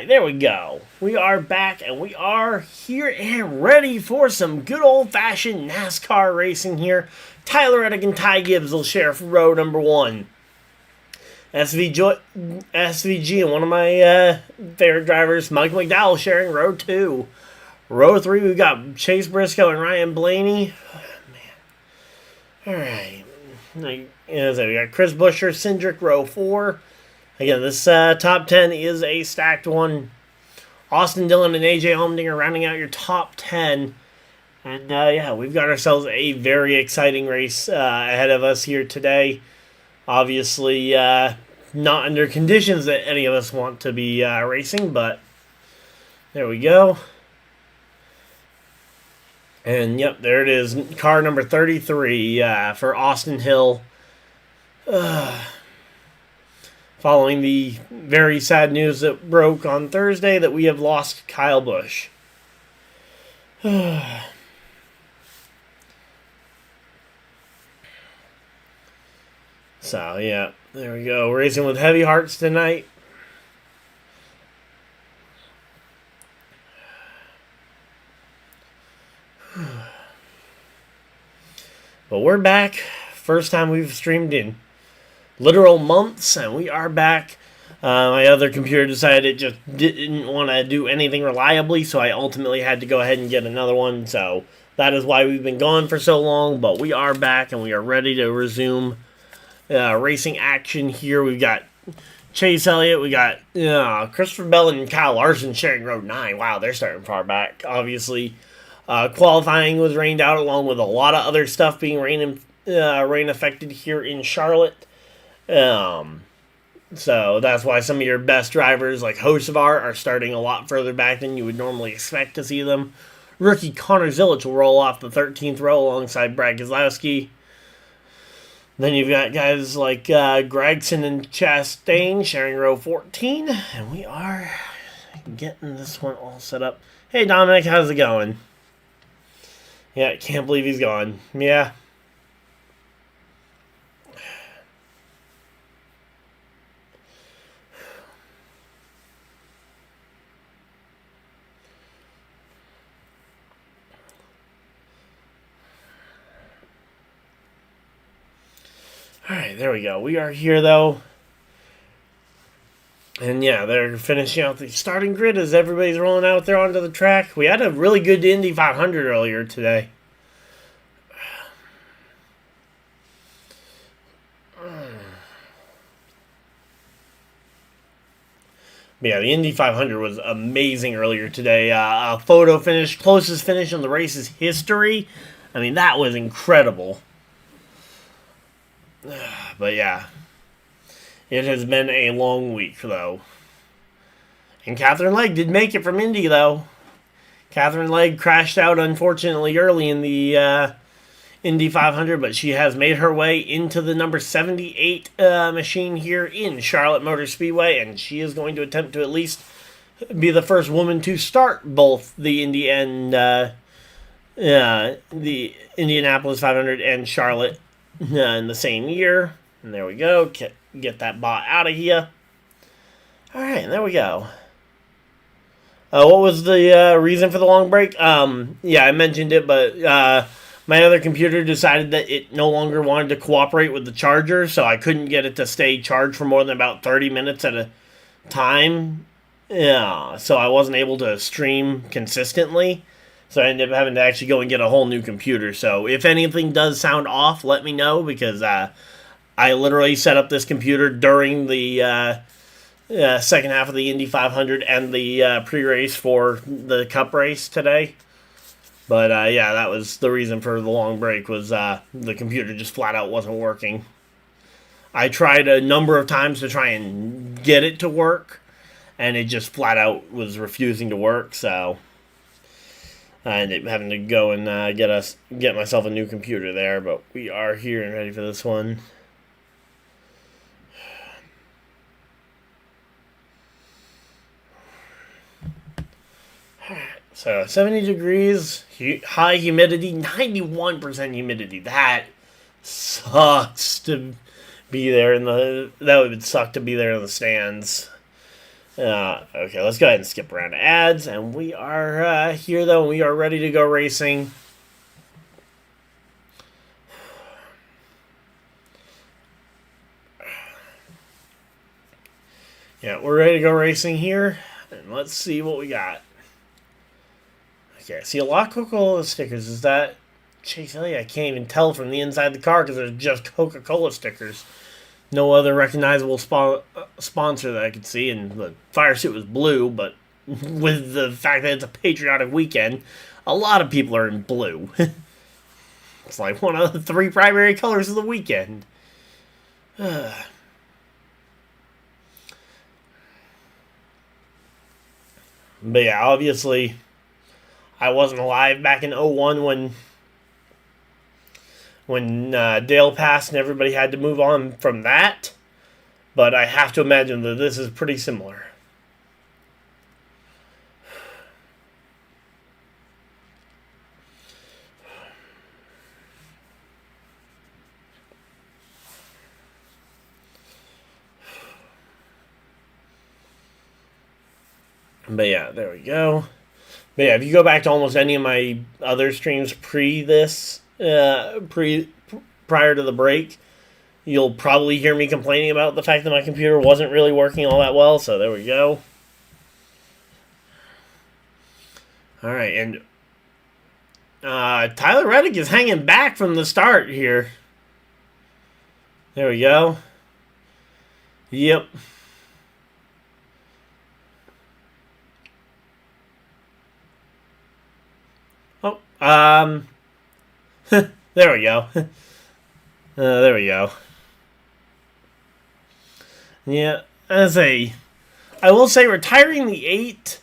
There we go. We are back and we are here and ready for some good old-fashioned NASCAR racing here. Tyler Reddick and Ty Gibbs will share for row number 1. SVG and one of my favorite drivers, Mike McDowell, sharing row 2. Row 3, we've got Chase Briscoe and Ryan Blaney. Alright. We got Chris Buescher, Cindric, row 4. Again, this top 10 is a stacked one. Austin Dillon and AJ Allmendinger rounding out your top 10. And yeah, we've got ourselves a very exciting race ahead of us here today. Obviously, not under conditions that any of us want to be racing, but there we go. And yep, there it is. Car number 33 for Austin Hill. Following the very sad news that broke on Thursday that we have lost Kyle Busch. So, yeah, there we go. Racing with heavy hearts tonight. But we're back. First time we've streamed in literal months, and we are back. My other computer decided it just didn't want to do anything reliably, so I ultimately had to go ahead and get another one. So that is why we've been gone for so long, but we are back, and we are ready to resume racing action here. We've got Chase Elliott, we got Christopher Bell and Kyle Larson sharing row 9. Wow, they're starting far back. Obviously, qualifying was rained out, along with a lot of other stuff being rain affected here in Charlotte. So that's why some of your best drivers like Hocevar are starting a lot further back than you would normally expect to see them. Rookie Connor Zilic will roll off the 13th row alongside Brad Keselowski. Then you've got guys like Gregson and Chastain sharing row 14. And we are getting this one all set up. Hey Dominic, how's it going? Yeah, can't believe he's gone. Yeah. Alright, there we go. We are here, though. And yeah, they're finishing out the starting grid as everybody's rolling out there onto the track. We had a really good Indy 500 earlier today. Yeah, the Indy 500 was amazing earlier today. A photo finish, closest finish in the race's history. I mean, that was incredible. But yeah, it has been a long week, though. And Catherine Legg did make it from Indy, though. Catherine Legg crashed out, unfortunately, early in the Indy 500, but she has made her way into the number 78 machine here in Charlotte Motor Speedway, and she is going to attempt to at least be the first woman to start both the Indy and the Indianapolis 500 and Charlotte in the same year. And there we go. Get that bot out of here. Alright, there we go. What was the reason for the long break? Yeah, I mentioned it, but my other computer decided that it no longer wanted to cooperate with the charger, so I couldn't get it to stay charged for more than about 30 minutes at a time. Yeah, so I wasn't able to stream consistently. So I ended up having to actually go and get a whole new computer. So if anything does sound off, let me know, because I literally set up this computer during the second half of the Indy 500 and the pre-race for the Cup race today. But yeah, that was the reason for the long break, was the computer just flat out wasn't working. I tried a number of times to try and get it to work, and it just flat out was refusing to work, so I ended up having to go and get myself a new computer there, but we are here and ready for this one. So 70 degrees, high humidity, 91% humidity. That sucks to be there that would suck to be there in the stands. Okay, let's go ahead and skip around to ads, and we are here though. We are ready to go racing. Yeah, we're ready to go racing here, and let's see what we got. Okay, I see a lot of Coca-Cola stickers. Is that Chase Elliott? I can't even tell from the inside of the car because there's just Coca-Cola stickers. No other recognizable sponsor that I could see, and the fire suit was blue, but with the fact that it's a patriotic weekend, a lot of people are in blue. It's like one of the 3 primary colors of the weekend. But yeah, obviously, I wasn't alive back in 01 when Dale passed and everybody had to move on from that. But I have to imagine that this is pretty similar. But yeah, there we go. But yeah, if you go back to almost any of my other streams prior to the break, you'll probably hear me complaining about the fact that my computer wasn't really working all that well. So there we go. All right, and Tyler Reddick is hanging back from the start here. There we go. Yep. Oh, there we go. There we go. Yeah, I will say retiring the 8,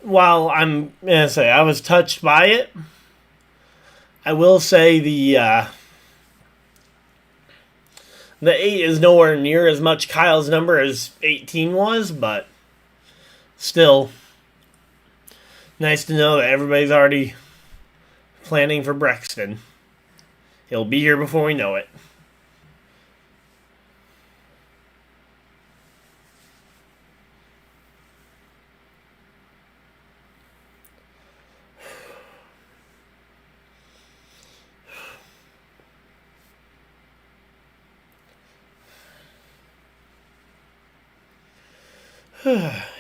while I was touched by it, I will say the 8 is nowhere near as much Kyle's number as 18 was, but still, nice to know that everybody's already planning for Brexton. He'll be here before we know it.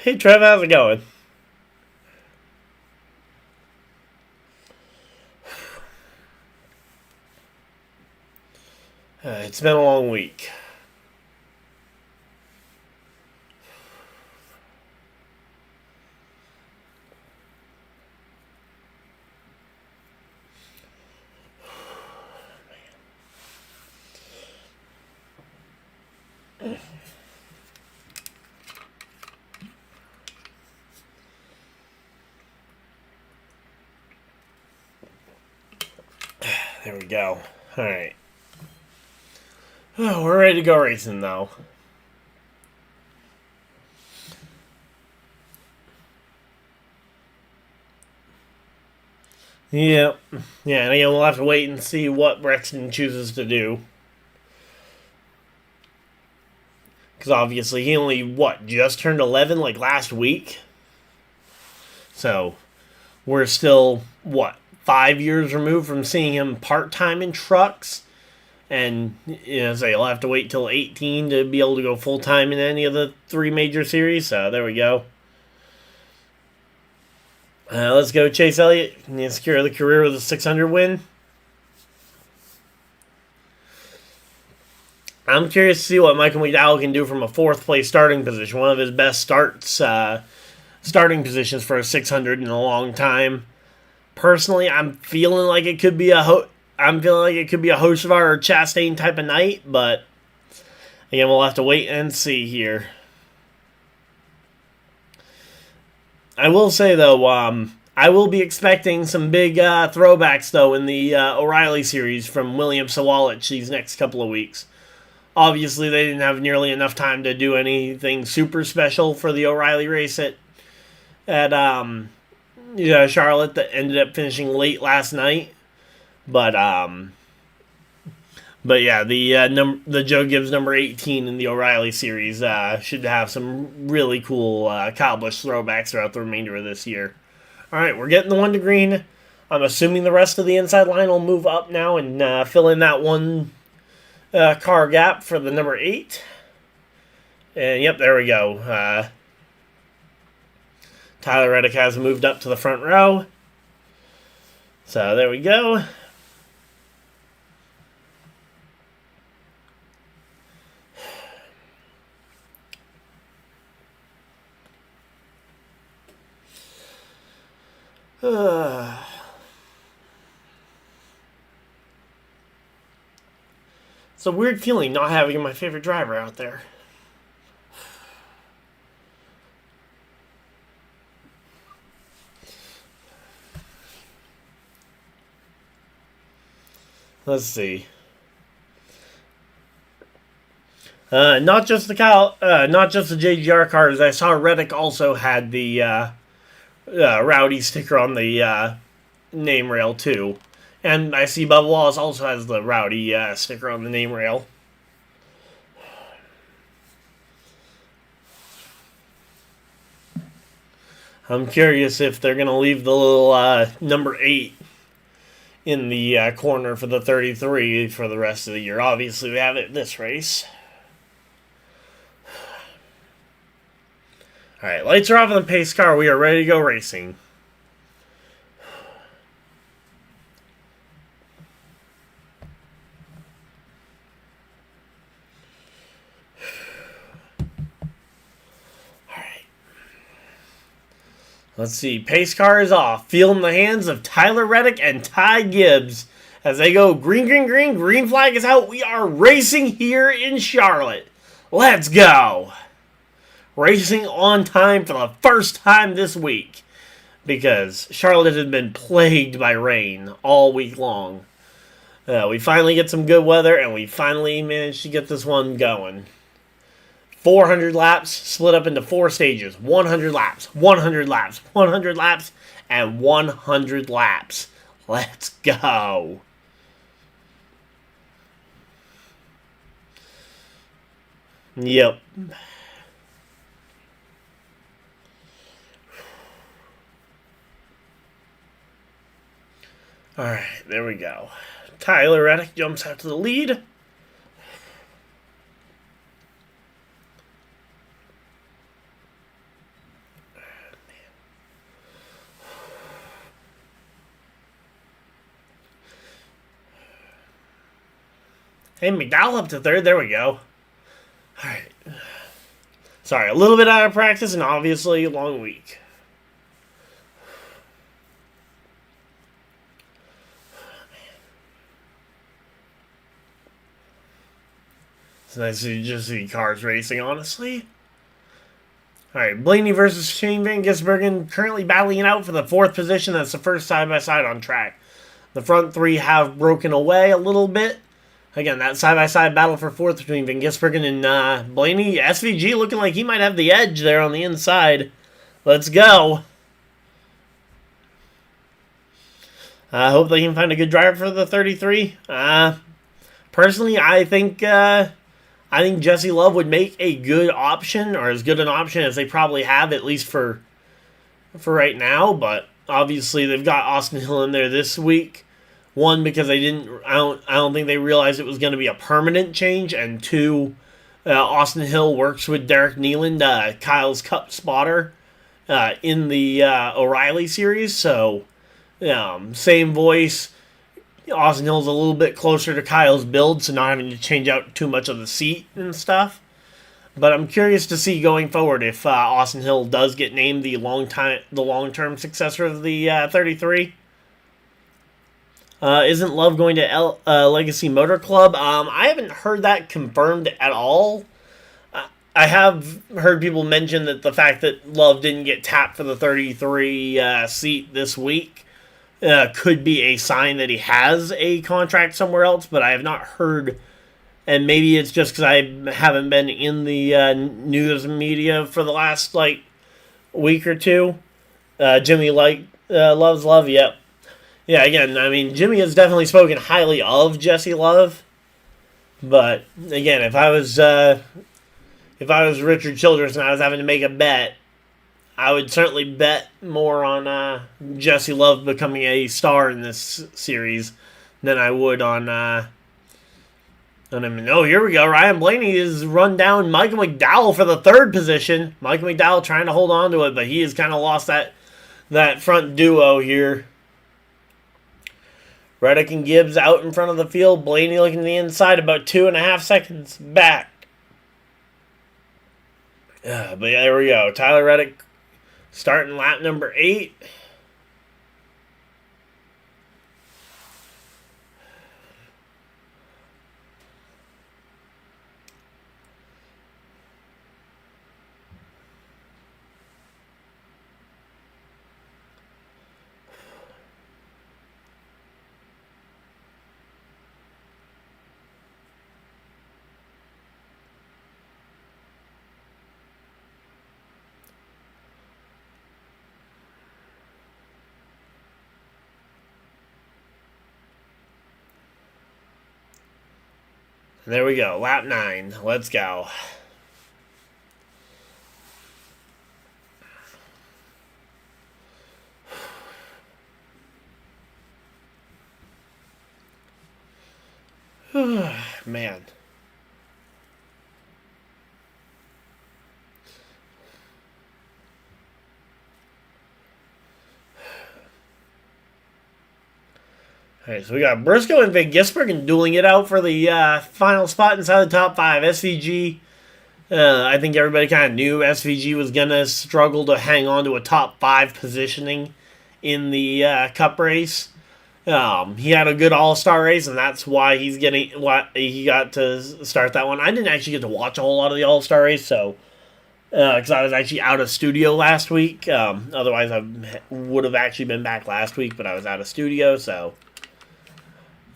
Hey Trev, how's it going? It's been a long week. There we go. Alright. Oh, we're ready to go racing, though. Yep. Yeah, and again, we'll have to wait and see what Brexton chooses to do. Because obviously he only, just turned 11 like last week? So, we're still, 5 years removed from seeing him part-time in trucks? And, so you'll have to wait till 18 to be able to go full-time in any of the 3 major series. So, there we go. Let's go Chase Elliott. And secure the career with a 600 win. I'm curious to see what Michael McDowell can do from a 4th place starting position. One of his best starting positions for a 600 in a long time. Personally, I'm feeling like it could be a Hocevar or Chastain type of night, but again, we'll have to wait and see here. I will say though, I will be expecting some big throwbacks though in the O'Reilly series from William Sawalich these next couple of weeks. Obviously, they didn't have nearly enough time to do anything super special for the O'Reilly race at Charlotte that ended up finishing late last night. But But yeah, the Joe Gibbs number 18 in the O'Reilly series should have some really cool Kyle Busch throwbacks throughout the remainder of this year. All right, we're getting the 1 to green. I'm assuming the rest of the inside line will move up now and fill in that one car gap for the number 8. And yep, there we go. Tyler Reddick has moved up to the front row. So there we go. It's a weird feeling not having my favorite driver out there. Let's see. Not just the JGR cars. I saw Reddick also had the Rowdy sticker on the name rail too, and I see Bubba Wallace also has the Rowdy sticker on the name rail. I'm curious if they're gonna leave the little number 8 in the corner for the 33 for the rest of the year. Obviously, we have it this race. All right, lights are off on the pace car. We are ready to go racing. All right. Let's see. Pace car is off. Feeling the hands of Tyler Reddick and Ty Gibbs as they go green, green, green. Green flag is out. We are racing here in Charlotte. Let's go. Racing on time for the first time this week because Charlotte has been plagued by rain all week long. We finally get some good weather and we finally managed to get this one going. 400 laps split up into 4 stages. 100 laps, 100 laps, 100 laps, and 100 laps. Let's go. Yep. Alright, there we go. Tyler Reddick jumps out to the lead. Hey, McDowell up to 3rd. There we go. Alright. Sorry, a little bit out of practice and obviously a long week. It's nice to just see cars racing, honestly. Alright, Blaney versus Shane Van Gisbergen currently battling it out for the 4th position. That's the first side-by-side on track. The front 3 have broken away a little bit. Again, that side-by-side battle for 4th between Van Gisbergen and Blaney. SVG looking like he might have the edge there on the inside. Let's go. I hope they can find a good driver for the 33. Personally, I think Jesse Love would make a good option, or as good an option as they probably have, at least for right now. But obviously, they've got Austin Hill in there this week. 1, because I don't think they realized it was going to be a permanent change, and 2, Austin Hill works with Derek Nealand, Kyle's Cup spotter, in the O'Reilly series. So, same voice. Austin Hill's a little bit closer to Kyle's build, so not having to change out too much of the seat and stuff. But I'm curious to see going forward if Austin Hill does get named the long-term successor of the 33. Isn't Love going to Legacy Motor Club? I haven't heard that confirmed at all. I have heard people mention that the fact that Love didn't get tapped for the 33 seat this week could be a sign that he has a contract somewhere else, but I have not heard, and maybe it's just because I haven't been in the news media for the last, week or two. Jimmy loves Love, yep. Yeah, again, I mean, Jimmy has definitely spoken highly of Jesse Love. But again, if I was Richard Childress and I was having to make a bet, I would certainly bet more on Jesse Love becoming a star in this series than I would on him. Oh, here we go. Ryan Blaney has run down Michael McDowell for the third position. Michael McDowell trying to hold on to it, but he has kind of lost that front duo here. Reddick and Gibbs out in front of the field. Blaney looking to the inside, about 2.5 seconds back. But yeah, there we go. Tyler Reddick starting lap number 8. There we go. Lap 9. Let's go. Man. Alright, so we got Briscoe and Van Gisbergen dueling it out for the final spot inside the top 5. SVG, I think everybody kind of knew SVG was going to struggle to hang on to a top 5 positioning in the Cup race. He had a good all-star race, and that's why he got to start that one. I didn't actually get to watch a whole lot of the all-star race, so because I was actually out of studio last week. Otherwise, I would have actually been back last week, but I was out of studio, so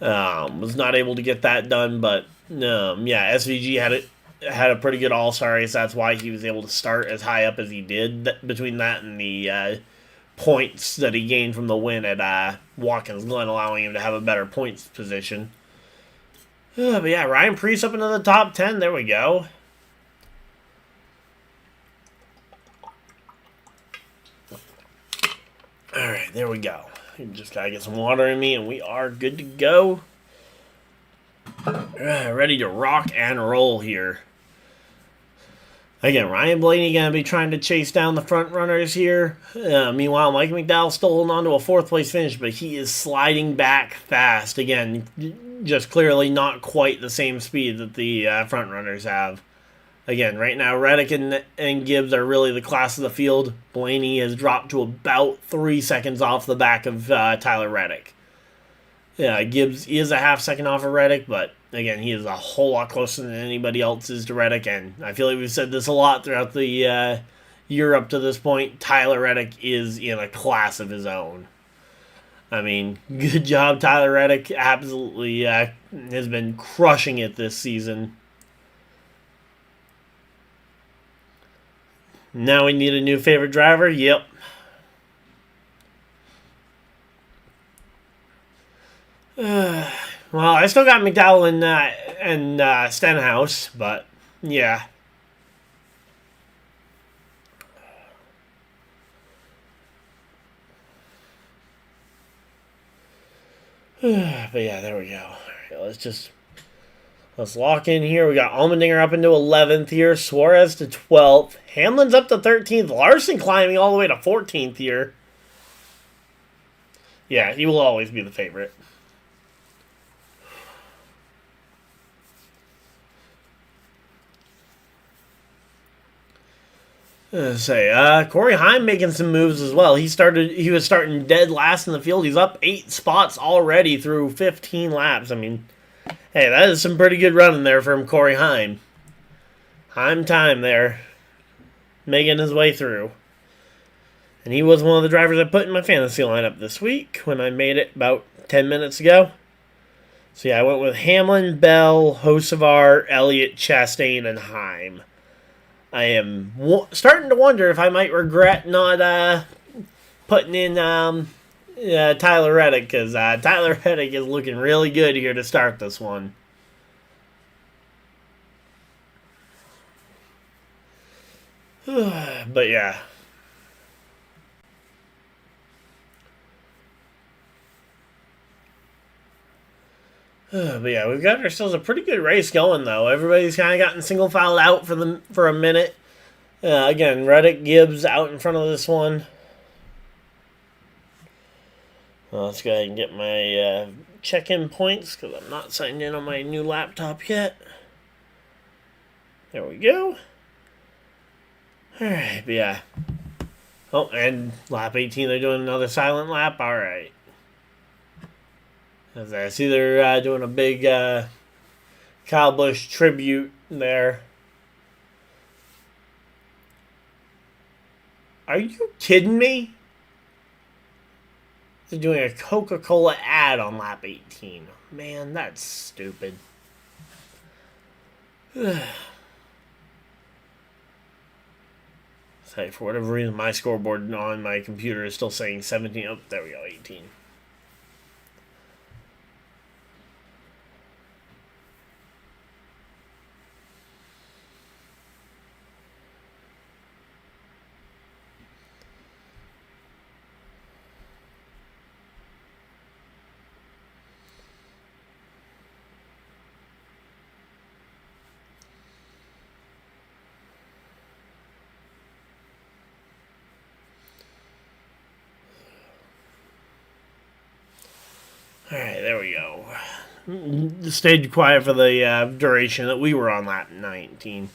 was not able to get that done. But yeah, SVG had a pretty good all-star race. That's why he was able to start as high up as he did. Between that and the points that he gained from the win at Watkins Glen, allowing him to have a better points position. But yeah, Ryan Preece up into the top 10. There we go. Alright, there we go. Just gotta get some water in me, and we are good to go. Ready to rock and roll here. Again, Ryan Blaney going to be trying to chase down the front runners here. Meanwhile, Mike McDowell still holding on to a 4th place finish, but he is sliding back fast. Again, just clearly not quite the same speed that the front runners have. Again, right now, Reddick and Gibbs are really the class of the field. Blaney has dropped to about 3 seconds off the back of Tyler Reddick. Yeah, Gibbs is a half second off of Reddick, but again, he is a whole lot closer than anybody else is to Reddick, and I feel like we've said this a lot throughout the year up to this point. Tyler Reddick is in a class of his own. I mean, good job, Tyler Reddick. Absolutely has been crushing it this season. Now we need a new favorite driver. Yep. Well, I still got McDowell and Stenhouse, but yeah. But yeah, there we go. All right, let's lock in here. We got Allmendinger up into 11th here. Suarez to 12th. Hamlin's up to 13th. Larson climbing all the way to 14th here. Yeah, he will always be the favorite. Corey Heim making some moves as well. He was starting dead last in the field. He's up 8 spots already through 15 laps. I mean, hey, that is some pretty good running there from Corey Heim. Heim time there, making his way through. And he was one of the drivers I put in my fantasy lineup this week when I made it about 10 minutes ago. So yeah, I went with Hamlin, Bell, Hocevar, Elliott, Chastain, and Heim. I am starting to wonder if I might regret not putting in Tyler Reddick, because Tyler Reddick is looking really good here to start this one. But yeah. But yeah, we've got ourselves a pretty good race going though. Everybody's kind of gotten single filed out for a minute. Again, Reddick, Gibbs out in front of this one. Well, let's go ahead and get my check-in points because I'm not signed in on my new laptop yet. There we go. Alright, but yeah. Oh, and lap 18, they're doing another silent lap. Alright. As I see they're doing a big Kyle Busch tribute there. Are you kidding me? They're doing a Coca-Cola ad on lap 18. Man, that's stupid. Say, for whatever reason, my scoreboard on my computer is still saying 17. Oh, there we go, 18. Alright, there we go. Stayed quiet for the duration that we were on lap 19.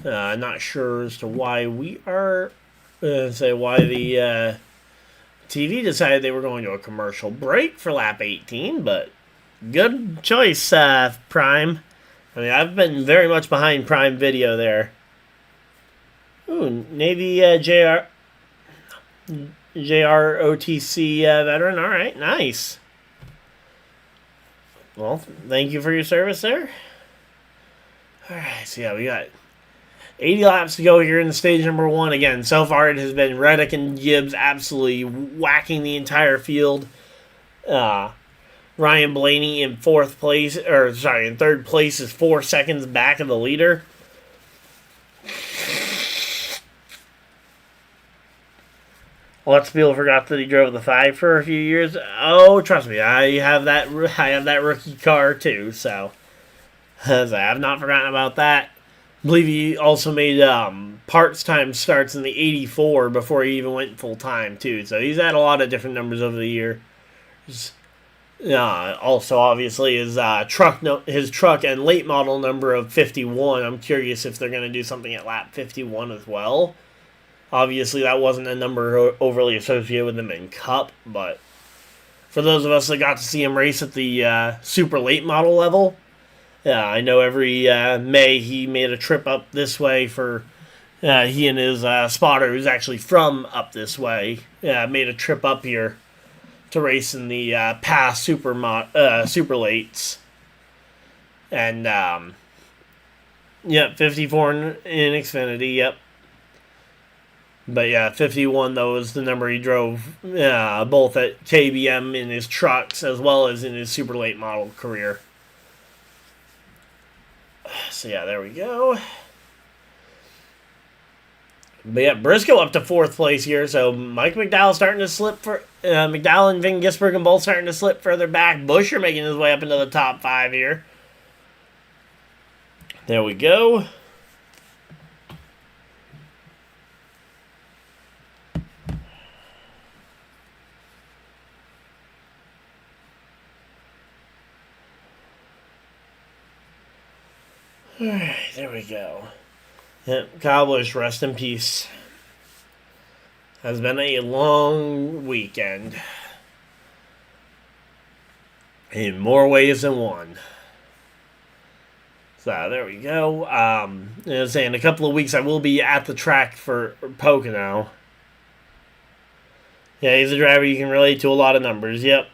Not sure as to why why the TV decided they were going to a commercial break for lap 18, but good choice, Prime. I mean, I've been very much behind Prime Video there. Ooh, Navy JROTC veteran. All right, nice. Well, thank you for your service there. All right, so yeah, we got 80 laps to go here in stage number 1. Again, so far it has been Reddick and Gibbs absolutely whacking the entire field. Ryan Blaney in third place is 4 seconds back of the leader. Lots of people forgot that he drove the 5 for a few years. Oh, trust me, I have that rookie car too, so I have not forgotten about that. I believe he also made parts time starts in the 84 before he even went full time too. So he's had a lot of different numbers over the year. Also, obviously, his truck and late model number of 51. I'm curious if they're going to do something at lap 51 as well. Obviously, that wasn't a number overly associated with him in Cup, but for those of us that got to see him race at the super late model level, I know every May he made a trip up this way for he and his spotter, who's actually from up this way, made a trip up here to race in the past super lates. And, 54 in Xfinity, yep. But yeah, 51, though, is the number he drove both at KBM in his trucks as well as in his super late model career. So yeah, there we go. But yeah, Briscoe up to 4th place here, so Mike McDowell starting to slip McDowell and Vin Gisbergen both starting to slip further back. Buescher making his way up into the top 5 here. There we go. Alright, there we go. Yep, Kyle Busch, rest in peace. Has been a long weekend. In more ways than one. So, there we go. In a couple of weeks I will be at the track for Pocono. Yeah, he's a driver you can relate to a lot of numbers, yep.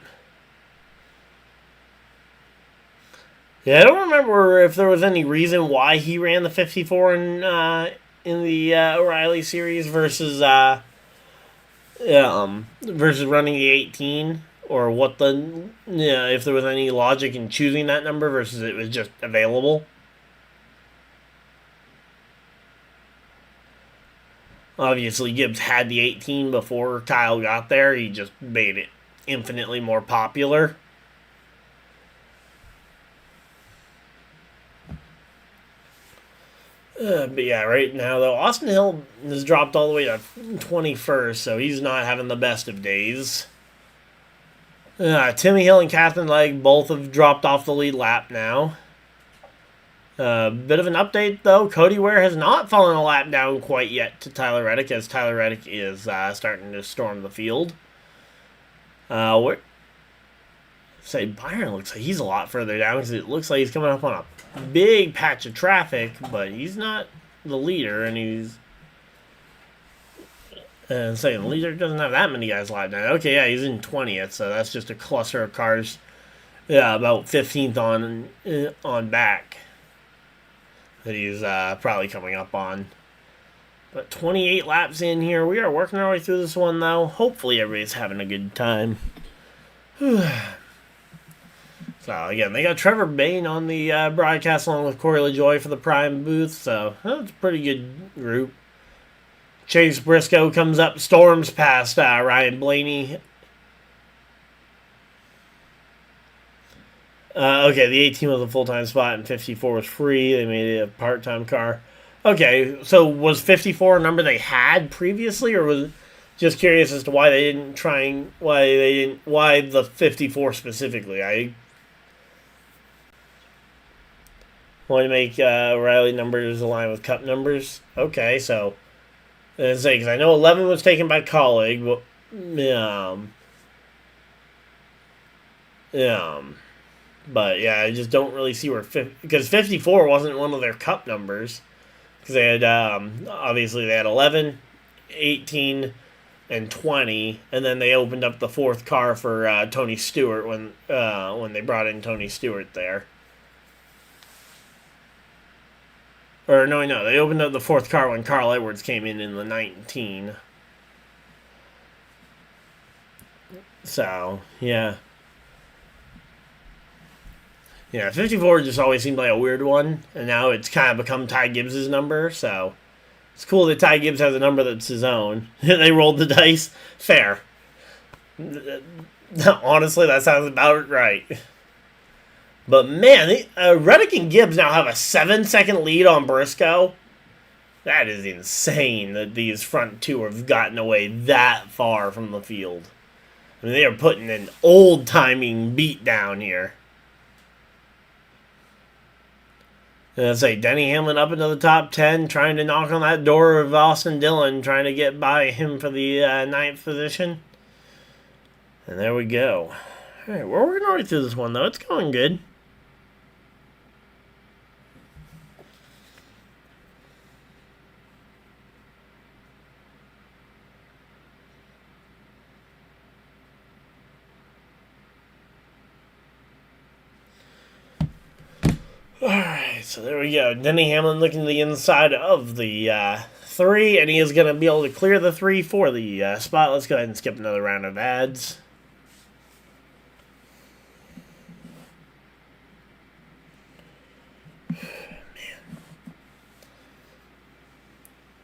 Yeah, I don't remember if there was any reason why he ran the 54 in the O'Reilly series versus running the 18, or what if there was any logic in choosing that number versus it was just available. Obviously, Gibbs had the 18 before Kyle got there. He just made it infinitely more popular. But yeah, right now, though, Austin Hill has dropped all the way to 21st, so he's not having the best of days. Timmy Hill and Catherine Legg both have dropped off the lead lap now. Bit of an update, though. Cody Ware has not fallen a lap down quite yet to Tyler Reddick, as Tyler Reddick is starting to storm the field. Byron looks like he's a lot further down, because it looks like he's coming up on a big patch of traffic, but he's not the leader, and he's... And saying the leader doesn't have that many guys lap down. Okay, yeah, he's in 20th, so that's just a cluster of cars. Yeah, about 15th on back that he's probably coming up on. But 28 laps in here. We are working our way through this one, though. Hopefully everybody's having a good time. So, again, they got Trevor Bain on the broadcast along with Corey LaJoy for the Prime booth, so that's a pretty good group. Chase Briscoe comes up, storms past Ryan Blaney. Okay, the 18 was a full-time spot and 54 was free. They made it a part-time car. Okay, so was 54 a number they had previously, or was just curious as to why they didn't why the 54 specifically? I want to make Riley numbers align with Cup numbers. Okay, so. Because I know 11 was taken by Colleague, but but yeah, I just don't really see where because 54 wasn't one of their Cup numbers, because they had obviously they had 11, 18, and 20, and then they opened up the fourth car for Tony Stewart when they brought in Tony Stewart there. Or, no, they opened up the fourth car when Carl Edwards came in the 19. So, yeah. Yeah, 54 just always seemed like a weird one, and now it's kind of become Ty Gibbs' number, so it's cool that Ty Gibbs has a number that's his own. They rolled the dice. Fair. Honestly, that sounds about right. But man, Reddick and Gibbs now have a 7-second lead on Briscoe. That is insane that these front two have gotten away that far from the field. I mean, they are putting an old-timing beat down here. And I'd say Denny Hamlin up into the top 10, trying to knock on that door of Austin Dillon, trying to get by him for the 9th position. And there we go. All right, we're working our way through this one, though. It's going good. Alright, so there we go. Denny Hamlin looking to the inside of the 3, and he is going to be able to clear the 3 for the spot. Let's go ahead and skip another round of ads.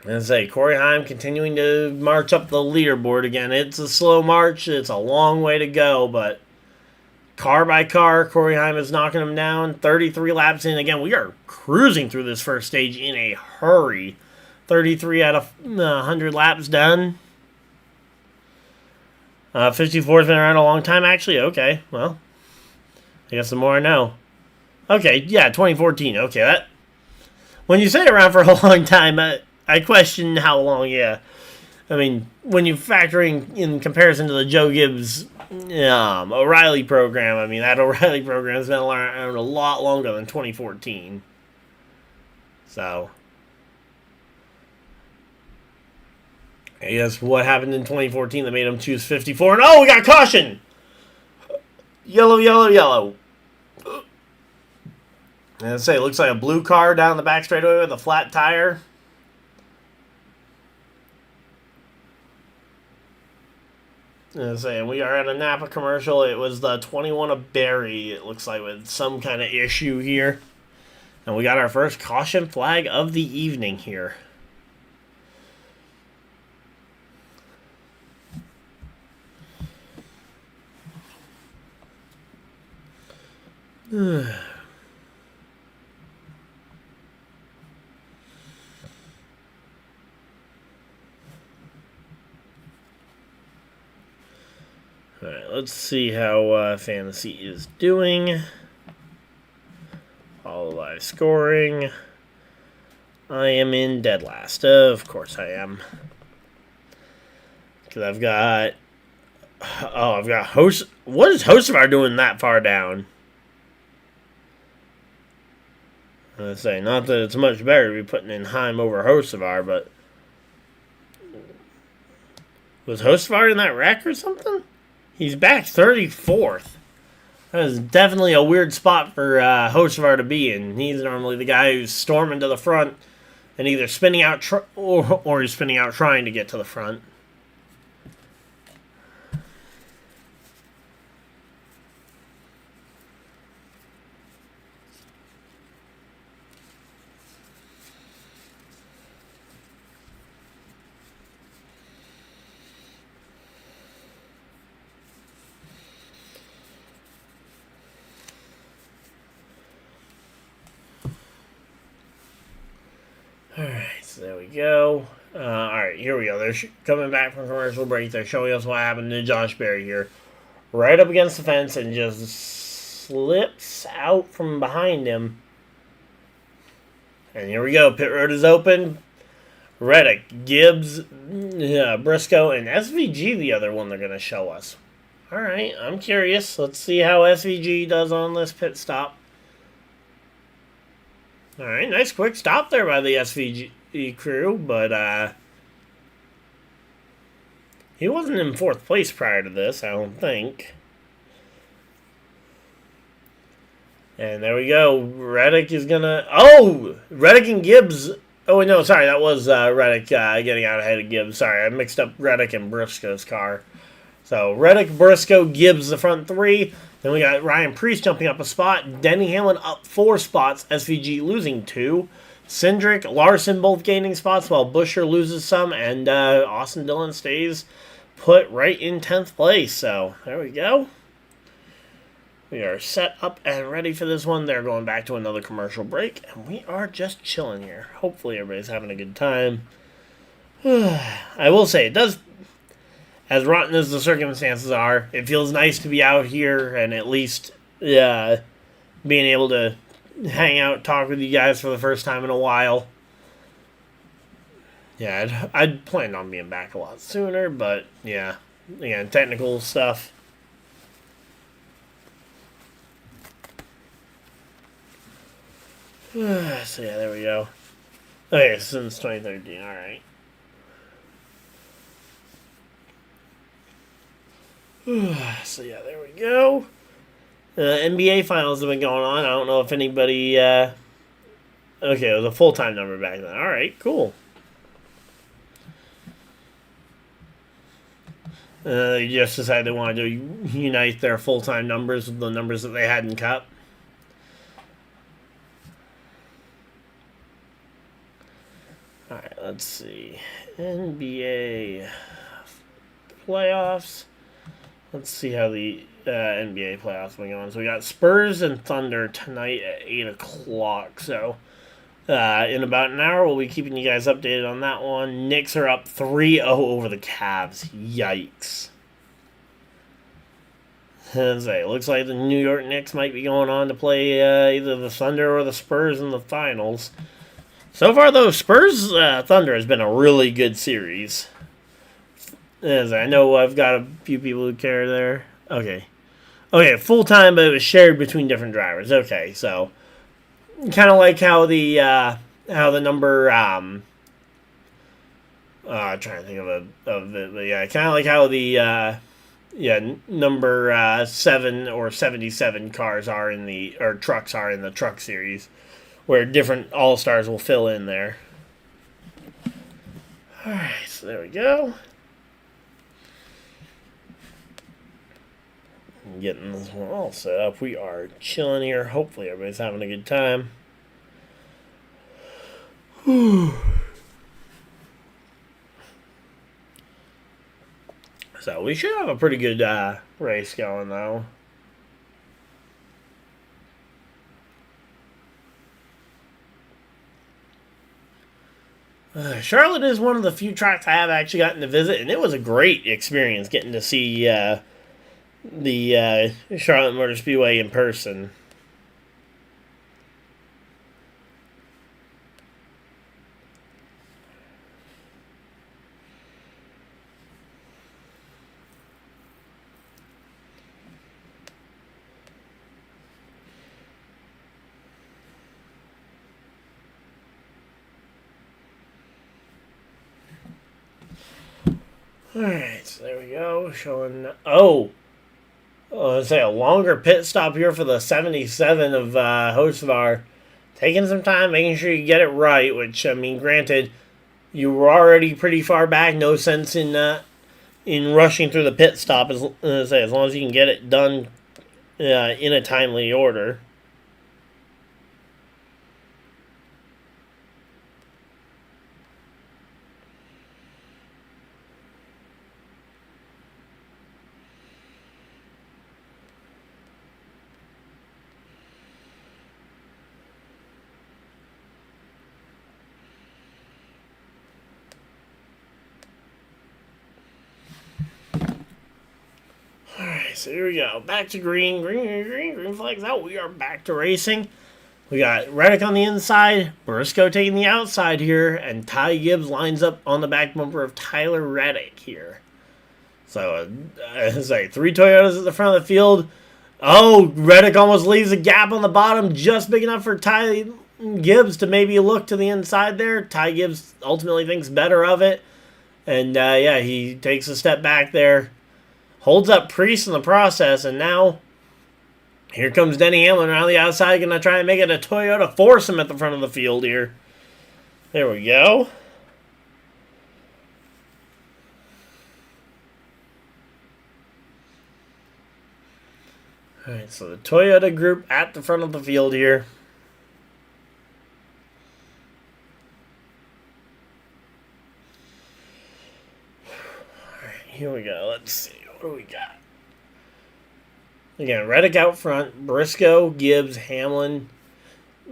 As I say, Corey Heim continuing to march up the leaderboard again. It's a slow march. It's a long way to go, but car by car, Corey Heim is knocking him down. 33 laps in. Again, we are cruising through this first stage in a hurry. 33 out of 100 laps done. 54 has been around a long time, actually. Okay, well, I guess the more I know. Okay, yeah, 2014. Okay, that when you say around for a long time, I question how long, yeah. I mean, when you factor in comparison to the Joe Gibbs O'Reilly program, I mean, that O'Reilly program has been around a lot longer than 2014. So, I guess what happened in 2014 that made him choose 54. And, oh, we got caution! Yellow, yellow, yellow. And I say, it looks like a blue car down the back straightaway with a flat tire. And we are at a Napa commercial. It was the 21 of Barry, it looks like, with some kind of issue here. And we got our first caution flag of the evening here. Alright, let's see how Fantasy is doing. All live scoring. I am in dead last. Of course I am. Because I've got... Oh, I've got host... What is Hocevar doing that far down? I say, not that it's much better to be putting in Heim over Hocevar, but... Was Hocevar in that wreck or something? He's back 34th. That is definitely a weird spot for Hocevar to be in. He's normally the guy who's storming to the front and either spinning out or he's spinning out trying to get to the front. Alright, so there we go. Alright, here we go. They're coming back from commercial break. They're showing us what happened to Josh Berry here. Right up against the fence and just slips out from behind him. And here we go. Pit road is open. Reddick, Gibbs, Briscoe, and SVG, the other one they're going to show us. Alright, I'm curious. Let's see how SVG does on this pit stop. Alright, nice quick stop there by the SVG crew, but he wasn't in 4th place prior to this, I don't think. And there we go. Reddick is gonna... Oh! Reddick and Gibbs... Oh, no, sorry, that was Reddick getting out ahead of Gibbs. Sorry, I mixed up Reddick and Briscoe's car. So, Reddick, Briscoe, Gibbs, the front 3. Then we got Ryan Preece jumping up a spot. Denny Hamlin up 4 spots. SVG losing 2. Cindric, Larson both gaining spots while Buescher loses some. And Austin Dillon stays put right in 10th place. So, there we go. We are set up and ready for this one. They're going back to another commercial break. And we are just chilling here. Hopefully everybody's having a good time. I will say, it does... As rotten as the circumstances are, it feels nice to be out here and at least being able to hang out, talk with you guys for the first time in a while. Yeah, I'd planned on being back a lot sooner, but yeah, again, technical stuff. So yeah, there we go. Okay, since 2013, alright. So yeah, there we go. NBA finals have been going on. I don't know if anybody... Okay, it was a full-time number back then. Alright, cool. They just decided they wanted to unite their full-time numbers with the numbers that they had in Cup. Alright, let's see. NBA playoffs. Let's see how the NBA playoffs are going. So we got Spurs and Thunder tonight at 8 o'clock. So in about an hour, we'll be keeping you guys updated on that one. Knicks are up 3-0 over the Cavs. Yikes. It looks like the New York Knicks might be going on to play either the Thunder or the Spurs in the finals. So far, though, Spurs Thunder has been a really good series. As I know I've got a few people who care there. Okay, full time, but it was shared between different drivers. Okay, so kind of like how the number I'm trying to think of it, but yeah, kind of like how the number 7 or 77 cars are in the trucks are in the truck series, where different all stars will fill in there. All right, so there we go. Getting this one all set up. We are chilling here. Hopefully everybody's having a good time. So we should have a pretty good race going, though. Charlotte is one of the few tracks I have actually gotten to visit, and it was a great experience getting to see the Charlotte Motor Speedway in person. Alright, so there we go. Showing. Let's say a longer pit stop here for the 77 of Hocevar. Taking some time, making sure you get it right, which, I mean, granted, you were already pretty far back. No sense in rushing through the pit stop, as long as you can get it done in a timely order. Alright, so here we go. Back to green flags out. We are back to racing. We got Reddick on the inside, Briscoe taking the outside here, and Ty Gibbs lines up on the back bumper of Tyler Reddick here. So, it's like 3 Toyotas at the front of the field. Oh, Reddick almost leaves a gap on the bottom, just big enough for Ty Gibbs to maybe look to the inside there. Ty Gibbs ultimately thinks better of it. And, he takes a step back there. Holds up Priest in the process, and now here comes Denny Hamlin around the outside, going to try and make it a Toyota foursome at the front of the field here. There we go. Alright, so the Toyota group at the front of the field here. Alright, here we go. Let's see. What do we got? Again, Reddick out front. Briscoe, Gibbs, Hamlin.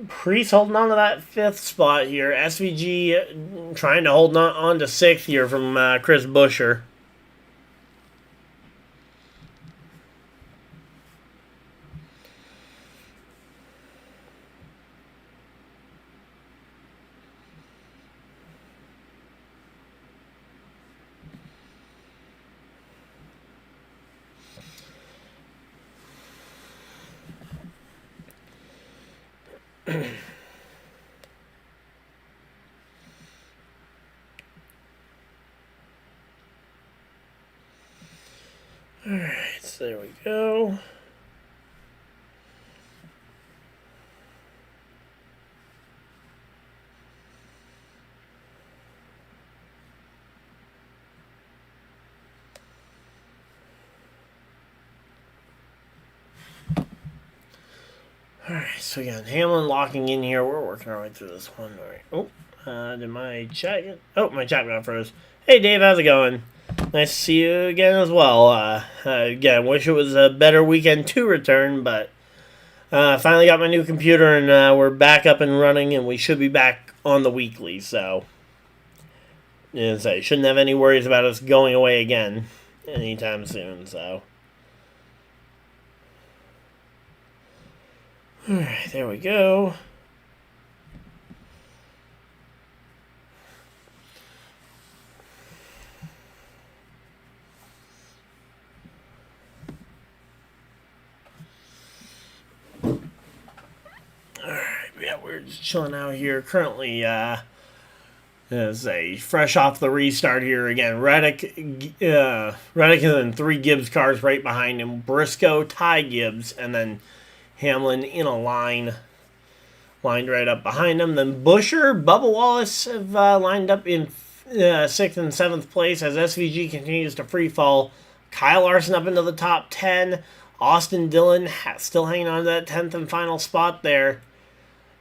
Priest holding on to that 5th spot here. SVG trying to hold on to 6th here from Chris Buescher. Alright, so there we go. Alright, so again, Hamlin locking in here. We're working our way through this one. Alright. Did my chat get... Oh, my chat got froze. Hey, Dave, how's it going? Nice to see you again as well. Again, wish it was a better weekend to return, but finally got my new computer, and we're back up and running, and we should be back on the weekly, so... shouldn't have any worries about us going away again anytime soon, so... Alright, there we go. Alright, yeah, we're just chilling out here. Currently, fresh off the restart here again. Reddick and then 3 Gibbs cars right behind him. Briscoe, Ty Gibbs, and then Hamlin in a line, lined right up behind him. Then Buescher, Bubba Wallace have lined up in 6th and 7th place as SVG continues to free fall. Kyle Larson up into the top 10. Austin Dillon still hanging on to that 10th and final spot there.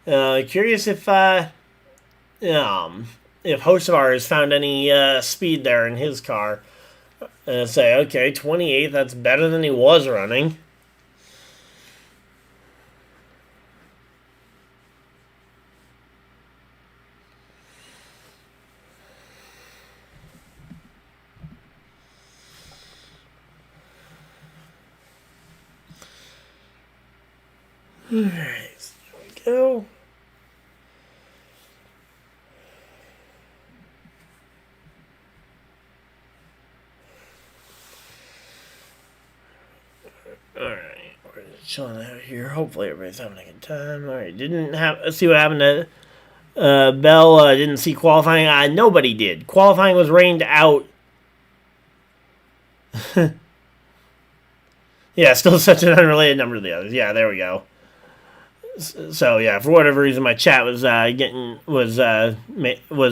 Curious if Hocevar has found any speed there in his car. Okay, 28th, that's better than he was running. Alright, so there we go. Alright, we're just chilling out here. Hopefully everybody's having a good time. Alright, let's see what happened to Bell. Didn't see qualifying. Nobody did. Qualifying was rained out. Yeah, still such an unrelated number to the others. Yeah, there we go. So yeah, for whatever reason, my chat was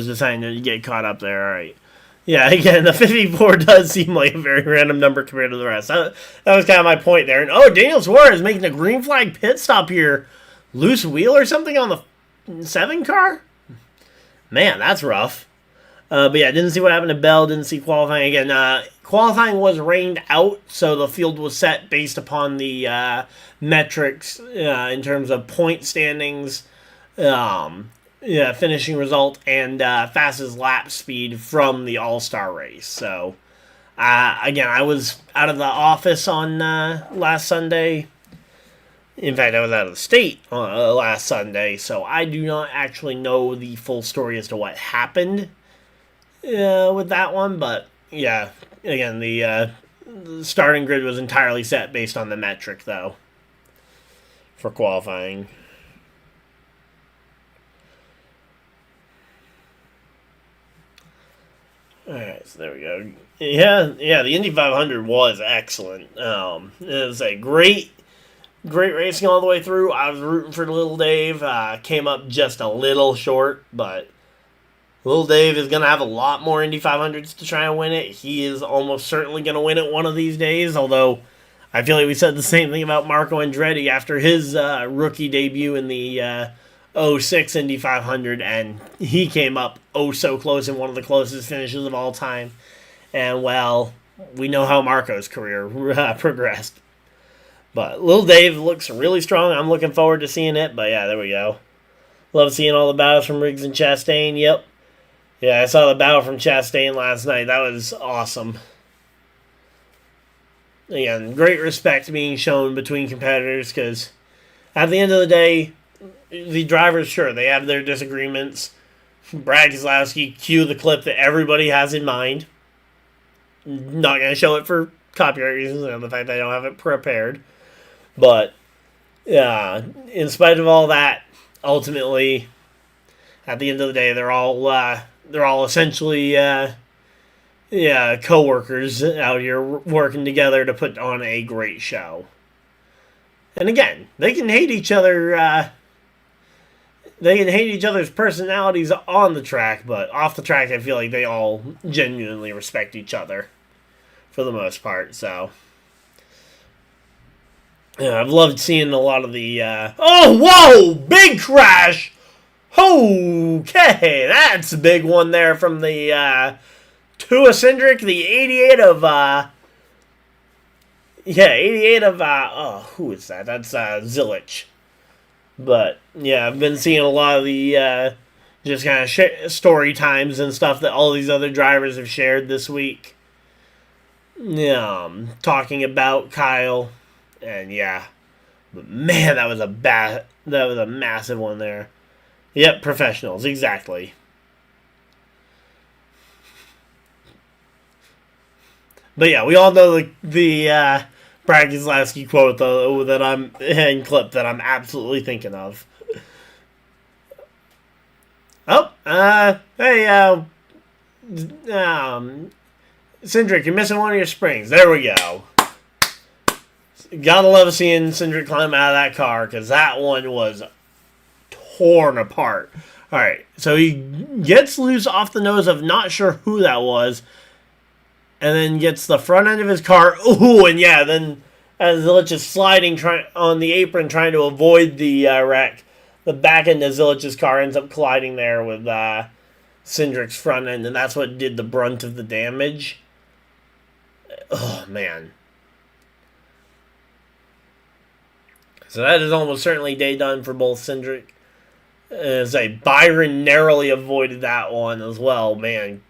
deciding to get caught up there. All right. Yeah, again, the 54 does seem like a very random number compared to the rest. That was kind of my point there. And Daniel Suarez making a green flag pit stop here, loose wheel or something on the 7 car. Man, that's rough. But yeah, didn't see what happened to Bell. Didn't see qualifying again. Qualifying was rained out, so the field was set based upon the metrics in terms of point standings, finishing result, and fastest lap speed from the All-Star race. So, again, I was out of the office on last Sunday. In fact, I was out of the state last Sunday, so I do not actually know the full story as to what happened with that one, but yeah, again, the starting grid was entirely set based on the metric, though, for qualifying. Alright, so there we go. Yeah, the Indy 500 was excellent. It was a great racing all the way through. I was rooting for Little Dave. Came up just a little short, but Little Dave is going to have a lot more Indy 500s to try and win it. He is almost certainly going to win it one of these days, although I feel like we said the same thing about Marco Andretti after his rookie debut in the 06 Indy 500, and he came up so close in one of the closest finishes of all time. And, well, we know how Marco's career progressed. But Little Dave looks really strong. I'm looking forward to seeing it, but yeah, there we go. Love seeing all the battles from Riggs and Chastain, yep. Yeah, I saw the battle from Chastain last night. That was awesome. Again, great respect being shown between competitors because at the end of the day, the drivers, sure, they have their disagreements. Brad Keselowski, cue the clip that everybody has in mind. Not going to show it for copyright reasons and the fact that I don't have it prepared. But, in spite of all that, ultimately, at the end of the day, they're all essentially, co-workers out here working together to put on a great show. And again, they can hate each other, they can hate each other's personalities on the track, but off the track, I feel like they all genuinely respect each other, for the most part, so. Yeah, I've loved seeing a lot of the, whoa! Big crash! Okay, that's a big one there from the, Tua Cindric, the 88 of, 88 of, who is that? That's, Zilich. But, yeah, I've been seeing a lot of the, just kind of story times and stuff that all these other drivers have shared this week. Talking about Kyle. And yeah, but man, that was a massive one there. Yep, professionals, exactly. But yeah, we all know the Brad Keselowski quote though and clip that I'm absolutely thinking of. Cindric, you're missing one of your springs. There we go. Gotta love seeing Cindric climb out of that car because that one was torn apart. Alright, so he gets loose off the nose of not sure who that was, and then gets the front end of his car. Ooh, and yeah, then as Zilich is sliding on the apron trying to avoid the wreck, the back end of Zilich's car ends up colliding there with Cindric's front end, and that's what did the brunt of the damage. Oh, man. So that is almost certainly day done for both Cindric. As Byron narrowly avoided that one as well. Man,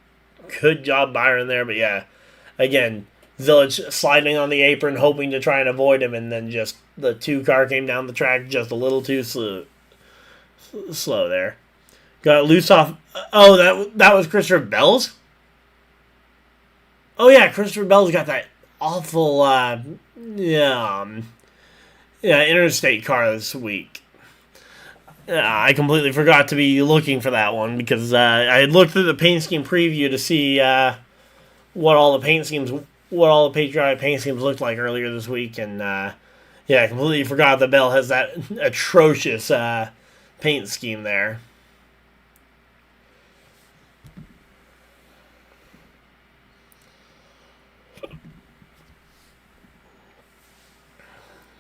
good job Byron there. But yeah, again, Zillage sliding on the apron, hoping to try and avoid him, and then just the 2 car came down the track just a little too slow there. Got loose off. Oh, that was Christopher Bell's? Oh, yeah, Christopher Bell's got that awful, interstate car this week. I completely forgot to be looking for that one because I had looked through the paint scheme preview to see what all the patriotic paint schemes looked like earlier this week, and I completely forgot that Bell has that atrocious paint scheme there.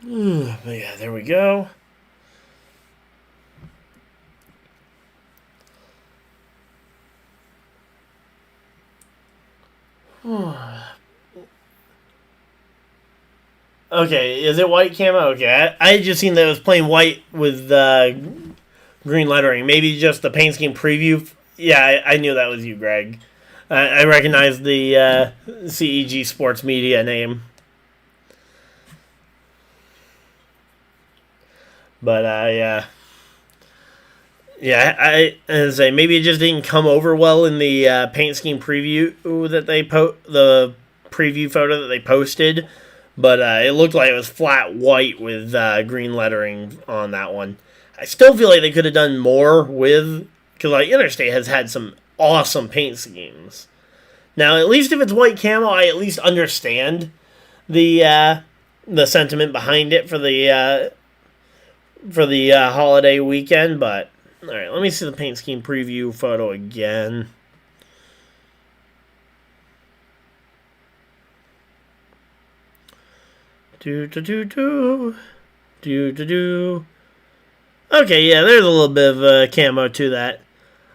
But yeah, there we go. Okay, is it white camo? Okay, I had just seen that it was plain white with green lettering. Maybe just the paint scheme preview. Yeah, I knew that was you, Greg. I recognized the CEG Sports Media name. But I say maybe it just didn't come over well in the paint scheme preview that they the preview photo that they posted. But it looked like it was flat white with green lettering on that one. I still feel like they could have done more with, because like Interstate has had some awesome paint schemes. Now, at least if it's white camo, I at least understand the sentiment behind it for the holiday weekend. But all right, let me see the paint scheme preview photo again. Okay, yeah, there's a little bit of camo to that.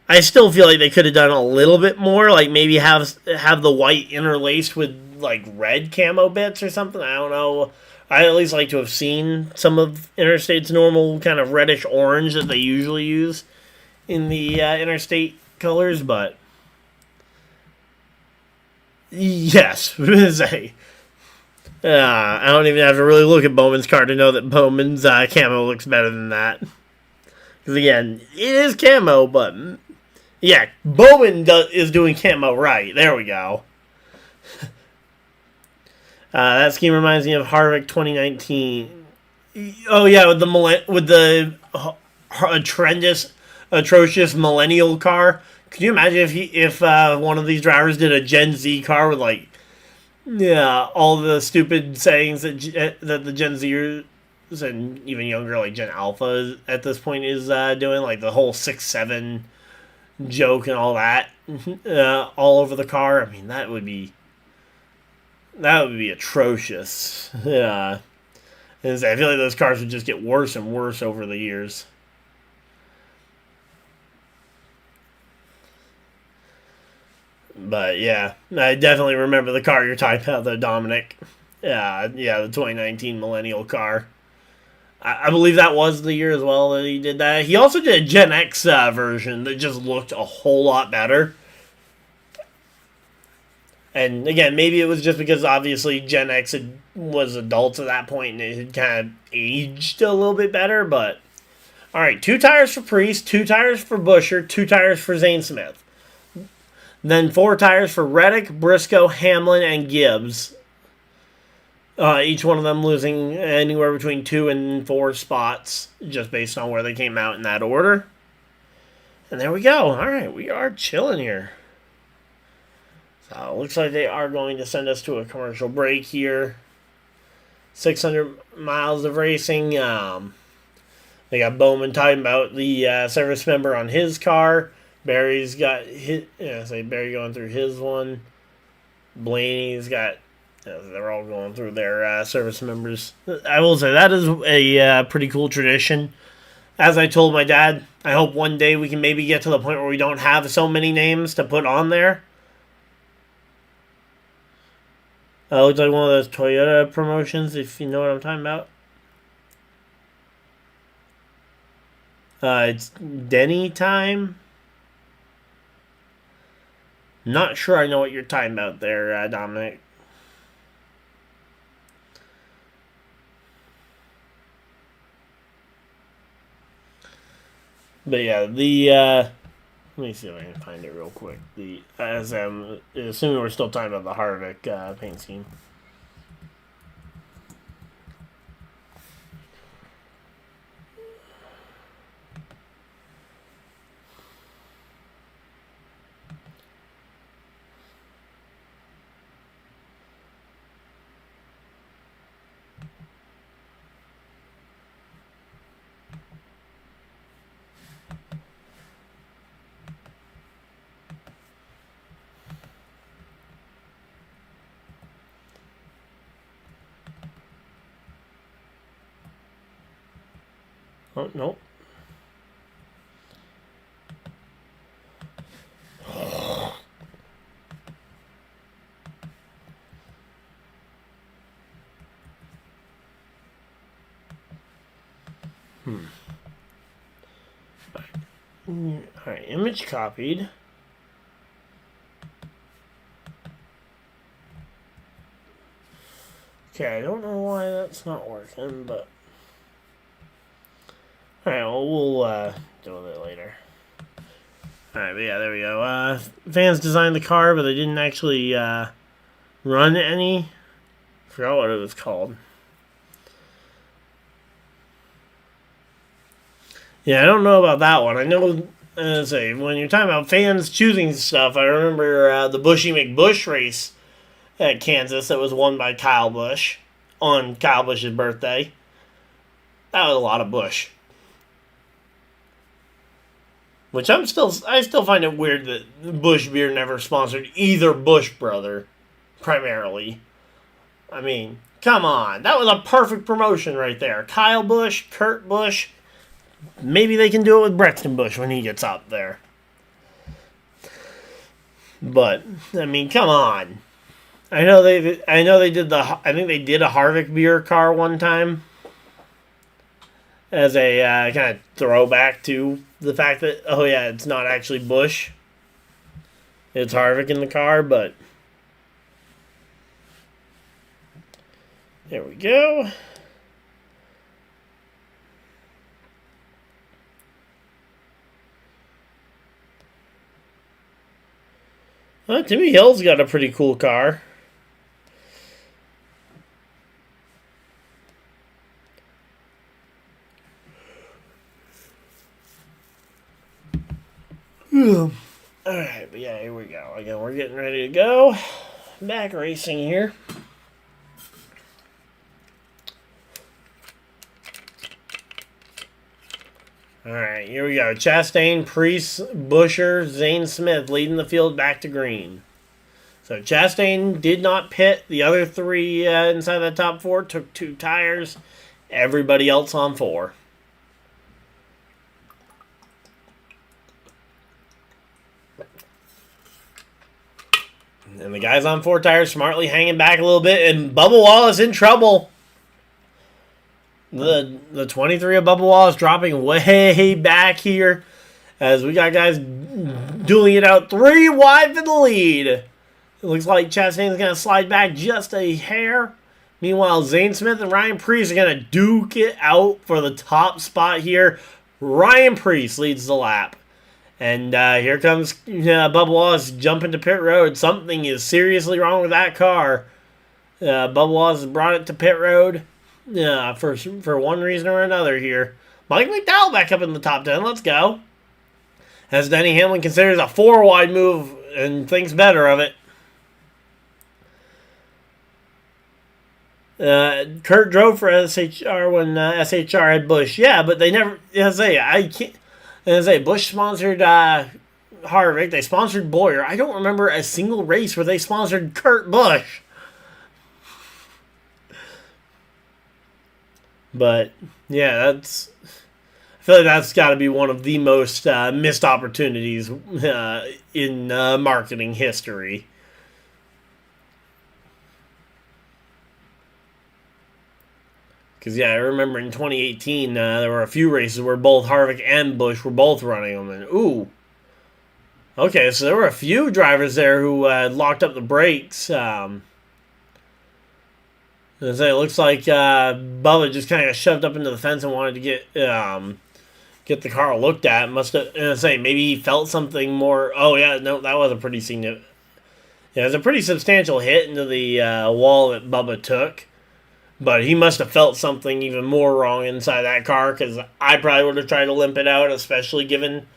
I still feel like they could have done a little bit more, like maybe have the white interlaced with like red camo bits or something. I don't know. I at least like to have seen some of Interstate's normal kind of reddish orange that they usually use in the Interstate colors, but yes, I don't even have to really look at Bowman's car to know that Bowman's camo looks better than that. Because again, it is camo, but yeah, Bowman is doing camo right. There we go. That scheme reminds me of Harvick 2019. Oh yeah, with the atrocious millennial car. Could you imagine if one of these drivers did a Gen Z car with like all the stupid sayings that the Gen Zers and even younger, like Gen Alpha at this point is doing, like the whole 6-7 joke and all that, all over the car. I mean, that would be atrocious. Yeah, and I feel like those cars would just get worse and worse over the years. But yeah, I definitely remember the car you're talking about, though, Dominic. Yeah, the 2019 millennial car. I believe that was the year as well that he did that. He also did a Gen X version that just looked a whole lot better. And again, maybe it was just because obviously Gen X was adults at that point and it had kind of aged a little bit better. But all right, 2 tires for Priest, 2 tires for Buescher, 2 tires for Zane Smith. Then 4 tires for Reddick, Briscoe, Hamlin, and Gibbs. Each one of them losing anywhere between 2 and 4 spots, just based on where they came out in that order. And there we go. All right, we are chilling here. So it looks like they are going to send us to a commercial break here. 600 miles of racing. They got Bowman talking about the service member on his car. Barry's got Barry going through his one. Blaney's got, they're all going through their service members. I will say that is a pretty cool tradition. As I told my dad, I hope one day we can maybe get to the point where we don't have so many names to put on there. Looks like one of those Toyota promotions, if you know what I'm talking about. It's Denny time. Not sure I know what you're talking about there, Dominic. But yeah, let me see if I can find it real quick. As I'm assuming we're still talking about the Harvick paint scheme. Oh, nope. Alright, image copied. Okay, I don't know why that's not working, but... Alright, well, we'll deal with it later. Alright, but yeah, there we go. Fans designed the car, but they didn't actually run any. Forgot what it was called. Yeah, I don't know about that one. I know, when you're talking about fans choosing stuff, I remember the Bushy McBush race at Kansas that was won by Kyle Busch on Kyle Busch's birthday. That was a lot of Busch. Which I still find it weird that Busch Beer never sponsored either Busch brother, primarily. I mean, come on. That was a perfect promotion right there. Kyle Busch, Kurt Busch. Maybe they can do it with Brexton Busch when he gets up there. But, I mean, come on. I know they did I think they did a Harvick beer car one time. As a kind of throwback to the fact that, oh yeah, it's not actually Busch. It's Harvick in the car, but... There we go. Well, Timmy Hill's got a pretty cool car. Alright, but yeah, here we go. Again, we're getting ready to go. Back racing here. Alright, here we go. Chastain, Priest, Buescher, Zane Smith leading the field back to green. So Chastain did not pit. The other three inside the top four took 2 tires. Everybody else on 4. And the guys on 4 tires smartly hanging back a little bit. And Bubba Wallace in trouble. The 23 of Bubba Wallace dropping way back here. As we got guys dueling it out 3 wide for the lead. It looks like Chastain's going to slide back just a hair. Meanwhile, Zane Smith and Ryan Preece are going to duke it out for the top spot here. Ryan Preece leads the lap. And here comes Bubba Wallace jumping to pit road. Something is seriously wrong with that car. Bubba Wallace has brought it to pit road for one reason or another here. Mike McDowell back up in the top 10. Let's go. As Denny Hamlin considers a 4-wide move and thinks better of it. Kurt drove for SHR when SHR had Busch. Yeah, but they never... Busch sponsored Harvick. They sponsored Boyer. I don't remember a single race where they sponsored Kurt Busch. But, yeah, I feel like that's got to be one of the most missed opportunities in marketing history. Because, yeah, I remember in 2018, there were a few races where both Harvick and Busch were both running them. And, ooh. Okay, so there were a few drivers there who locked up the brakes. It looks like Bubba just kind of shoved up into the fence and wanted to get get the car looked at. Must have say maybe he felt something more. Oh yeah, no, that was a pretty significant. Yeah, it was a pretty substantial hit into the wall that Bubba took. But he must have felt something even more wrong inside that car, because I probably would have tried to limp it out, especially given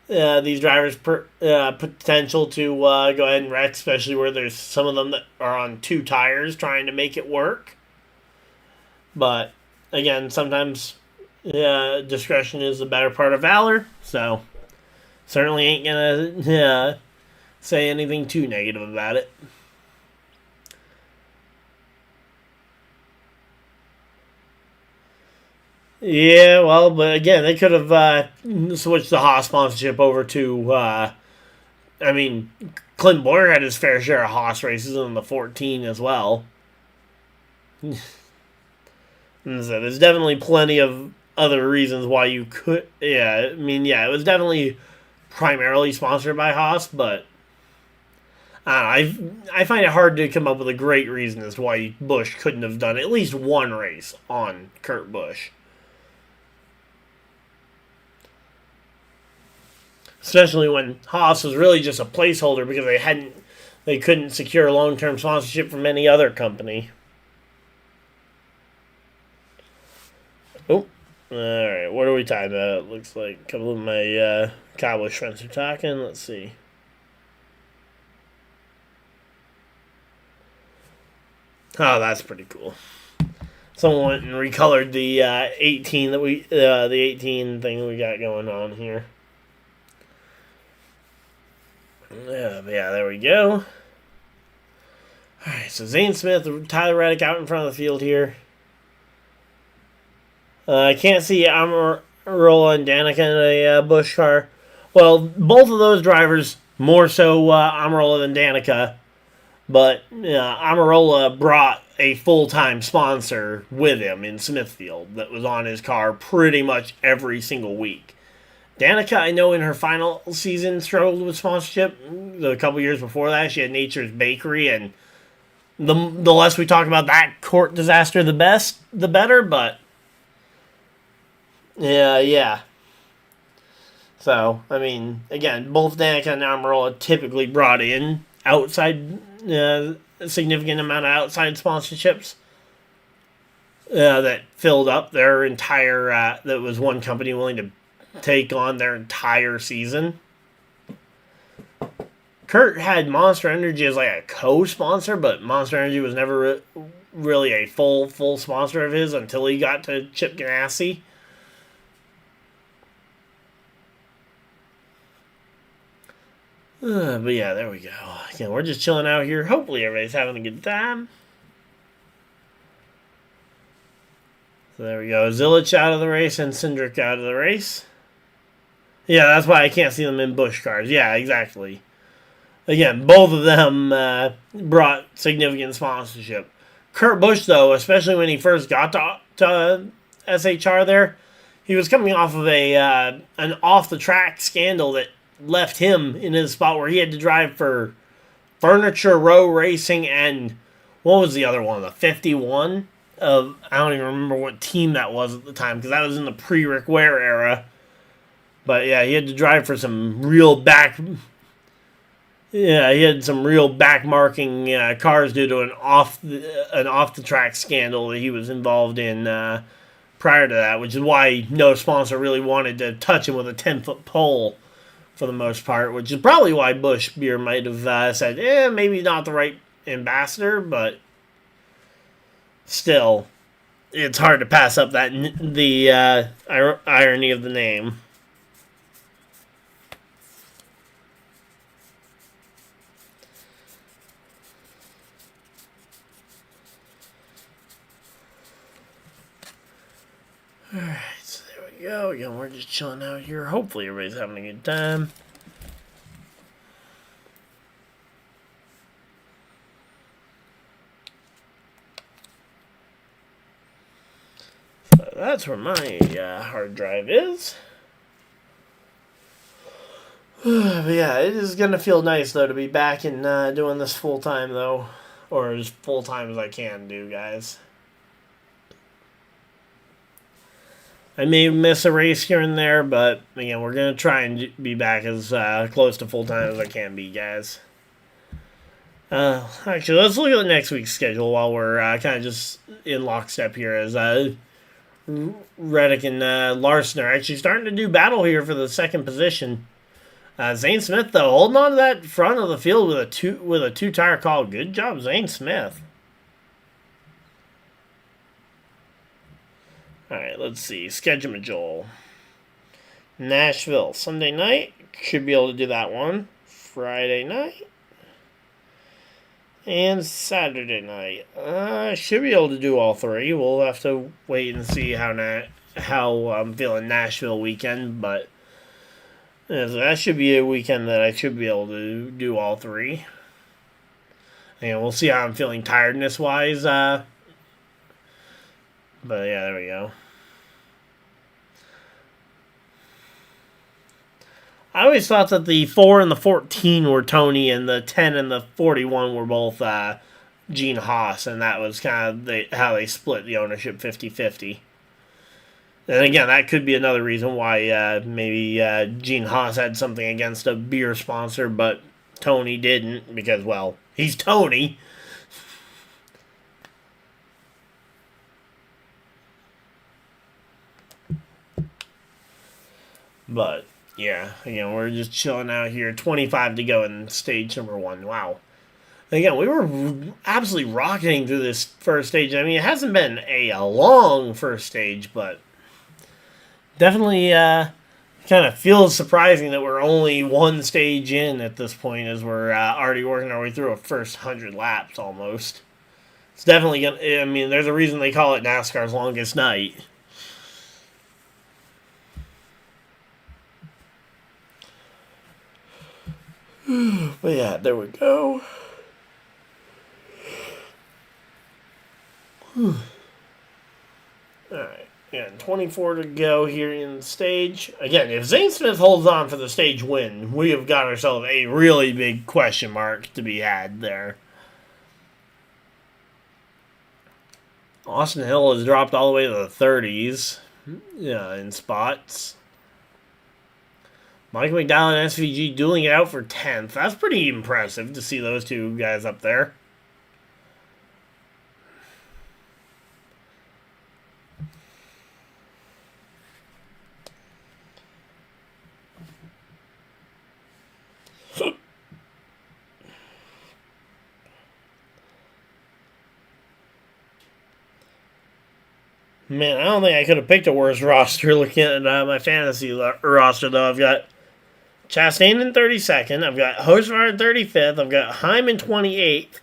these drivers' potential to go ahead and wreck, especially where there's some of them that are on 2 tires trying to make it work. But again, sometimes discretion is the better part of valor, so certainly ain't gonna say anything too negative about it. Yeah, well, but again, they could have switched the Haas sponsorship over to. I mean, Clint Boyer had his fair share of Haas races in the 14 as well. And so there's definitely plenty of other reasons why you could. Yeah, I mean, yeah, it was definitely primarily sponsored by Haas, but I find it hard to come up with a great reason as to why Busch couldn't have done at least one race on Kurt Busch. Especially when Haas was really just a placeholder because they couldn't secure long-term sponsorship from any other company. Oh, all right. What are we talking about? It looks like a couple of my cowboy friends are talking. Let's see. Oh, that's pretty cool. Someone went and recolored the 18 the 18 thing we got going on here. Yeah, there we go. Alright, so Zane Smith, Tyler Reddick out in front of the field here. I can't see Amarola and Danica in a Busch car. Well, both of those drivers, more so Amarola than Danica. But Amarola brought a full-time sponsor with him in Smithfield that was on his car pretty much every single week. Danica, I know in her final season struggled with sponsorship. A couple years before that, she had Nature's Bakery, and the less we talk about that court disaster, the better. But yeah. So I mean, again, both Danica and Amarola typically brought in outside, a significant amount of outside sponsorships that filled up their entire. That was one company willing to take on their entire season. Kurt had Monster Energy as like a co-sponsor, but Monster Energy was never really a full sponsor of his until he got to Chip Ganassi. But yeah, there we go. Again, we're just chilling out here. Hopefully everybody's having a good time. So there we go. Zilich out of the race and Cindric out of the race. Yeah, that's why I can't see them in Busch cars. Yeah, exactly. Again, both of them brought significant sponsorship. Kurt Busch, though, especially when he first got to SHR there, he was coming off of an off-the-track scandal that left him in his spot where he had to drive for Furniture Row Racing and what was the other one? The 51? I don't even remember what team that was at the time because that was in the pre-Rick Ware era. But yeah, he had to drive for some real back. Yeah, he had some real back-marking cars due to an off the track scandal that he was involved in prior to that, which is why no sponsor really wanted to touch him with a 10-foot pole for the most part. Which is probably why Busch Beer might have said, maybe not the right ambassador, but still, it's hard to pass up that the irony of the name. Alright, so there we go. Again, we're just chilling out here. Hopefully everybody's having a good time. So that's where my hard drive is. But yeah, it is going to feel nice, though, to be back and doing this full-time, though. Or as full-time as I can do, guys. I may miss a race here and there, but again, we're going to try and be back as close to full time as I can be, guys. Actually, let's look at next week's schedule while we're kind of just in lockstep here, as Reddick and Larson are actually starting to do battle here for the second position. Zane Smith, though, holding on to that front of the field with a two-tire call. Good job, Zane Smith. All right, let's see. Schedule. Nashville, Sunday night. Should be able to do that one. Friday night. And Saturday night. Should be able to do all three. We'll have to wait and see how I'm feeling Nashville weekend. But that should be a weekend that I should be able to do all three. And we'll see how I'm feeling tiredness-wise. But yeah, there we go. I always thought that the 4 and the 14 were Tony, and the 10 and the 41 were both Gene Haas, and that was kind of how they split the ownership 50-50. And again, that could be another reason why maybe Gene Haas had something against a beer sponsor, but Tony didn't, because, well, he's Tony. But, yeah, again, we're just chilling out here. 25 to go in stage number 1. Wow. Again, we were absolutely rocketing through this first stage. I mean, it hasn't been a long first stage, but definitely kind of feels surprising that we're only one stage in at this point, as we're already working our way through a first 100 laps almost. It's definitely going to, I mean, there's a reason they call it NASCAR's longest night. But yeah, there we go. Alright, yeah, 24 to go here in the stage. Again, if Zane Smith holds on for the stage win, we have got ourselves a really big question mark to be had there. Austin Hill has dropped all the way to the 30s in spots. Mike McDowell and SVG dueling it out for 10th. That's pretty impressive to see those two guys up there. Man, I don't think I could have picked a worse roster looking at my fantasy roster, though. I've got Chastain in 32nd. I've got Hocevar in 35th. I've got Heim in 28th.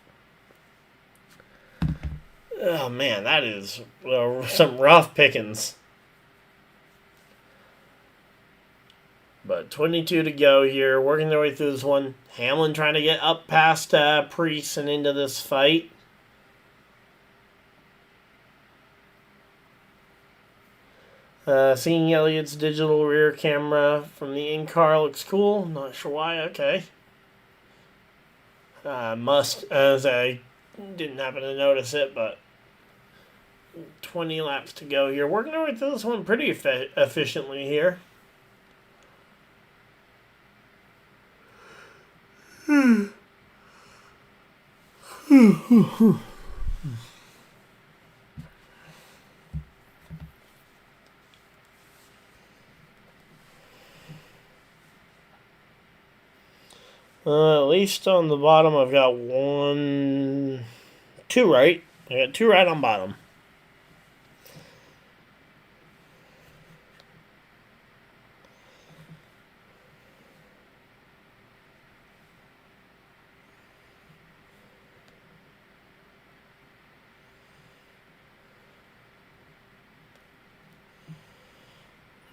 Oh, man, that is some rough pickings. But 22 to go here. Working their way through this one. Hamlin trying to get up past Priest and into this fight. Seeing Elliott's digital rear camera from the in-car looks cool. Not sure why. Okay. As I didn't happen to notice it, but 20 laps to go here. Working our way through this one pretty efficiently here. At least on the bottom, I've got two right. I got 2 right on bottom.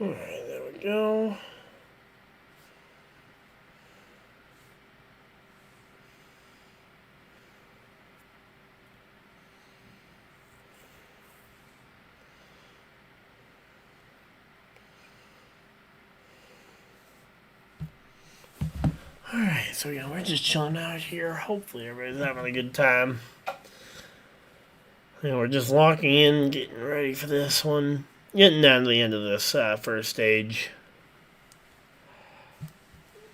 Alright, there we go. Alright, so yeah, we're just chilling out here. Hopefully everybody's having a good time. We're just locking in, getting ready for this one. getting down to the end of this first stage.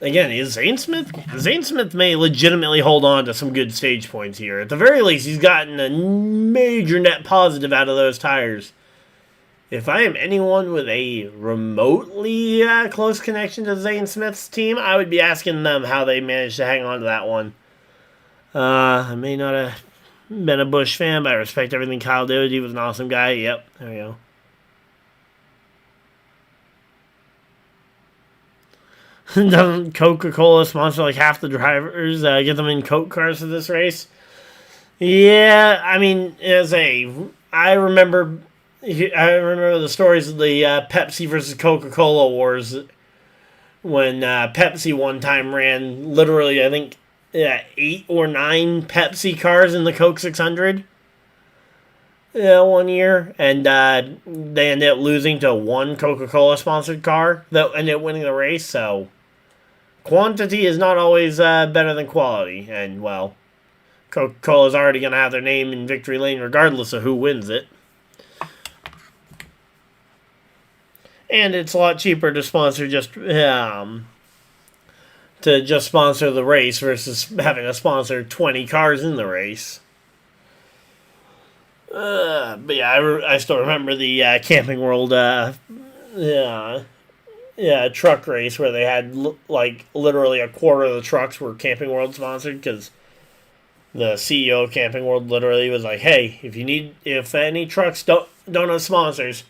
Again, is Zane Smith? Zane Smith may legitimately hold on to some good stage points here. At the very least, he's gotten a major net positive out of those tires. If I am anyone with a remotely close connection to Zane Smith's team, I would be asking them how they managed to hang on to that one. I may not have been a Busch fan, but I respect everything Kyle did. He was an awesome guy. Yep, there we go. Doesn't Coca-Cola sponsor like half the drivers? Get them in Coke cars for this race? Yeah, I mean, I remember the stories of the Pepsi versus Coca-Cola wars when Pepsi one time ran literally, I think, 8 or 9 Pepsi cars in the Coke 600. Yeah, one year, and they ended up losing to one Coca-Cola sponsored car that ended up winning the race. So quantity is not always better than quality, and well, Coca-Cola is already going to have their name in victory lane regardless of who wins it. And it's a lot cheaper to sponsor sponsor the race versus having to sponsor 20 cars in the race. But yeah, I still remember the Camping World truck race where they had like literally a quarter of the trucks were Camping World sponsored because the CEO of Camping World literally was like, "Hey, if any trucks don't have sponsors,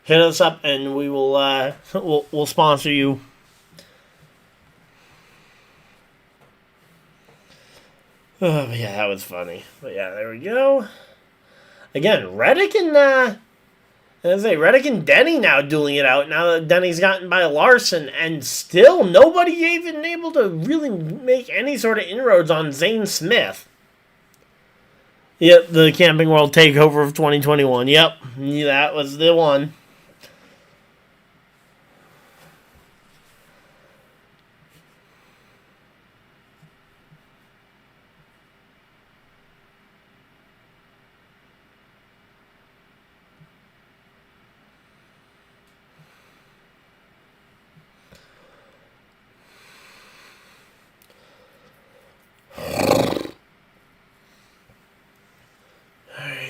hit us up and we will we'll sponsor you." Oh, but yeah, that was funny. But yeah, there we go. Again, Reddick and Denny now dueling it out. Now that Denny's gotten by Larson, and still nobody even able to really make any sort of inroads on Zane Smith. Yep, the Camping World Takeover of 2021. Yep, that was the one.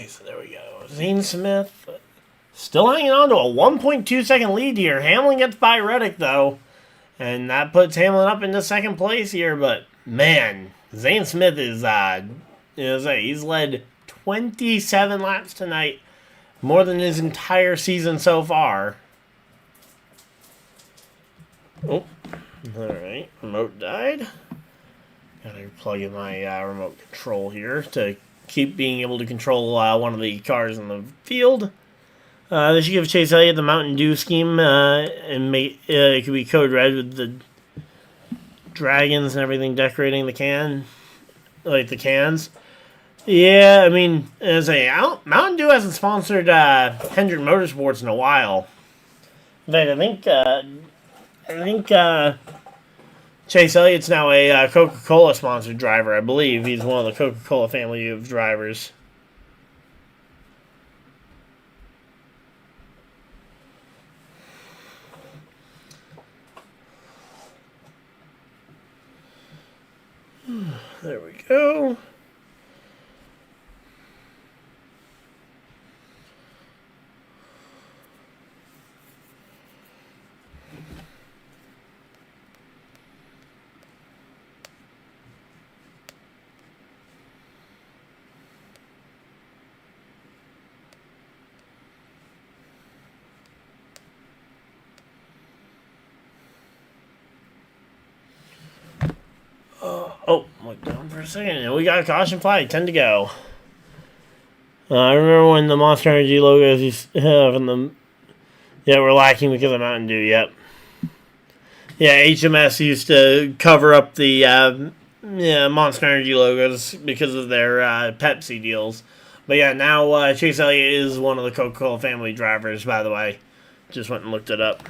So there we go. Zane Smith still hanging on to a 1.2 second lead here. Hamlin gets by Reddick though, and that puts Hamlin up into second place here. But man, Zane Smith is he's led 27 laps tonight, more than his entire season so far. Oh, all right, remote died. Gotta plug in my remote control here to keep being able to control one of the cars in the field. They should give Chase Elliott the Mountain Dew scheme and make it could be code red with the dragons and everything decorating the can, like the cans. Yeah, I mean, Mountain Dew hasn't sponsored Hendrick Motorsports in a while. In fact, I think Chase Elliott's now a Coca-Cola sponsored driver, I believe. He's one of the Coca-Cola family of drivers. There we go. Look down for a second, and we got a caution flag, 10 to go. I remember when the Monster Energy logos used to have were lacking because of Mountain Dew, yep. Yeah, HMS used to cover up the Monster Energy logos because of their Pepsi deals. But yeah, now Chase Elliott is one of the Coca-Cola family drivers, by the way. Just went and looked it up.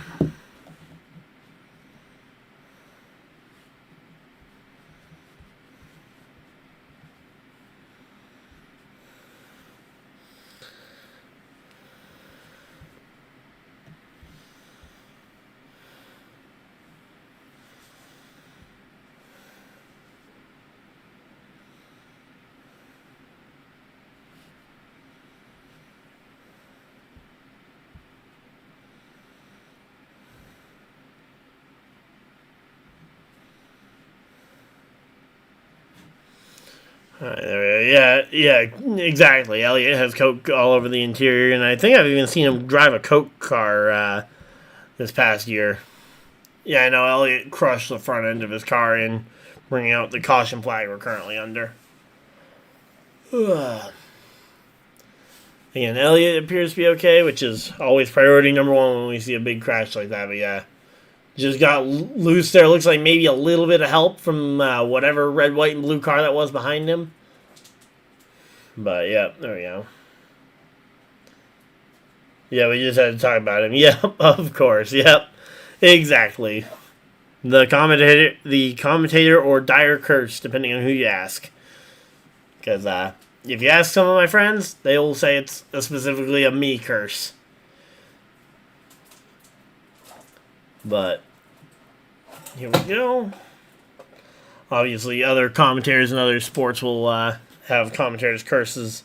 All right, there we go. Yeah, exactly. Elliott has Coke all over the interior, and I think I've even seen him drive a Coke car this past year. Yeah, I know Elliott crushed the front end of his car in bringing out the caution flag we're currently under. Again, Elliott appears to be okay, which is always priority number one when we see a big crash like that. But yeah, just got loose there. Looks like maybe a little bit of help from whatever red, white, and blue car that was behind him. But yeah, there we go. Yeah, we just had to talk about him. Yep, of course. Yep, exactly. The commentator, or dire curse, depending on who you ask. Because if you ask some of my friends, they will say it's specifically a me curse. But here we go. Obviously, other commentators in other sports will have commentators' curses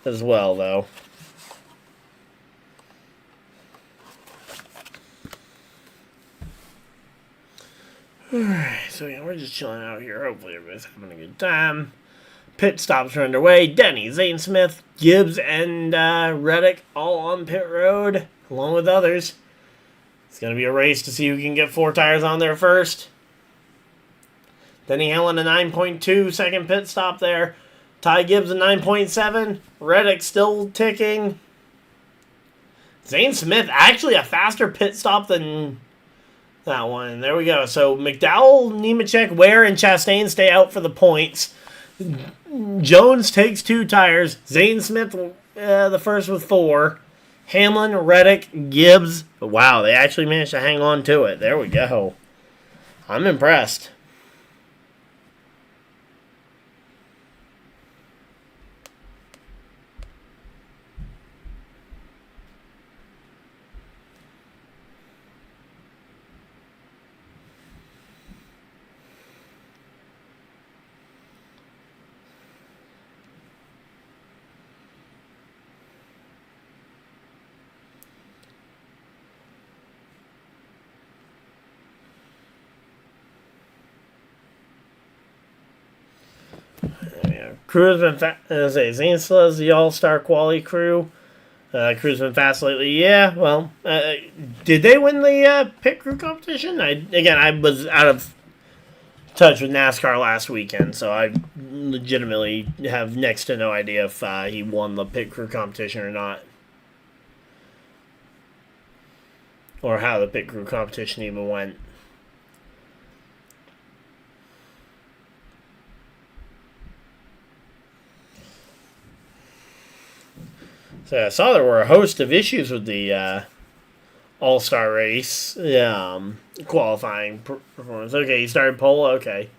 as well, though. Alright, so yeah, we're just chilling out here. Hopefully everybody's having a good time. Pit stops are underway. Denny, Zane Smith, Gibbs, and Reddick all on pit road, along with others. It's going to be a race to see who can get 4 tires on there first. Denny Hamlin, a 9.2 second pit stop there. Ty Gibbs, a 9.7. Reddick still ticking. Zane Smith, actually a faster pit stop than that one. There we go. So McDowell, Nemechek, Ware, and Chastain stay out for the points. Jones takes 2 tires. Zane Smith, the first with 4. Hamlin, Reddick, Gibbs. Wow, they actually managed to hang on to it. There we go. I'm impressed. Crew has been Zane still has the all-star quality crew. Crew's been fast lately. Yeah, well, did they win the pit crew competition? I was out of touch with NASCAR last weekend, so I legitimately have next to no idea if he won the pit crew competition or not. Or how the pit crew competition even went. So I saw there were a host of issues with the All-Star race qualifying performance. Okay, he started pole. Okay.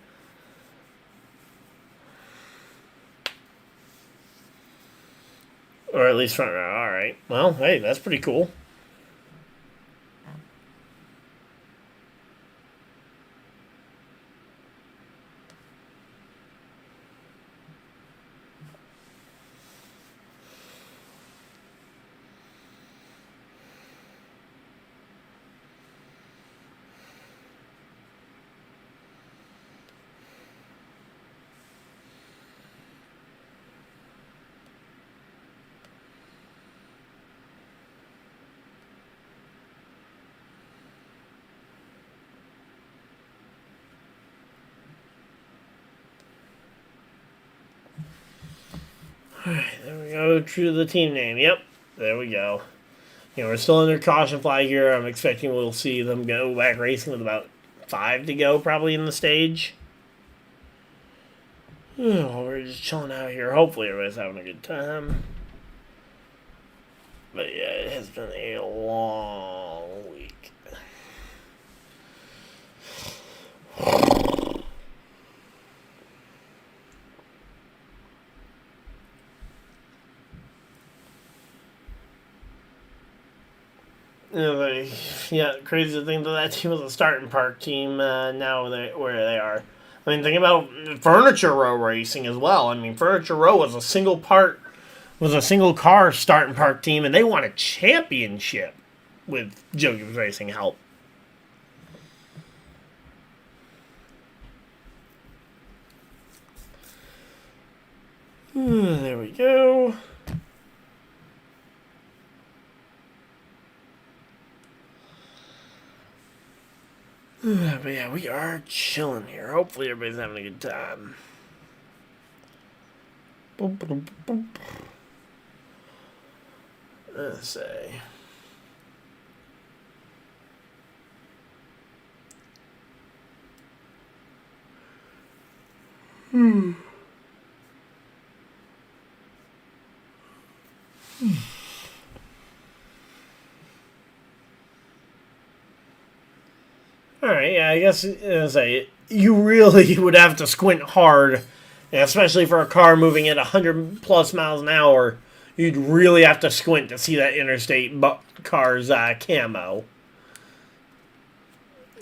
Or at least front row. All right. Well, hey, that's pretty cool. Alright, there we go. True to the team name. Yep, there we go. We're still under caution flag here. I'm expecting we'll see them go back racing with about 5 to go probably in the stage. We're just chilling out here. Hopefully everybody's having a good time. But yeah, it has been a long week. Crazy to think that team was a starting park team. Now where they are. I mean, think about Furniture Row racing as well. I mean, Furniture Row was a single car starting park team, and they won a championship with Joe Gibbs Racing help. There we go. But yeah, we are chilling here. Hopefully everybody's having a good time. Boom, boom, boom. Let's say. Alright, yeah, I guess you really would have to squint hard, especially for a car moving at 100 plus miles an hour. You'd really have to squint to see that interstate car's camo.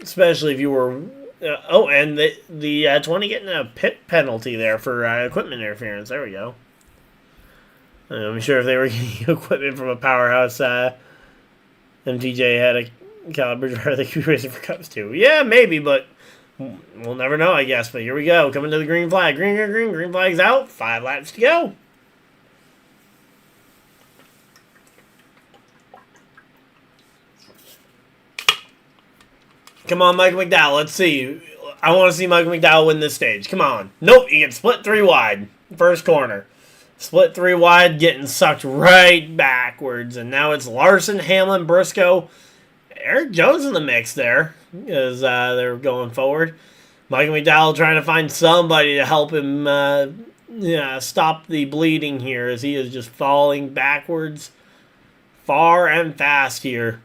Especially if you were... and the 20 getting a pit penalty there for equipment interference. There we go. I'm sure if they were getting equipment from a powerhouse, MTJ had a caliber driver they could be racing for cups too. Yeah, maybe, but we'll never know, I guess. But here we go. Coming to the green flag. Green, green, green. Green flag's out. 5 laps to go. Come on, Michael McDowell. Let's see. I want to see Michael McDowell win this stage. Come on. Nope, he gets split 3 wide. First corner. Split 3 wide, getting sucked right backwards. And now it's Larson, Hamlin, Briscoe. Eric Jones in the mix there as they're going forward. Michael McDowell trying to find somebody to help him stop the bleeding here as he is just falling backwards far and fast here.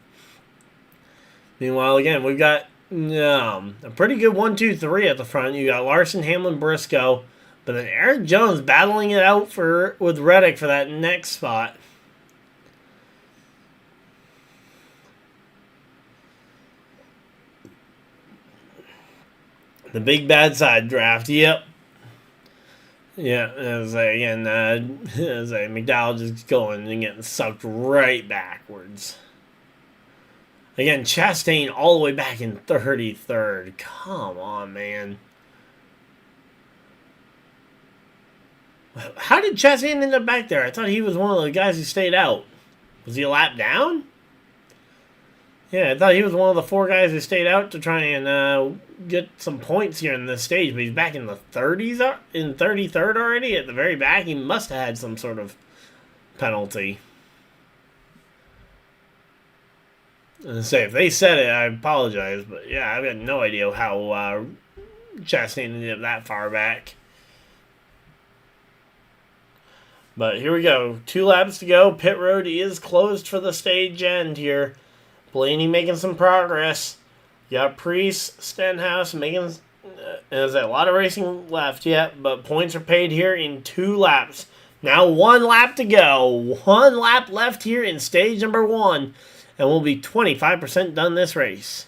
Meanwhile, again, we've got a pretty good 1, 2, 3 at the front. You got Larson, Hamlin, Briscoe. But then Eric Jones battling it out with Reddick for that next spot. The big bad side draft, yep. Yeah, McDowell just going and getting sucked right backwards. Again, Chastain all the way back in 33rd. Come on, man. How did Chastain end up back there? I thought he was one of the guys who stayed out. Was he a lap down? Yeah, I thought he was one of the 4 guys who stayed out to try and get some points here in this stage. But he's back in the 30s, in 33rd already at the very back. He must have had some sort of penalty. And say, if they said it, I apologize. But yeah, I've got no idea how Chastain ended up that far back. But here we go. 2 laps to go. Pit road is closed for the stage end here. Blaney making some progress. You got Priest, Stenhouse making... there's a lot of racing left yet, but points are paid here in 2 laps. Now 1 lap to go. 1 lap left here in stage number 1. And we'll be 25% done this race.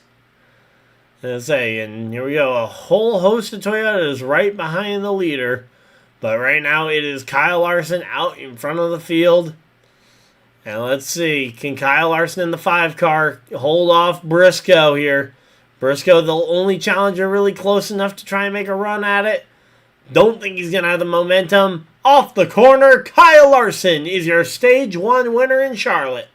And here we go. A whole host of Toyotas right behind the leader. But right now it is Kyle Larson out in front of the field. And let's see. Can Kyle Larson in the 5 car hold off Briscoe here? Briscoe, the only challenger really close enough to try and make a run at it. Don't think he's going to have the momentum. Off the corner, Kyle Larson is your stage 1 winner in Charlotte.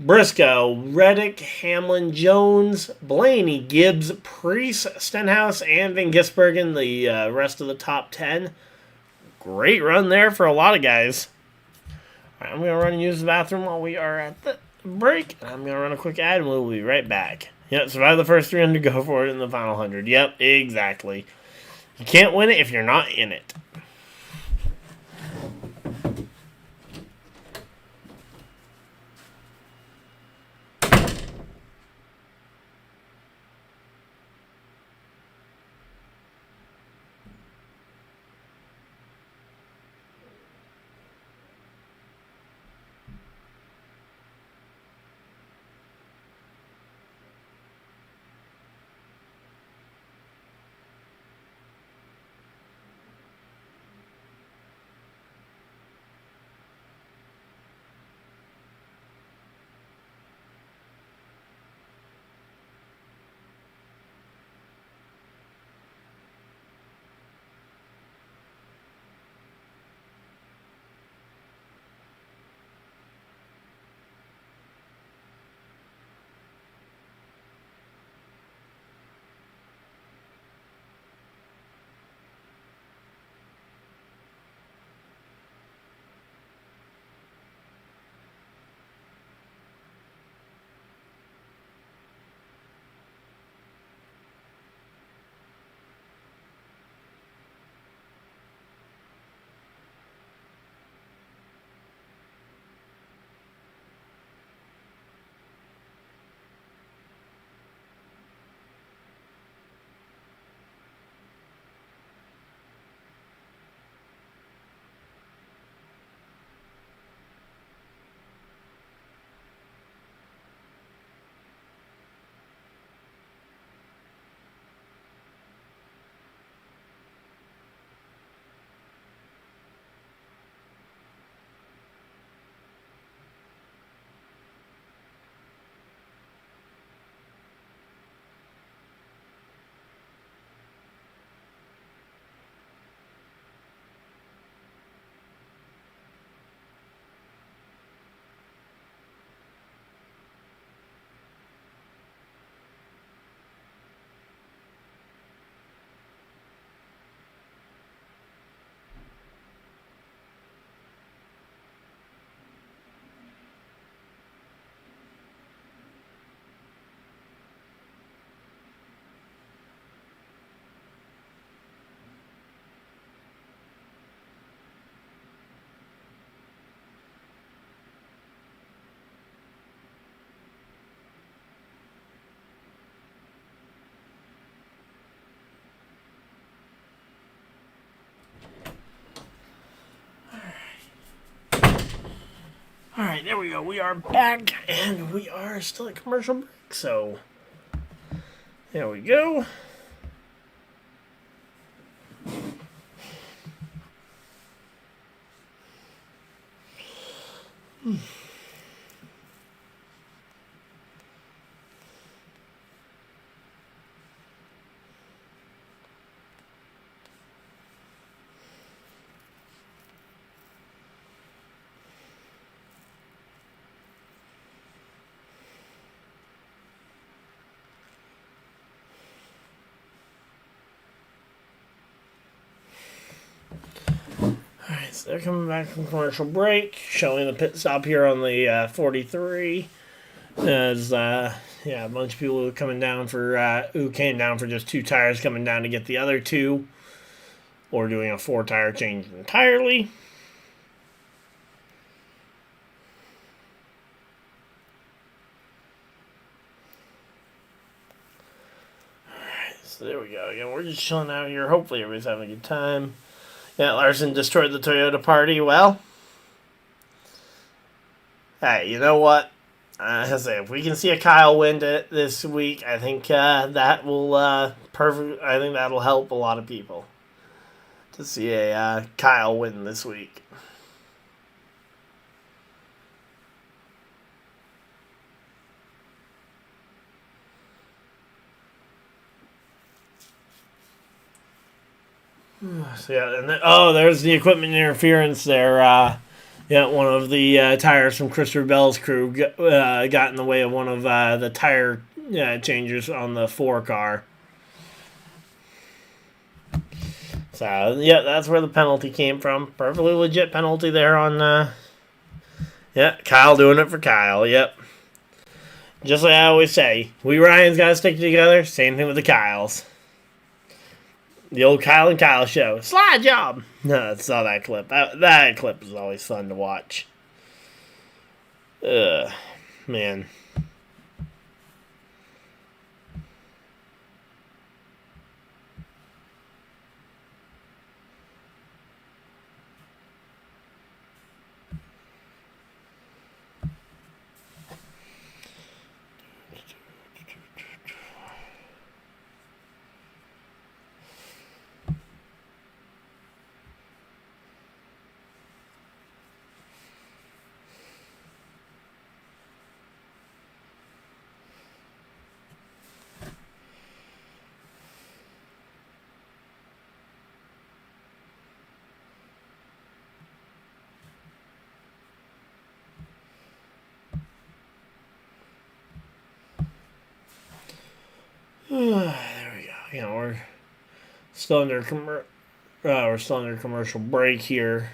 Briscoe, Reddick, Hamlin, Jones, Blaney, Gibbs, Priest, Stenhouse, and Van Gisbergen, the rest of the top 10. Great run there for a lot of guys. All right, I'm going to run and use the bathroom while we are at the break. I'm going to run a quick ad and we'll be right back. Yep, survive the first 300, go for it in the final 100. Yep, exactly. You can't win it if you're not in it. Alright, there we go. We are back, and we are still at commercial break, so there we go. Alright, so they're coming back from commercial break, showing the pit stop here on the 43. As, a bunch of people coming down for, who came down for just 2 tires, coming down to get the other 2, or doing a 4-tire change entirely. Alright, so there we go. Again, we're just chilling out here. Hopefully everybody's having a good time. Yeah, Larson destroyed the Toyota party. Well, hey, you know what? I say, if we can see a Kyle win this week, I think that will I think that'll help a lot of people to see a Kyle win this week. So yeah, and there's the equipment interference there. One of the tires from Christopher Bell's crew got in the way of one of the tire changers on the 4 car. So yeah, that's where the penalty came from. Perfectly legit penalty there on. Kyle doing it for Kyle. Yep. Just like I always say, we Ryans gotta stick together. Same thing with the Kyles. The old Kyle and Kyle show. Slide job! No, I saw that clip. That clip is always fun to watch. Man. There we go. We're still under commercial break here.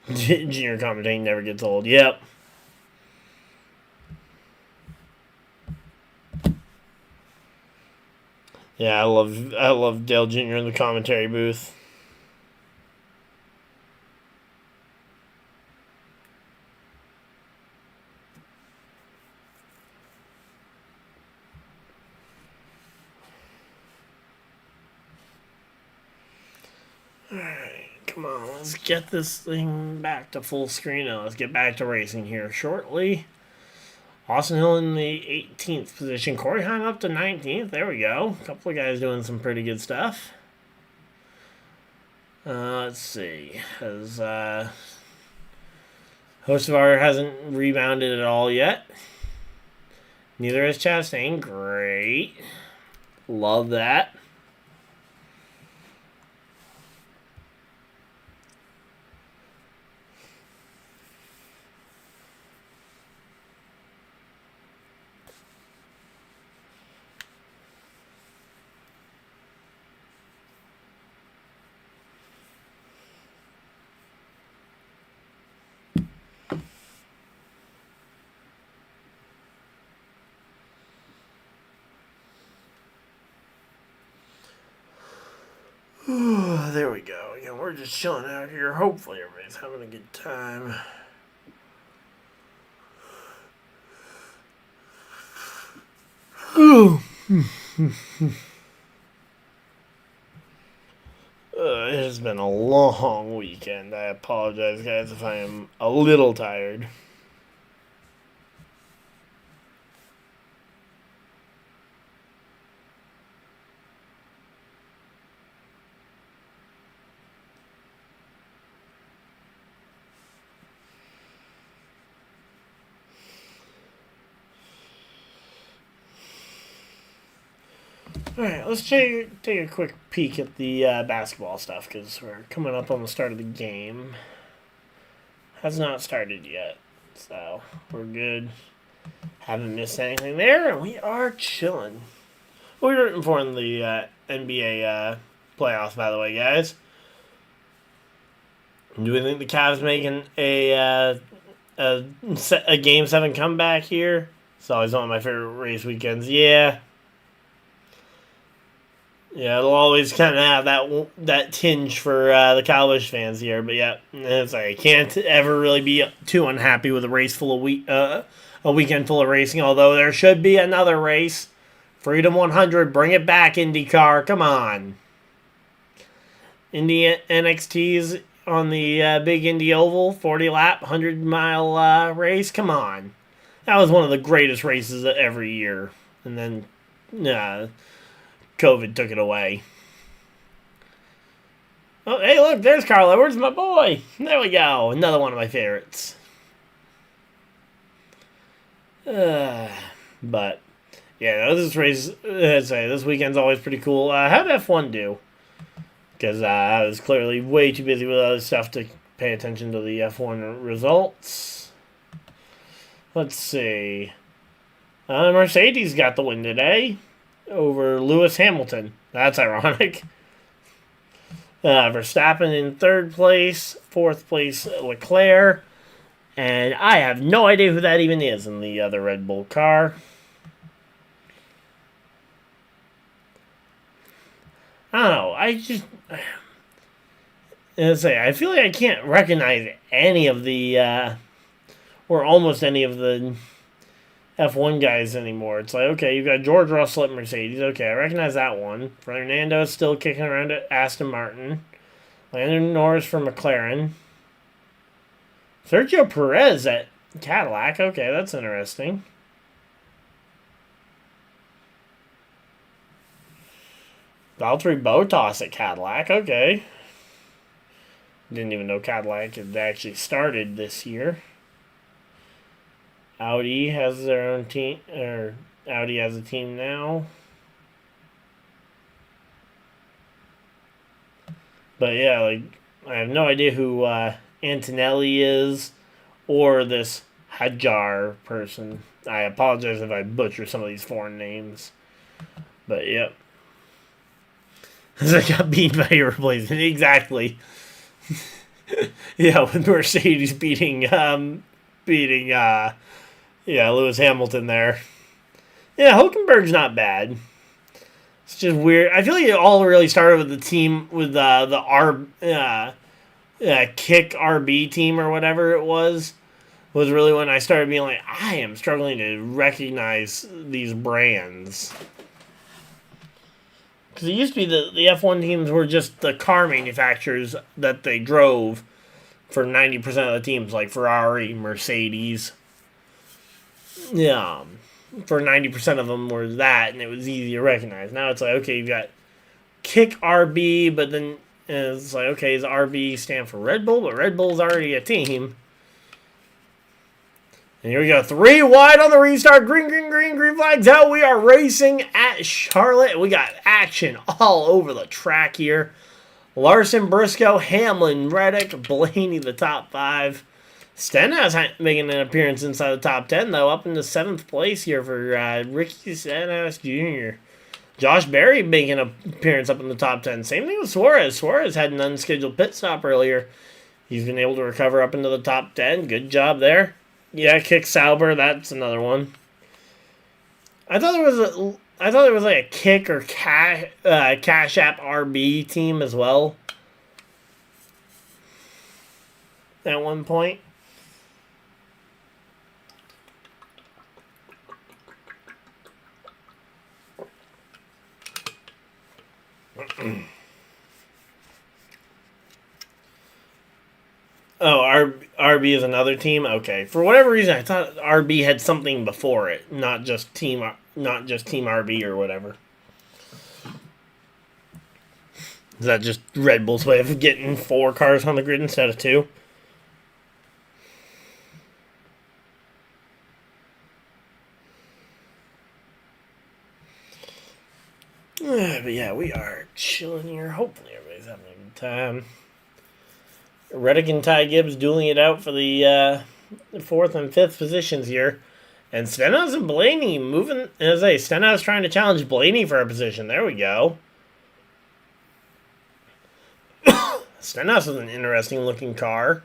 Junior commentating never gets old. Yep. Yeah, I love Dale Jr. in the commentary booth. Alright, come on, let's get this thing back to full screen now. Let's get back to racing here shortly. Austin Hill in the 18th position. Corey Heim up to 19th. There we go. A couple of guys doing some pretty good stuff. Let's see. As Hocevar hasn't rebounded at all yet. Neither has Chastain. Great. Love that. There we go. We're just chilling out here. Hopefully everybody's having a good time. It has been a long weekend. I apologize, guys, if I am a little tired. Alright, let's take a quick peek at the basketball stuff, because we're coming up on the start of the game. Has not started yet, so we're good. Haven't missed anything there, and we are chilling. We're rooting for in the NBA playoffs, by the way, guys. Do we think the Cavs making a Game 7 comeback here? It's always one of my favorite race weekends. Yeah. Yeah, it'll always kind of have that tinge for the Cowboys fans here. But yeah, it's like I can't ever really be too unhappy with a race full of a weekend full of racing. Although there should be another race, Freedom 100. Bring it back, IndyCar. Come on, Indy NXT's on the big Indy Oval, 40-lap, 100-mile race. Come on, that was one of the greatest races of every year. And then, COVID took it away. Oh, hey, look, there's Carlo. Where's my boy? There we go. Another one of my favorites. But, yeah, this race, I'd say, this weekend's always pretty cool. How'd F1 do? Because I was clearly way too busy with other stuff to pay attention to the F1 results. Let's see. Mercedes got the win today over Lewis Hamilton. That's ironic. Verstappen in third place. Fourth place, Leclerc. And I have no idea who that even is in the other Red Bull car. I don't know. I feel like I can't recognize any of the, or almost any of the F1 guys anymore. It's like, okay, you've got George Russell at Mercedes. Okay, I recognize that one. Fernando is still kicking around at Aston Martin. Lando Norris for McLaren. Sergio Perez at Cadillac. Okay, that's interesting. Valtteri Bottas at Cadillac. Okay. Didn't even know Cadillac had actually started this year. Audi has their own team, or Audi has a team now. But yeah, like, I have no idea who Antonelli is, or this Hajar person. I apologize if I butcher some of these foreign names. But yep. I got beat by your replacement. Exactly. Yeah, with Mercedes beating Lewis Hamilton there. Yeah, Hulkenberg's not bad. It's just weird. I feel like it all really started with the team, with the Kick RB team or whatever it was really when I started being like, I am struggling to recognize these brands. Because it used to be the F1 teams were just the car manufacturers that they drove for 90% of the teams, like Ferrari, Mercedes. Yeah, for 90% of them were that, and it was easy to recognize. Now it's like, okay, you've got Kick RB, but then it's like, okay, does RB stand for Red Bull? But Red Bull's already a team. And here we go. 3 wide on the restart. Green flags out. We are racing at Charlotte. We got action all over the track here. Larson, Briscoe, Hamlin, Reddick, Blaney, the top 5. Stenhouse making an appearance inside the top 10, though, up into 7th place here for Ricky Stenhouse Jr. Josh Berry making an appearance up in the top 10. Same thing with Suarez. Suarez had an unscheduled pit stop earlier. He's been able to recover up into the top 10. Good job there. Yeah, Kick Sauber, that's another one. I thought there was like a Kick or Cash App RB team as well at one point. Oh, RB is another team? Okay. For whatever reason, I thought RB had something before it, not just Team RB or whatever. Is that just Red Bull's way of getting 4 cars on the grid instead of 2? we are chilling here. Hopefully everybody's having a good time. Reddick and Ty Gibbs dueling it out for the 4th and 5th positions here. And Stenhouse and Blaney moving. As I say, Stenhouse trying to challenge Blaney for a position. There we go. Stenhouse is an interesting looking car.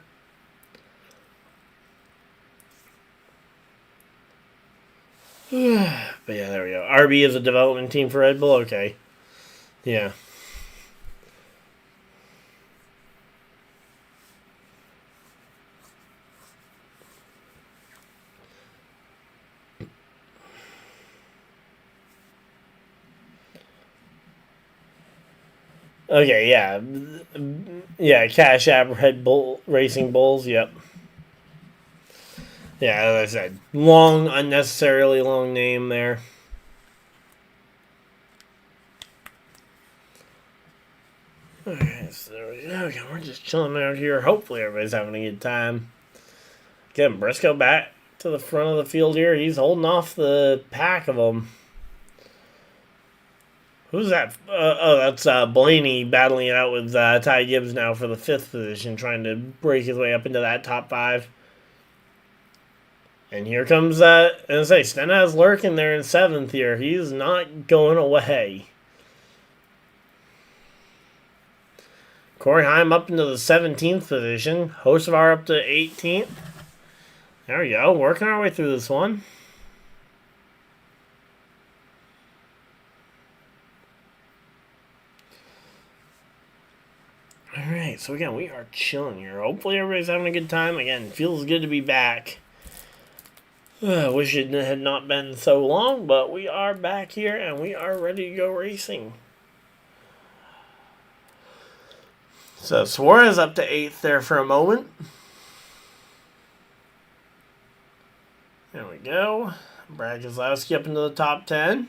But yeah, there we go. RB is a development team for Red Bull. Okay. Yeah. Okay, yeah. Yeah, Cash App Red Bull Racing Bulls, yep. Yeah, as I said, long, unnecessarily long name there. Alright, so there we go. We're just chilling out here. Hopefully everybody's having a good time. Getting Briscoe back to the front of the field here. He's holding off the pack of them. Who's that? That's Blaney battling it out with Ty Gibbs now for the 5th position, trying to break his way up into that top 5. And here comes, as I say, Stenhouse lurking there in 7th here. He's not going away. Corey Heim up into the 17th position. Hocevar up to 18th. There we go, working our way through this one. Alright, so again, we are chilling here. Hopefully everybody's having a good time. Again, feels good to be back. Wish it had not been so long, but we are back here and we are ready to go racing. So Suarez up to 8th there for a moment. There we go. Brad Keselowski up into the top 10.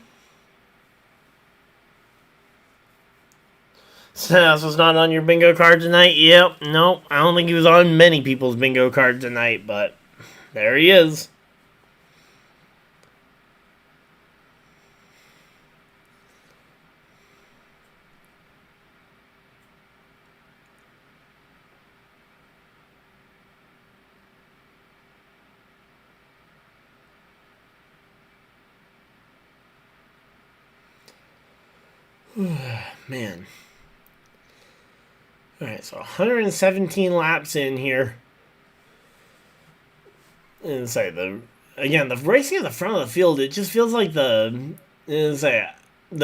Stenhouse was not on your bingo card tonight. Yep, nope. I don't think he was on many people's bingo card tonight, but there he is. Man. Alright, so 117 laps in here. And say the racing at the front of the field, it just feels like the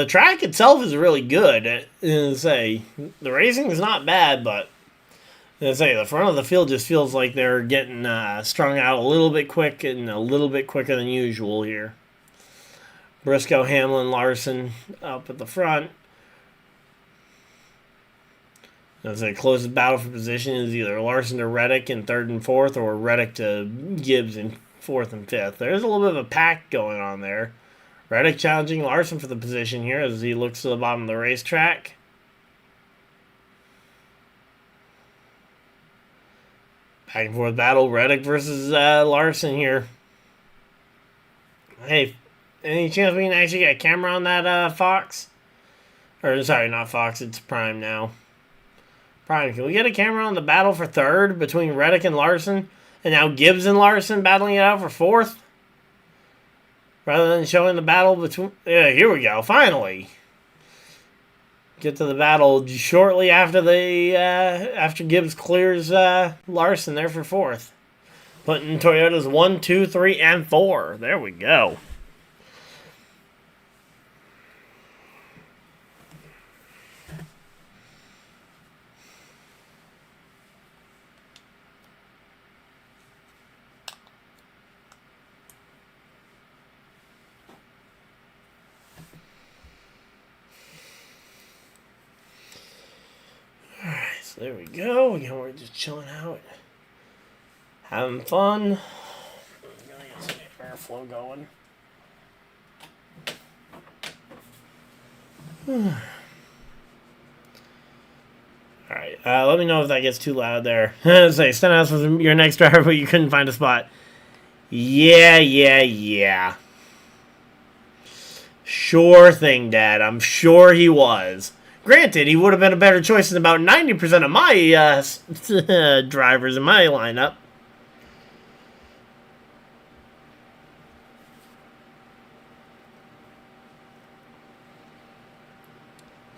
track itself is really good. The racing is not bad, but the front of the field just feels like they're getting strung out a little bit quick and a little bit quicker than usual here. Briscoe, Hamlin, Larson up at the front. As the closest battle for position is either Larson to Reddick in 3rd and 4th or Reddick to Gibbs in 4th and 5th. There's a little bit of a pack going on there. Reddick challenging Larson for the position here as he looks to the bottom of the racetrack. Back and forth battle, Reddick versus Larson here. Hey, any chance we can actually get a camera on that Fox? Or, sorry, not Fox, it's Prime now. Prime, can we get a camera on the battle for 3rd between Reddick and Larson? And now Gibbs and Larson battling it out for 4th? Rather than showing the battle between... Yeah, here we go, finally. Get to the battle shortly after after Gibbs clears Larson there for 4th. Putting Toyotas 1, 2, 3, and 4. There we go. There we go. Again, we're just chilling out, having fun. Gotta get some airflow going. Alright, let me know if that gets too loud there. Say, Stenhouse was your next driver, but you couldn't find a spot. Yeah. Sure thing, Dad. I'm sure he was. Granted, he would have been a better choice than about 90% of my drivers in my lineup.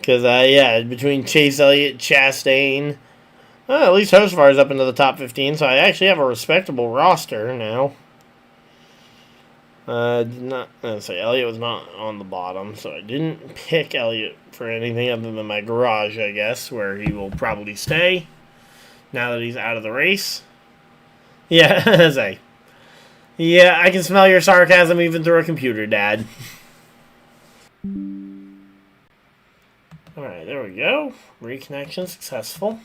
Because, yeah, between Chase Elliott, Chastain, at least Hocevar is up into the top 15, so I actually have a respectable roster now. Elliott was not on the bottom, so I didn't pick Elliott for anything other than my garage, I guess, where he will probably stay now that he's out of the race. Yeah, yeah, I can smell your sarcasm even through a computer, Dad. Alright, there we go. Reconnection successful.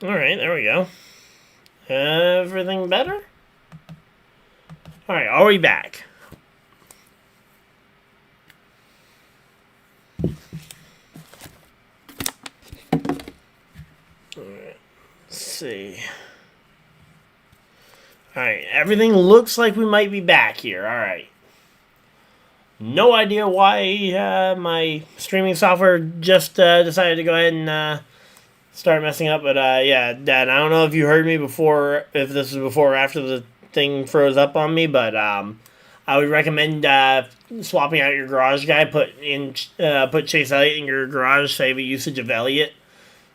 Alright, there we go. Everything better? Alright, are we back? Alright, let's see. Alright, everything looks like we might be back here. Alright. No idea why my streaming software just decided to go ahead and start messing up, but yeah, Dad, I don't know if you heard me before, if this was before or after the thing froze up on me, but I would recommend swapping out your garage guy, put Chase Elliott in your garage, save a usage of Elliott,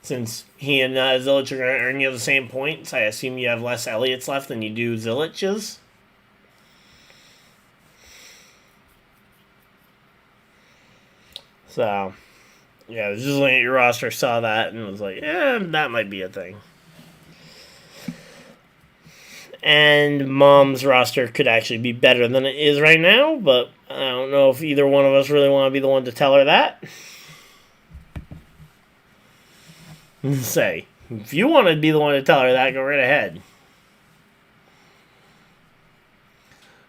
since he and Zilich are going to earn you the same points. I assume you have less Elliott's left than you do Zilich's. So, yeah, I was just looking at your roster, saw that, and was like, yeah, that might be a thing. And Mom's roster could actually be better than it is right now, but I don't know if either one of us really want to be the one to tell her that. Say, if you want to be the one to tell her that, go right ahead.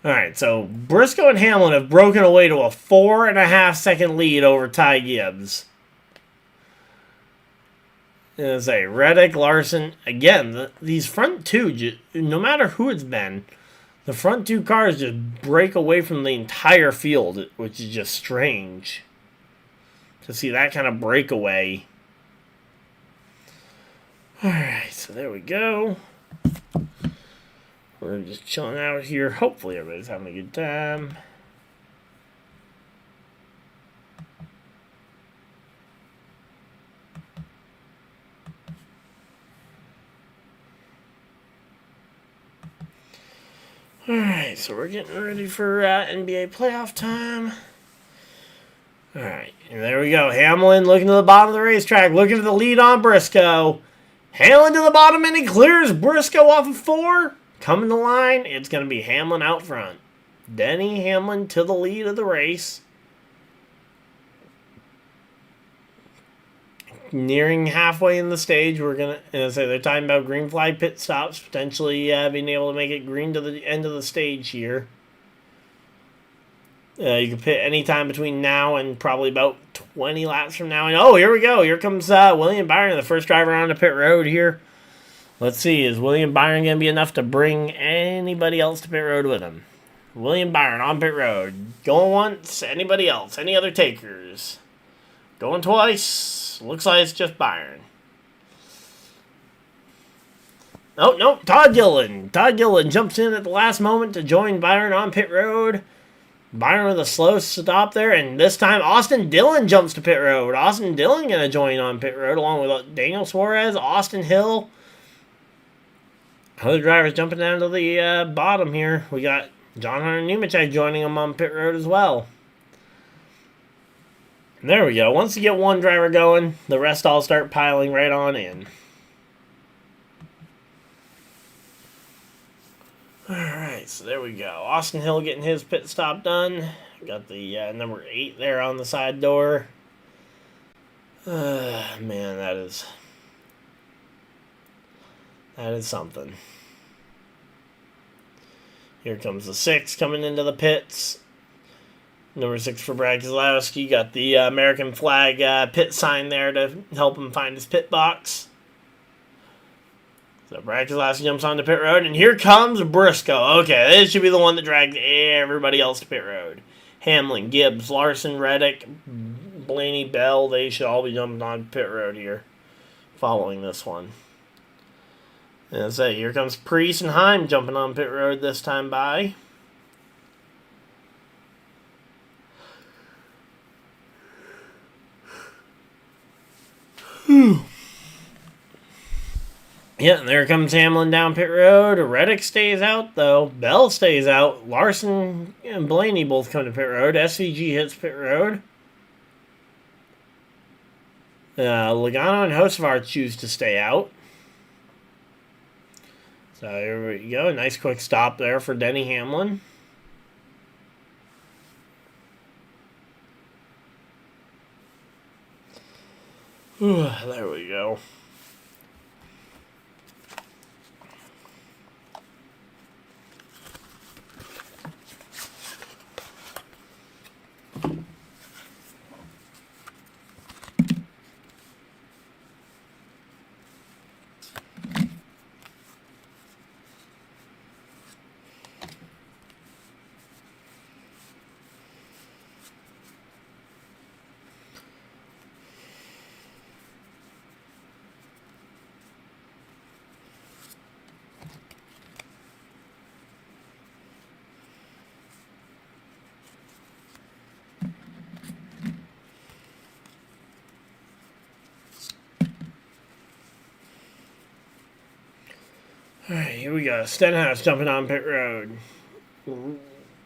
Alright, so Briscoe and Hamlin have broken away to a 4.5 second lead over Ty Gibbs. And say Reddick, Larson, again, these front two, no matter who it's been, the front two cars just break away from the entire field, which is just strange to see that kind of breakaway. Alright, so there we go. We're just chilling out here. Hopefully everybody's having a good time. Alright, so we're getting ready for NBA playoff time. Alright, and there we go. Hamlin looking to the bottom of the racetrack, looking for the lead on Briscoe. Hamlin to the bottom, and he clears Briscoe off of 4. Coming to line, it's going to be Hamlin out front. Denny Hamlin to the lead of the race. Nearing halfway in the stage, we're going to say they're talking about green flag pit stops, potentially being able to make it green to the end of the stage here. You can pit anytime between now and probably about 20 laps from now. And oh, here we go. Here comes William Byron, the first driver onto pit road here. Let's see, is William Byron going to be enough to bring anybody else to pit road with him? William Byron on pit road. Going once, anybody else? Any other takers? Going twice. Looks like it's just Byron. Oh, no, Todd Gillen. Todd Gillen jumps in at the last moment to join Byron on pit road. Byron with a slow stop there, and this time Austin Dillon jumps to pit road. Austin Dillon going to join on pit road along with Daniel Suarez, Austin Hill. Other drivers jumping down to the bottom here. We got John Hunter Nemechek joining him on pit road as well. And there we go. Once you get one driver going, the rest all start piling right on in. Alright, so there we go. Austin Hill getting his pit stop done. Got the number 8 there on the side door. Man, that is something. Here comes the 6 coming into the pits. Number 6 for Brad Keselowski. Got the American flag pit sign there to help him find his pit box. So Brad Keselowski jumps onto pit road, and here comes Briscoe. Okay, this should be the one that dragged everybody else to pit road. Hamlin, Gibbs, Larson, Reddick, Blaney, Bell, they should all be jumping on pit road here following this one. And I say, here comes Priest and Heim jumping on pit road this time by. Yeah, and there comes Hamlin down pit road. Reddick stays out, though. Bell stays out. Larson and Blaney both come to pit road. SVG hits pit road. Logano and Hocevar choose to stay out. So here we go. Nice quick stop there for Denny Hamlin. There we go. Alright, here we go. Stenhouse jumping on pit road.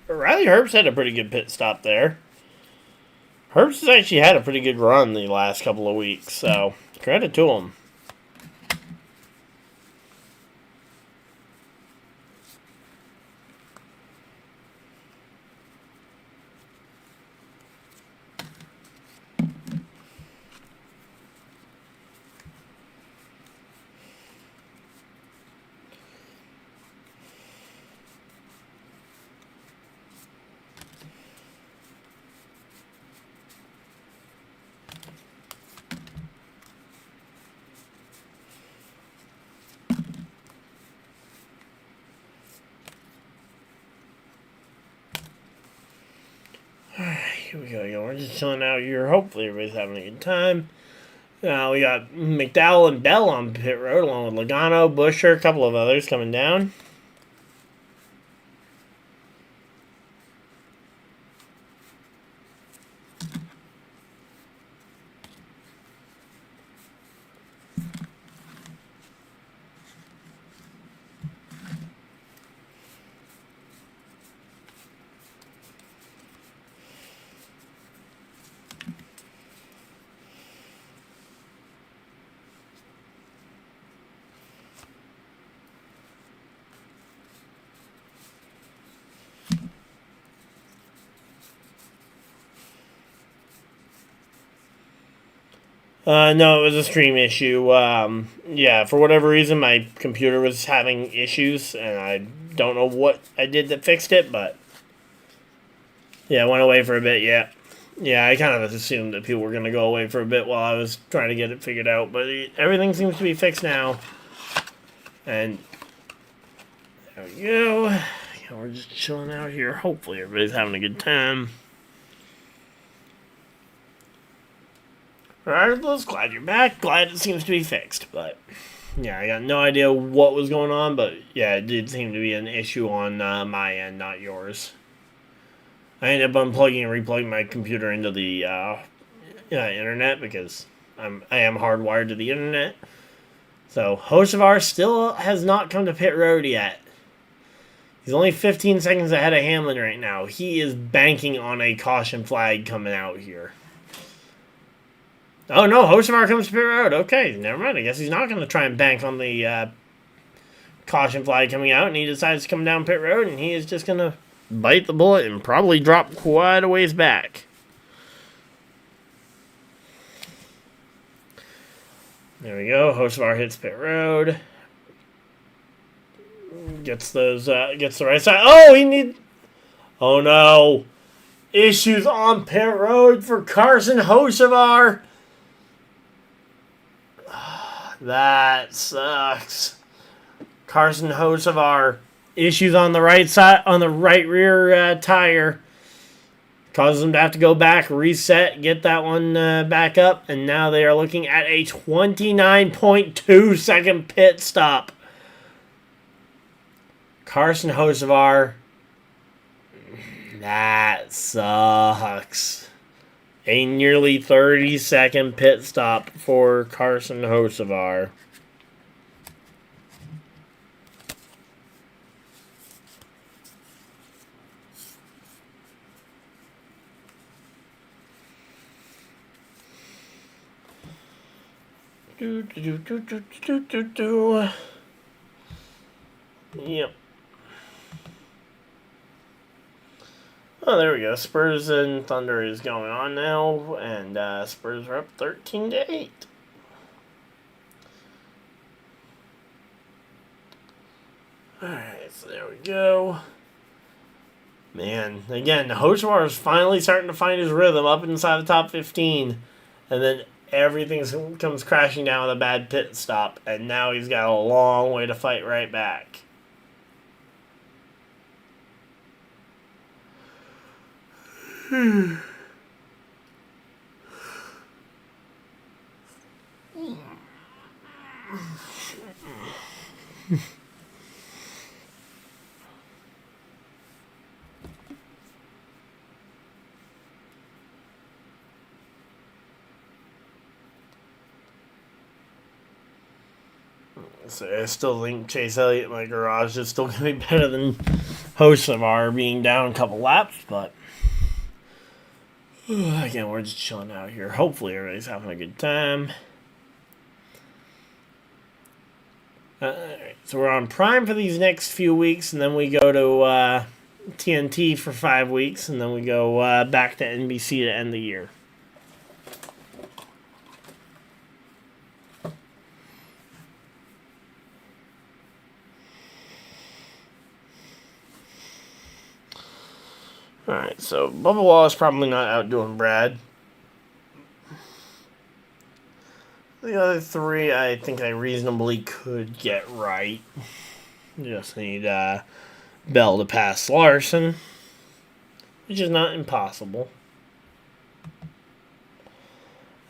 Riley Herbst had a pretty good pit stop there. Herbst has actually had a pretty good run the last couple of weeks, so credit to him. Here we go. We're just chilling out here. Hopefully everybody's having a good time. We got McDowell and Bell on pit road, along with Logano, Busher, a couple of others coming down. No, it was a stream issue. Yeah, for whatever reason, my computer was having issues, and I don't know what I did that fixed it, but yeah, I went away for a bit, yeah. Yeah, I kind of assumed that people were going to go away for a bit while I was trying to get it figured out, but everything seems to be fixed now. And there we go. Yeah, we're just chilling out here. Hopefully everybody's having a good time. Alright, well, glad you're back. Glad it seems to be fixed. But, yeah, I got no idea what was going on. But, yeah, it did seem to be an issue on my end, not yours. I ended up unplugging and replugging my computer into the internet because I am hardwired to the internet. So, Hocevar still has not come to pit road yet. He's only 15 seconds ahead of Hamlin right now. He is banking on a caution flag coming out here. Oh, no, Hocevar comes to pit road. Okay, never mind. I guess he's not going to try and bank on the caution flag coming out, and he decides to come down pit road, and he is just going to bite the bullet and probably drop quite a ways back. There we go. Hocevar hits pit road. Gets the right side. Oh, oh, no. Issues on pit road for Carson Hocevar. That sucks. Carson Hocevar issues on the right side, on the right rear tire. Causes them to have to go back, reset, get that one back up. And now they are looking at a 29.2 second pit stop. Carson Hocevar. That sucks. A nearly 30-second pit stop for Carson Hocevar. Yep. Oh, there we go. Spurs and Thunder is going on now, and Spurs are up 13-8. Alright, so there we go. Man, again, Hocevar is finally starting to find his rhythm up inside the top 15, and then everything comes crashing down with a bad pit stop, and now he's got a long way to fight right back. So I still think Chase Elliott in my garage is still going to be better than Hocevar being down a couple laps, but again, we're just chilling out here. Hopefully everybody's having a good time. Alright, so we're on Prime for these next few weeks, and then we go to TNT for 5 weeks, and then we go back to NBC to end the year. Alright, so Bubba Wallace probably not outdoing Brad. The other three I think I reasonably could get right. Just need Bell to pass Larson, which is not impossible.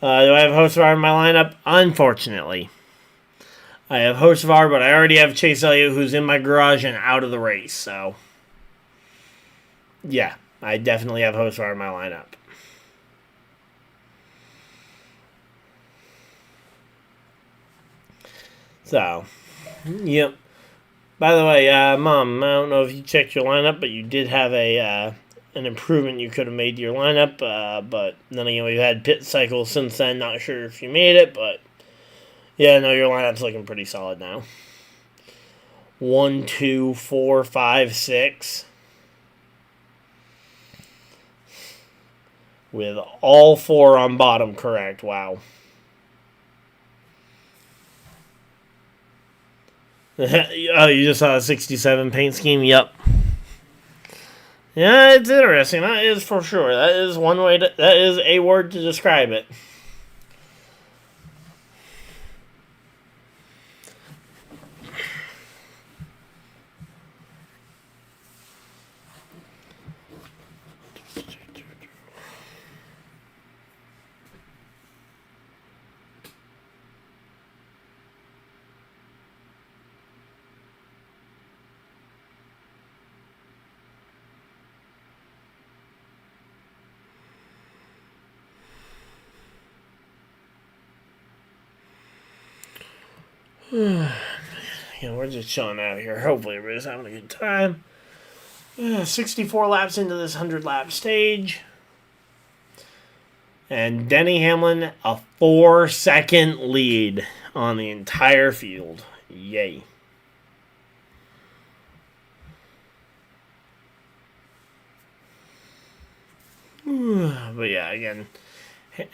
Do I have Hocevar in my lineup? Unfortunately. I have Hocevar, but I already have Chase Elliott, who's in my garage and out of the race, so yeah. I definitely have Hocevar in my lineup. So, yep. By the way, Mom, I don't know if you checked your lineup, but you did have an improvement you could have made to your lineup. But then again, we've had pit cycles since then. Not sure if you made it, but yeah, no, your lineup's looking pretty solid now. 1, 2, 4, 5, 6. With all 4 on bottom correct. Wow. Oh, you just saw a 67 paint scheme? Yep. Yeah, it's interesting. That is for sure. That is one way to... That is a word to describe it. Yeah, we're just chilling out here. Hopefully everybody's having a good time. 64 laps into this 100-lap stage. And Denny Hamlin, a 4-second lead on the entire field. Yay. But yeah, again,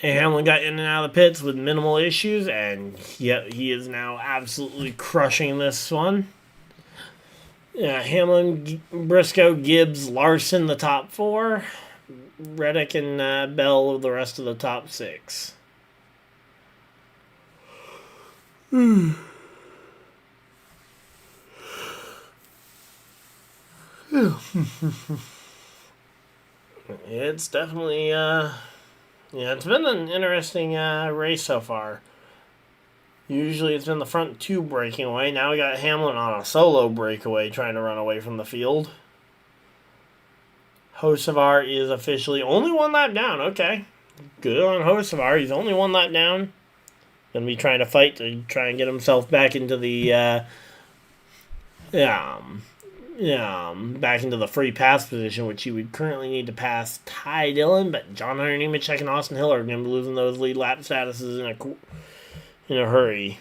Hamlin got in and out of the pits with minimal issues, and yet he is now absolutely crushing this one. Yeah, Hamlin, Briscoe, Gibbs, Larson, the top 4. Reddick and Bell, the rest of the top 6. It's definitely, yeah, it's been an interesting race so far. Usually it's been the front two breaking away. Now we got Hamlin on a solo breakaway trying to run away from the field. Hocevar is officially only one lap down. Okay. Good on Hocevar. He's only one lap down. Going to be trying to fight to try and get himself back into the back into the free pass position, which he would currently need to pass Ty Dillon, but John Hunter Nemechek and Austin Hill are going to be losing those lead lap statuses in a hurry.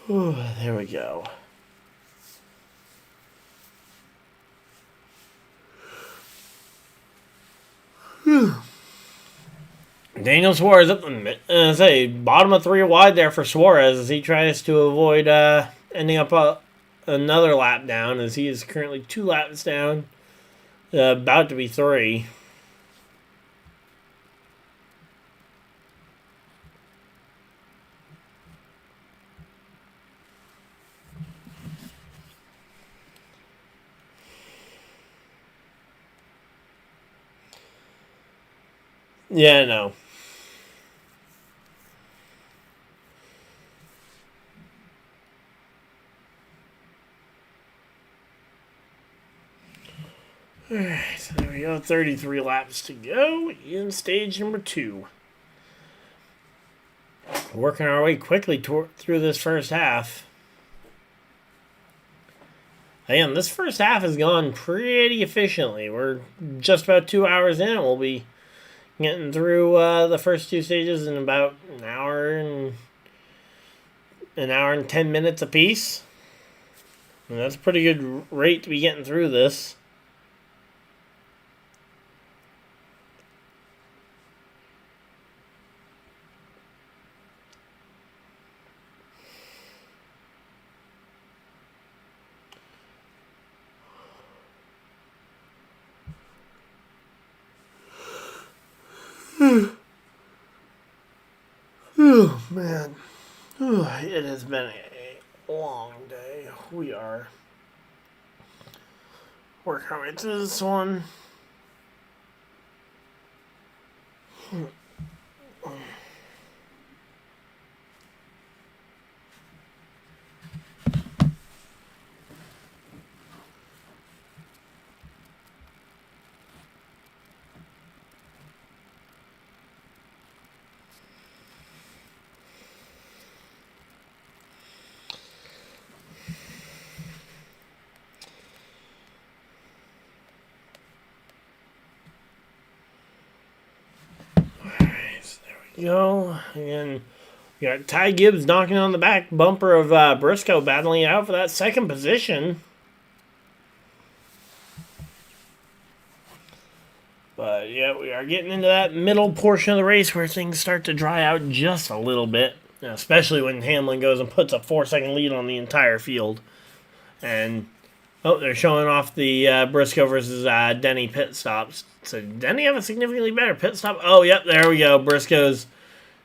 Ooh, there we go. Daniel Suarez up the bottom of 3 wide there for Suarez as he tries to avoid ending up another lap down, as he is currently 2 laps down, about to be 3. Yeah, no. Alright, so there we go. 33 laps to go in stage number 2. Working our way quickly through this first half. Again, this first half has gone pretty efficiently. We're just about 2 hours in. We'll be getting through the first 2 stages in about an hour and 10 minutes apiece. And that's a pretty good rate to be getting through this. Oh, man. It has been a long day. We are working our way through this one. Go. And we got Ty Gibbs knocking on the back bumper of Briscoe, battling it out for that second position. But yeah, we are getting into that middle portion of the race where things start to dry out just a little bit, especially when Hamlin goes and puts a 4-second lead on the entire field. And they're showing off the Briscoe versus Denny pit stops. So Denny have a significantly better pit stop. Oh, yep, there we go. Briscoe's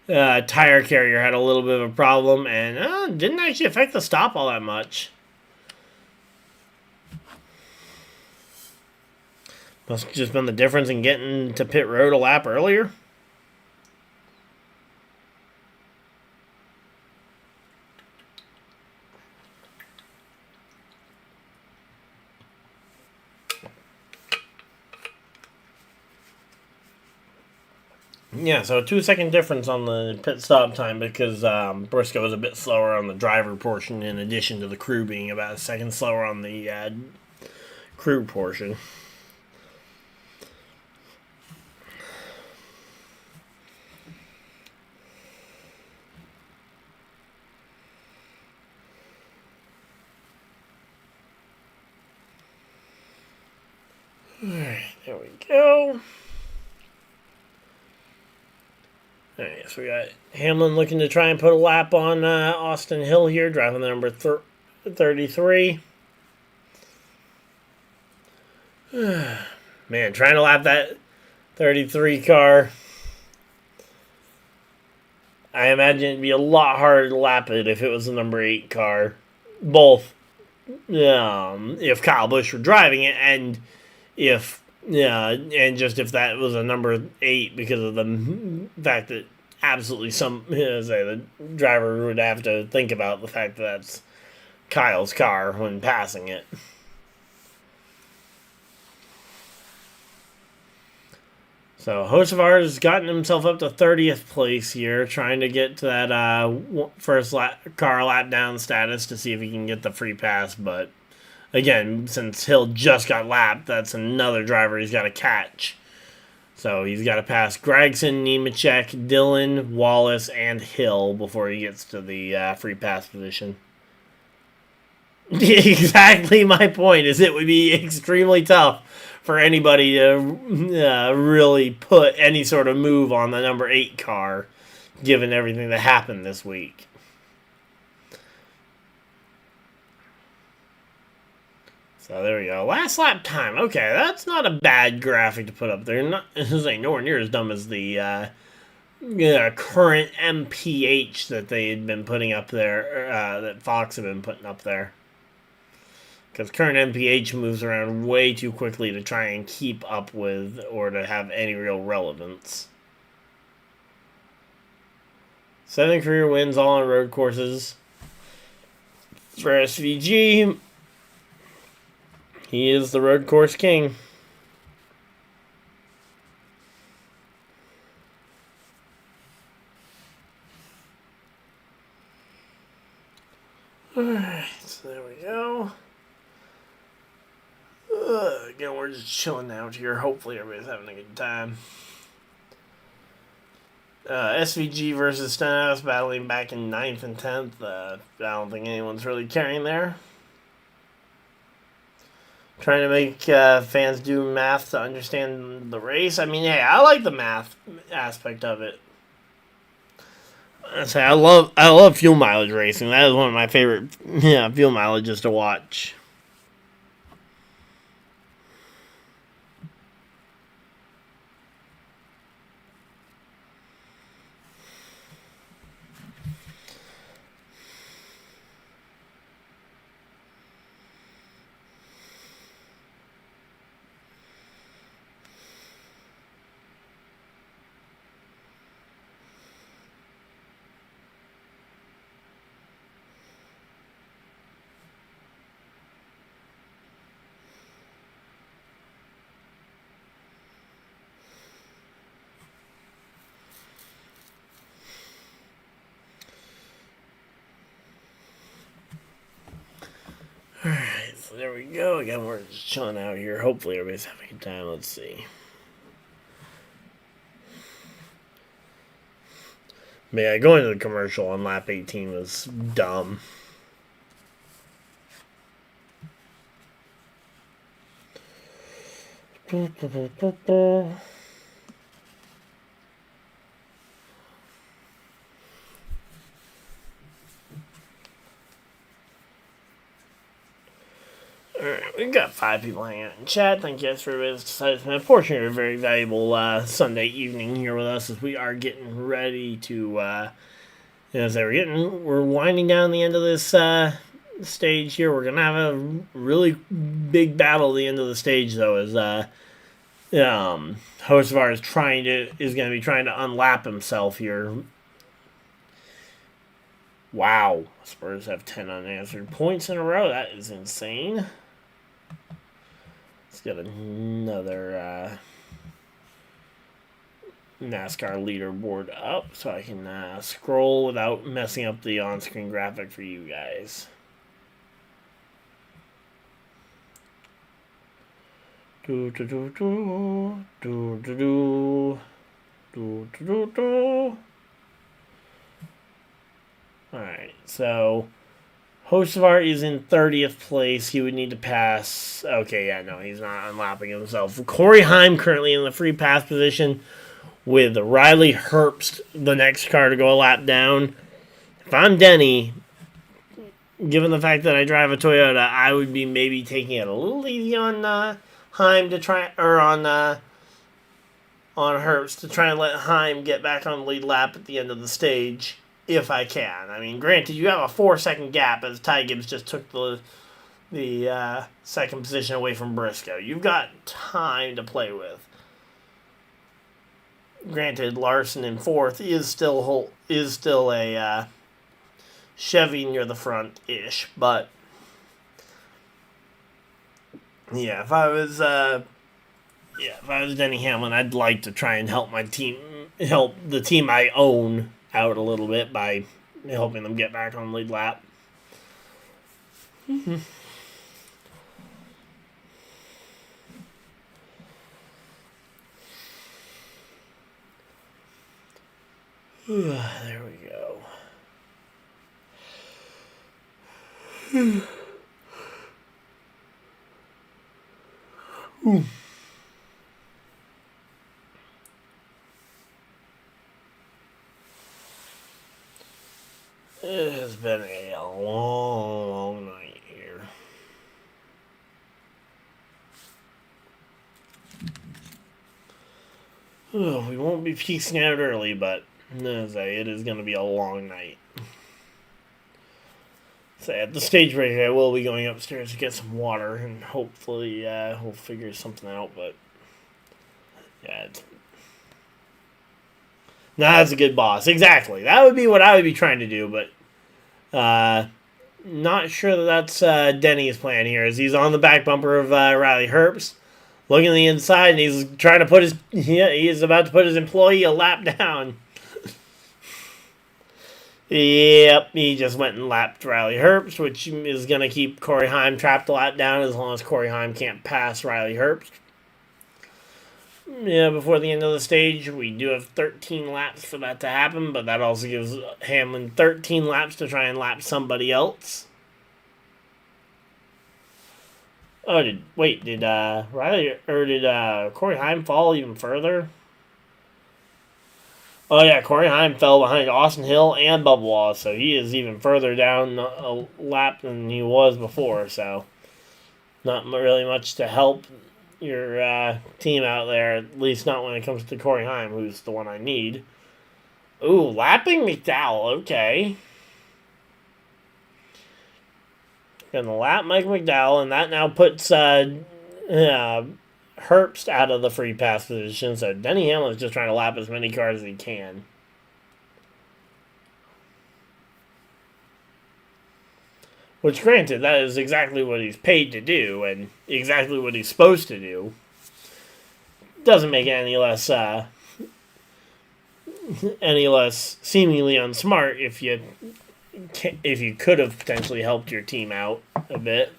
tire carrier had a little bit of a problem and didn't actually affect the stop all that much. Must have just been the difference in getting to pit road a lap earlier. Yeah, so a 2-second difference on the pit stop time because Briscoe was a bit slower on the driver portion in addition to the crew being about a second slower on the crew portion. Alright, there we go. Alright, so we got Hamlin looking to try and put a lap on Austin Hill here, driving the number 33. Man, trying to lap that 33 car. I imagine it'd be a lot harder to lap it if it was the number 8 car. Both if Kyle Busch were driving it, and if just if that was a number 8, because of the fact that absolutely the driver would have to think about the fact that that's Kyle's car when passing it. So Hocevar has gotten himself up to 30th place here, trying to get to that first car lap down status to see if he can get the free pass. But again, since Hill just got lapped, that's another driver he's got to catch. So he's got to pass Gregson, Nemechek, Dillon, Wallace, and Hill before he gets to the free pass position. Exactly my point, is it would be extremely tough for anybody to really put any sort of move on the number 8 car, given everything that happened this week. So there we go. Last lap time. Okay, that's not a bad graphic to put up there. This ain't nowhere near as dumb as the current MPH that they had been putting up there, that Fox had been putting up there. Because current MPH moves around way too quickly to try and keep up with or to have any real relevance. 7 career wins, all on road courses. For SVG, he is the road course king. Alright, so there we go. Again, we're just chilling out here. Hopefully everybody's having a good time. SVG versus Stenhouse battling back in 9th and 10th. I don't think anyone's really caring there. Trying to make fans do math to understand the race. I mean, hey, I like the math aspect of it. I love fuel mileage racing. That is one of my favorite fuel mileages to watch. Alright, so there we go. Again, we're just chilling out here. Hopefully everybody's having a good time. Let's see. But yeah, going to the commercial on lap 18 was dumb. Alright, we've got 5 people hanging out in chat. Thank you guys for deciding to spend a portion of your very valuable Sunday evening here with us as we are getting ready to, we're winding down the end of this stage here. We're going to have a really big battle at the end of the stage, though, as Hocevar is going to be trying to unlap himself here. Wow. Spurs have 10 unanswered points in a row. That is insane. Let's get another NASCAR leaderboard up so I can scroll without messing up the on-screen graphic for you guys. Alright, so Hocevar is in 30th place. He would need to pass. Okay, yeah, no, he's not unlapping himself. Corey Heim currently in the free pass position with Riley Herbst, the next car to go a lap down. If I'm Denny, given the fact that I drive a Toyota, I would be maybe taking it a little easy on Heim to try, or on on Herbst to try and let Heim get back on the lead lap at the end of the stage if I can. I mean, granted, you have a 4-second gap as Ty Gibbs just took the second position away from Briscoe. You've got time to play with. Granted, Larson in fourth is still a Chevy near the front-ish, but yeah, if I was Denny Hamlin, I'd like to try and help the team I own out a little bit by helping them get back on the lead lap. Mm-hmm. There we go. Ooh. It has been a long night here. We won't be peaking out early, but it is going to be a long night. So at the stage break, I will be going upstairs to get some water, and hopefully we'll figure something out, but yeah, that's a good boss. Exactly. That would be what I would be trying to do, but not sure that's Denny's plan here, as he's on the back bumper of Riley Herbst, looking at the inside, and he's trying to he's about to put his employee a lap down. Yep, he just went and lapped Riley Herbst, which is going to keep Corey Heim trapped a lap down as long as Corey Heim can't pass Riley Herbst. Yeah, before the end of the stage, we do have 13 laps for that to happen, but that also gives Hamlin 13 laps to try and lap somebody else. Oh, did Corey Heim fall even further? Oh yeah, Corey Heim fell behind Austin Hill and Bubba Wallace, so he is even further down a lap than he was before, so not really much to help your team out there, at least not when it comes to Corey Heim, who's the one I need. Ooh, lapping McDowell, okay. Gonna lap Mike McDowell, and that now puts Herbst out of the free pass position, so Denny Hamlin's just trying to lap as many cars as he can. Which, granted, that is exactly what he's paid to do, and exactly what he's supposed to do. Doesn't make it any less seemingly unsmart if you could have potentially helped your team out a bit.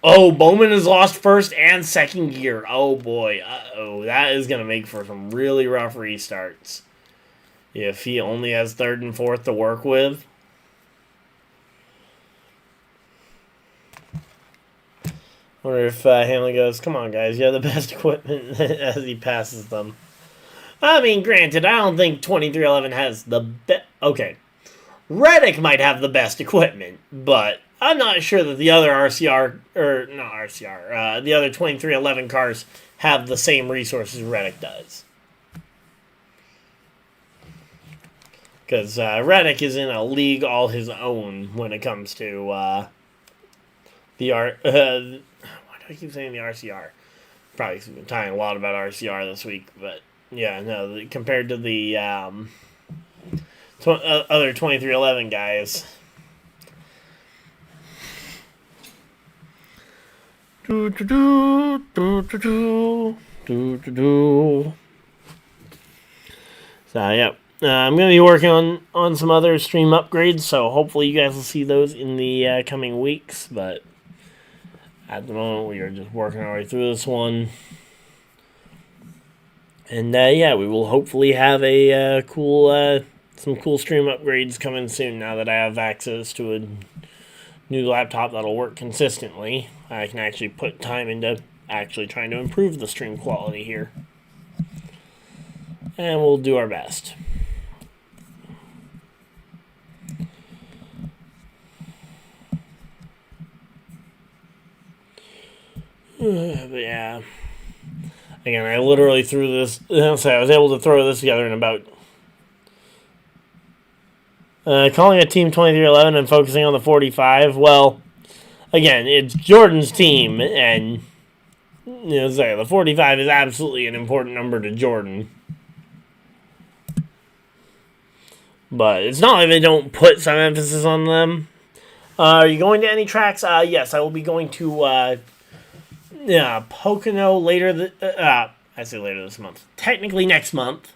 Oh, Bowman has lost first and second gear. Oh, boy. Uh-oh. That is going to make for some really rough restarts. If he only has third and fourth to work with. I wonder if Hamlin goes, come on, guys. You have the best equipment as he passes them. I mean, granted, I don't think 2311 has the best. Okay. Reddick might have the best equipment, but I'm not sure that the other the other 2311 cars have the same resources Reddick does. Because Reddick is in a league all his own when it comes to why do I keep saying the RCR? Probably talking a lot about RCR this week, but yeah, no, compared to the other 2311 guys. So, yeah. I'm going to be working on some other stream upgrades, so hopefully you guys will see those in the coming weeks, but at the moment we are just working our way through this one. And, yeah, we will hopefully have a some cool stream upgrades coming soon now that I have access to a new laptop that'll work consistently. I can actually put time into actually trying to improve the stream quality here. And we'll do our best. But yeah, Again, I literally threw this. So I was able to throw this together in about. Calling a team 2311 and focusing on the 45. Well, again, it's Jordan's team, and the 45 is absolutely an important number to Jordan. But it's not like they don't put some emphasis on them. Are you going to any tracks? Yes, I will be going to Pocono later. I say later this month. Technically next month.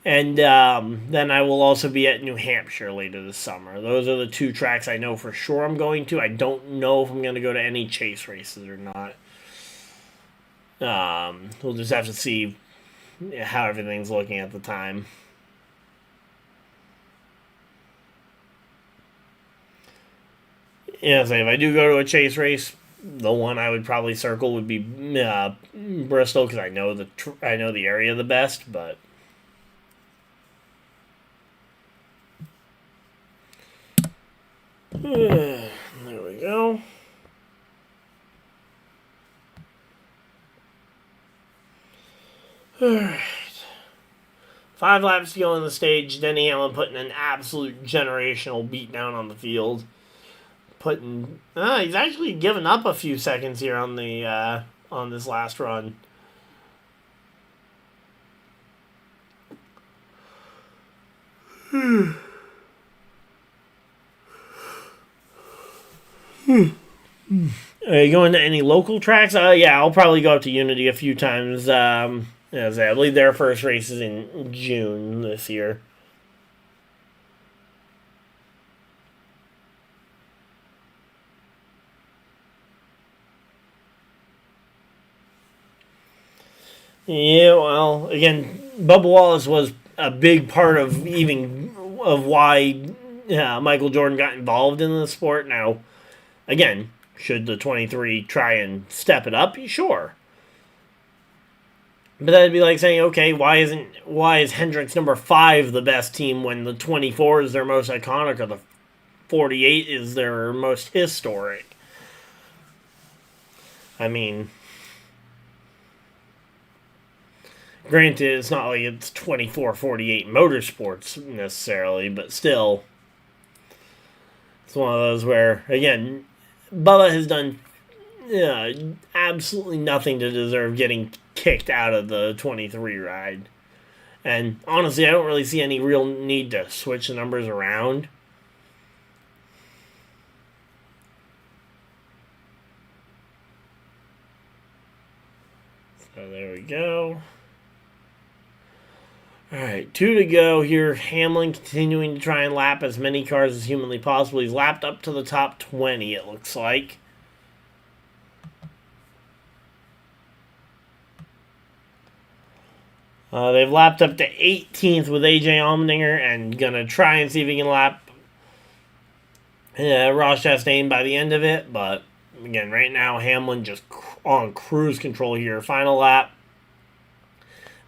And then I will also be at New Hampshire later this summer. Those are the two tracks I know for sure I'm going to. I don't know if I'm going to go to any chase races or not. We'll just have to see how everything's looking at the time. Yeah, so if I do go to a chase race, the one I would probably circle would be Bristol, because I know the area the best. But there we go. Alright. 5 laps to go on the stage. Denny Hamlin putting an absolute generational beatdown on the field. He's actually given up a few seconds here on this last run. Are you going to any local tracks? Yeah, I'll probably go up to Unity a few times. As I believe their first race is in June this year. Yeah, well, again, Bubba Wallace was a big part of why Michael Jordan got involved in the sport. Now, again, should the 23 try and step it up? Sure. But that'd be like saying, okay, why is Hendrick's number 5 the best team when the 24 is their most iconic or the 48 is their most historic? I mean, granted, it's not like it's 24-48 motorsports necessarily, but still, it's one of those where, again, Bubba has done absolutely nothing to deserve getting kicked out of the 23 ride. And honestly, I don't really see any real need to switch the numbers around. So there we go. Alright, 2 to go here. Hamlin continuing to try and lap as many cars as humanly possible. He's lapped up to the top 20, it looks like. They've lapped up to 18th with AJ Allmendinger and going to try and see if he can lap Ross Chastain by the end of it. But, again, right now, Hamlin just on cruise control here. Final lap.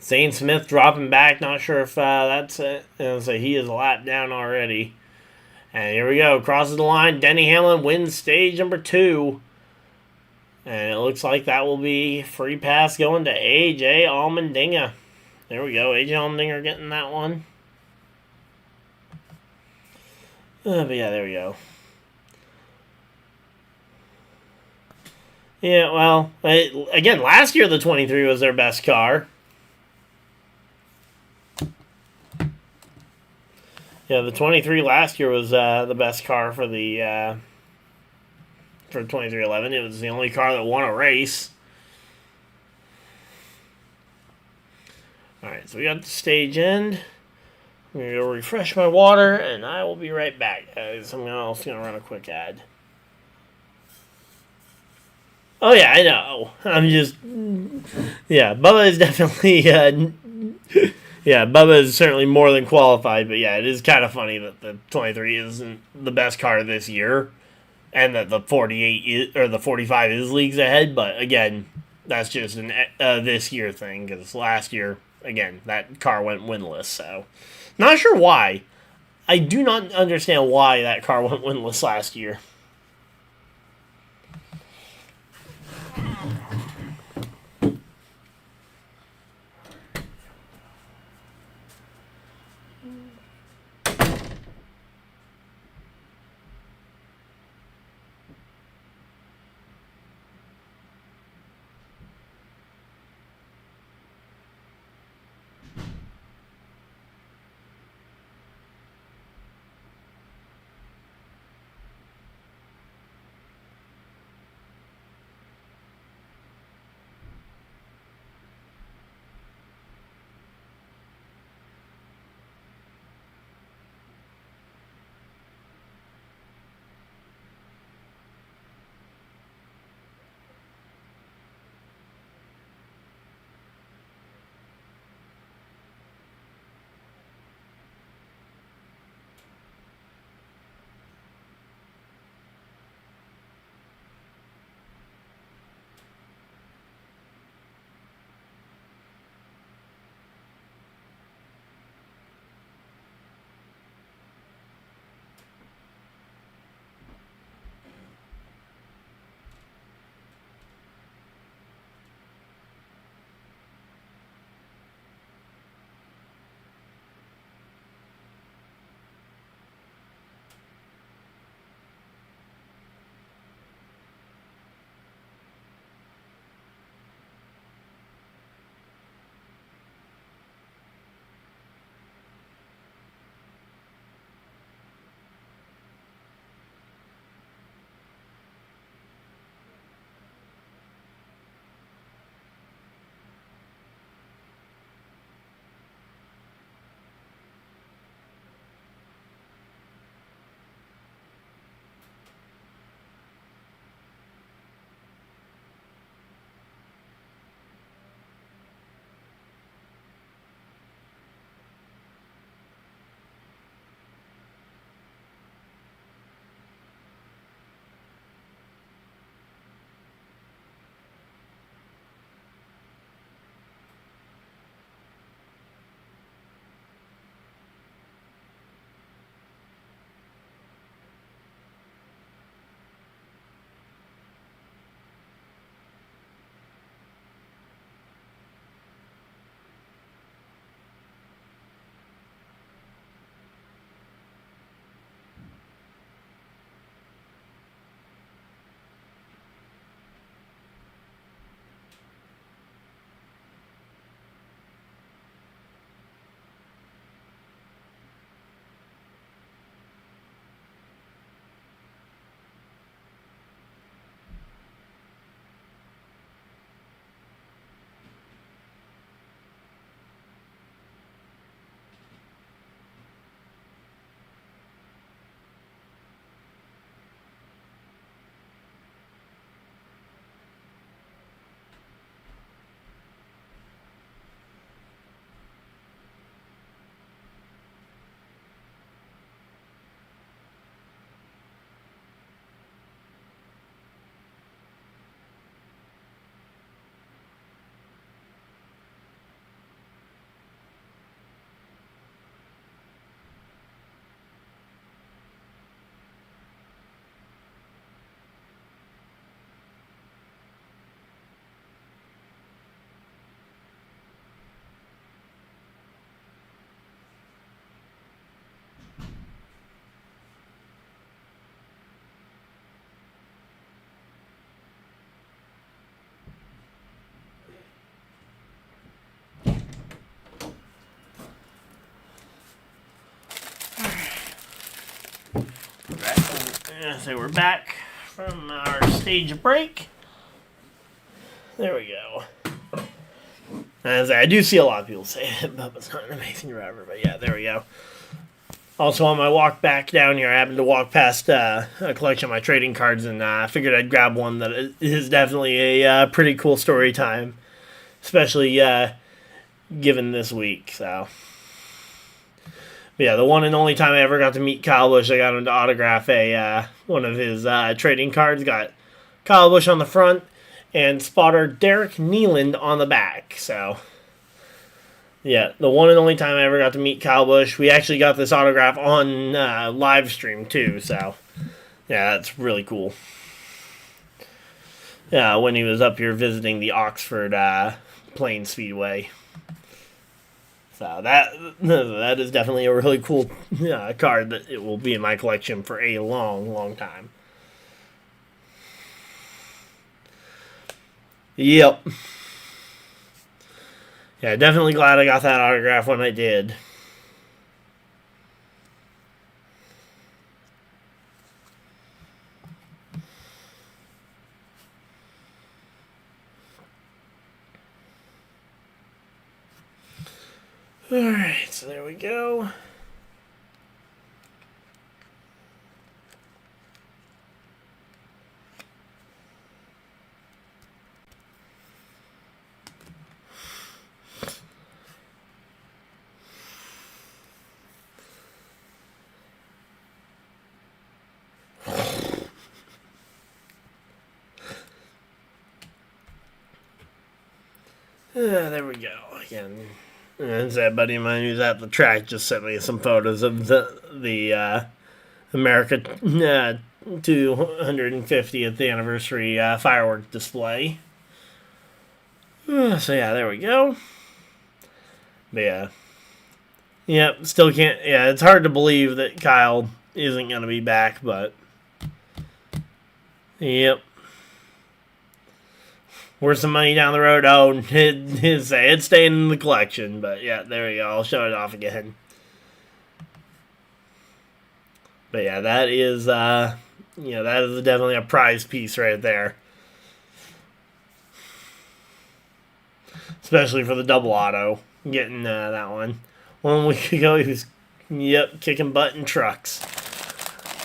Zane Smith dropping back. Not sure if that's it. So he is a lap down already. And here we go. Crosses the line. Denny Hamlin wins stage number 2. And it looks like that will be free pass going to AJ Allmendinger. There we go. AJ Allmendinger getting that one. But yeah, there we go. Yeah, well, again, last year the 23 was their best car. Yeah, the 23 last year was the best car for 2311. It was the only car that won a race. Alright, so we got the stage end. I'm going to go refresh my water, and I will be right back, guys. I'm also going to run a quick ad. Oh, yeah, I know. I'm just... Yeah, Bubba is definitely... Yeah, Bubba is certainly more than qualified, but yeah, it is kind of funny that the 23 isn't the best car this year, and that the 48 or the 45 is leagues ahead. But again, that's just an this year thing, because last year, again, that car went winless. So, not sure why. I do not understand why that car went winless last year. So we're back from our stage break. There we go. As I do see a lot of people say Bubba's not an amazing driver, but yeah, there we go. Also, on my walk back down here, I happened to walk past a collection of my trading cards, and I figured I'd grab one that is definitely a pretty cool story time, especially given this week. So, but yeah, the one and only time I ever got to meet Kyle Busch, I got him to autograph one of his trading cards. Got Kyle Busch on the front and spotter Derek Nealand on the back. So, yeah, the one and only time I ever got to meet Kyle Busch. We actually got this autograph on live stream too, so yeah, that's really cool. Yeah, when he was up here visiting the Oxford Plain Speedway. So that is definitely a really cool card that it will be in my collection for a long, long time. Yep. Yeah, definitely glad I got that autograph when I did. Alright, so there we go. There we go. Again, and that buddy of mine who's at the track just sent me some photos of the America 250th anniversary firework display. So yeah, there we go. But yeah, still can't. Yeah, it's hard to believe that Kyle isn't gonna be back, but yep. Where's some money down the road? Oh, it's staying in the collection. But yeah, there we go. I'll show it off again. But yeah, that is that is definitely a prize piece right there. Especially for the double auto, getting that one. 1 week ago, he was kicking butt in trucks.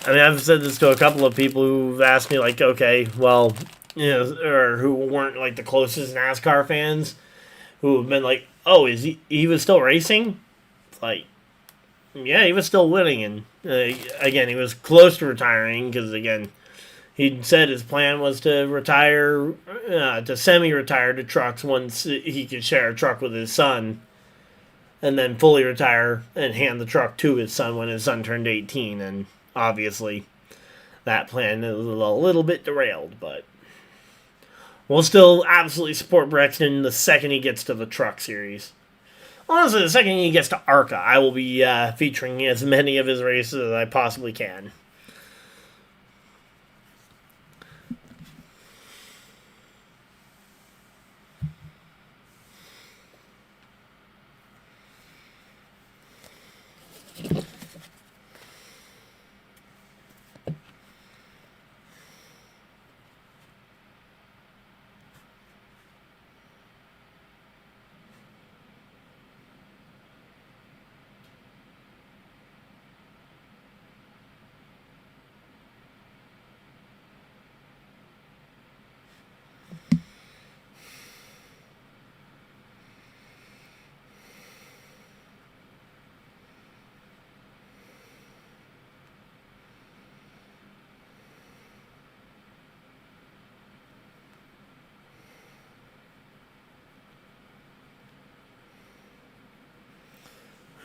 I mean, I've said this to a couple of people who've asked me, like, okay, well, or who weren't like the closest NASCAR fans, who have been like, "Oh, is he was still racing?" Like, yeah, he was still winning, and again, he was close to retiring because again, he said his plan was to retire, to semi-retire to trucks once he could share a truck with his son, and then fully retire and hand the truck to his son when his son turned 18, and obviously, that plan is a little bit derailed, but. We'll still absolutely support Brexton the second he gets to the truck series. Honestly, the second he gets to ARCA, I will be featuring as many of his races as I possibly can.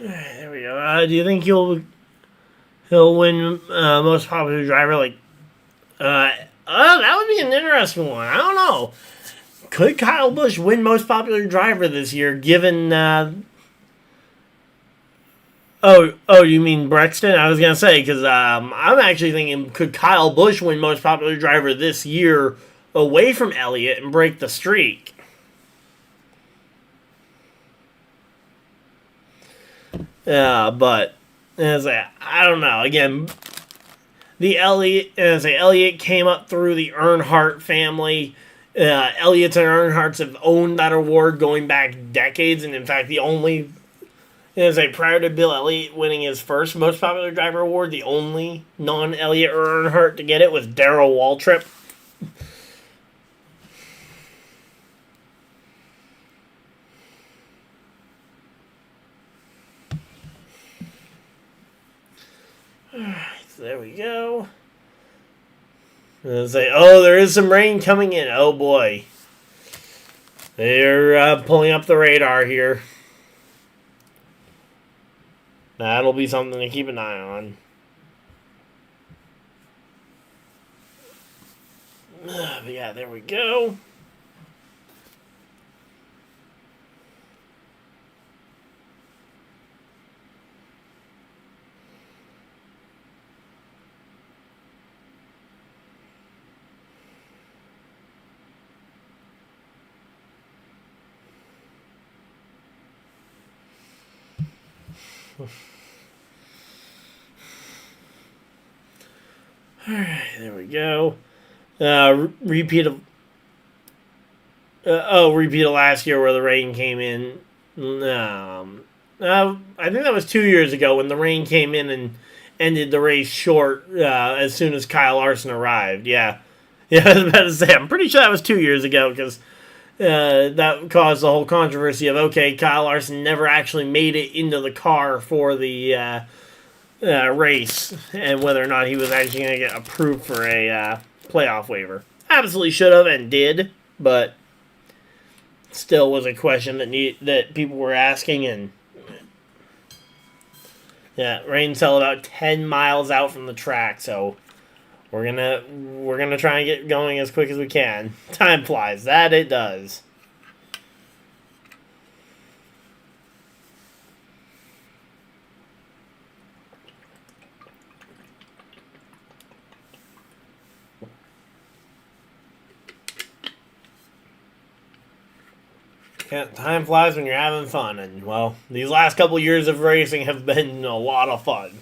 There we go. Do you think he'll win most popular driver? Like, that would be an interesting one. I don't know. Could Kyle Busch win most popular driver this year? Given you mean Brexton? I was gonna say because I'm actually thinking could Kyle Busch win most popular driver this year away from Elliott and break the streak? But I don't know. Again, the Elliott came up through the Earnhardt family. Elliott's and Earnhardt's have owned that award going back decades, and in fact, the only prior to Bill Elliott winning his first Most Popular Driver award, the only non-Elliott or Earnhardt to get it was Darrell Waltrip. Alright, so there we go. And say, oh, there is some rain coming in. Oh boy. They're pulling up the radar here. That'll be something to keep an eye on. But yeah, there we go. Alright, there we go. Repeat of last year where the rain came in. I think that was 2 years ago when the rain came in and ended the race short as soon as Kyle Larson arrived. Yeah, I was about to say, I'm pretty sure that was 2 years ago because that caused the whole controversy of, okay, Kyle Larson never actually made it into the car for the race and whether or not he was actually going to get approved for a playoff waiver. Absolutely should have and did, but still was a question that people were asking. And yeah, rain's still about 10 miles out from the track, so we're gonna try and get going as quick as we can. Time flies, that it does. Yeah, time flies when you're having fun, and well, these last couple years of racing have been a lot of fun.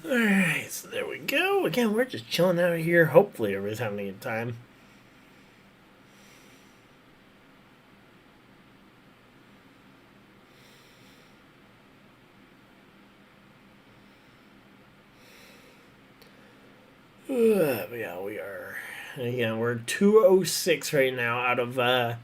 Alright, so there we go. Again, we're just chilling out here. Hopefully everybody's having a good time. But yeah, we are. Again, we're 2:06 right now out of the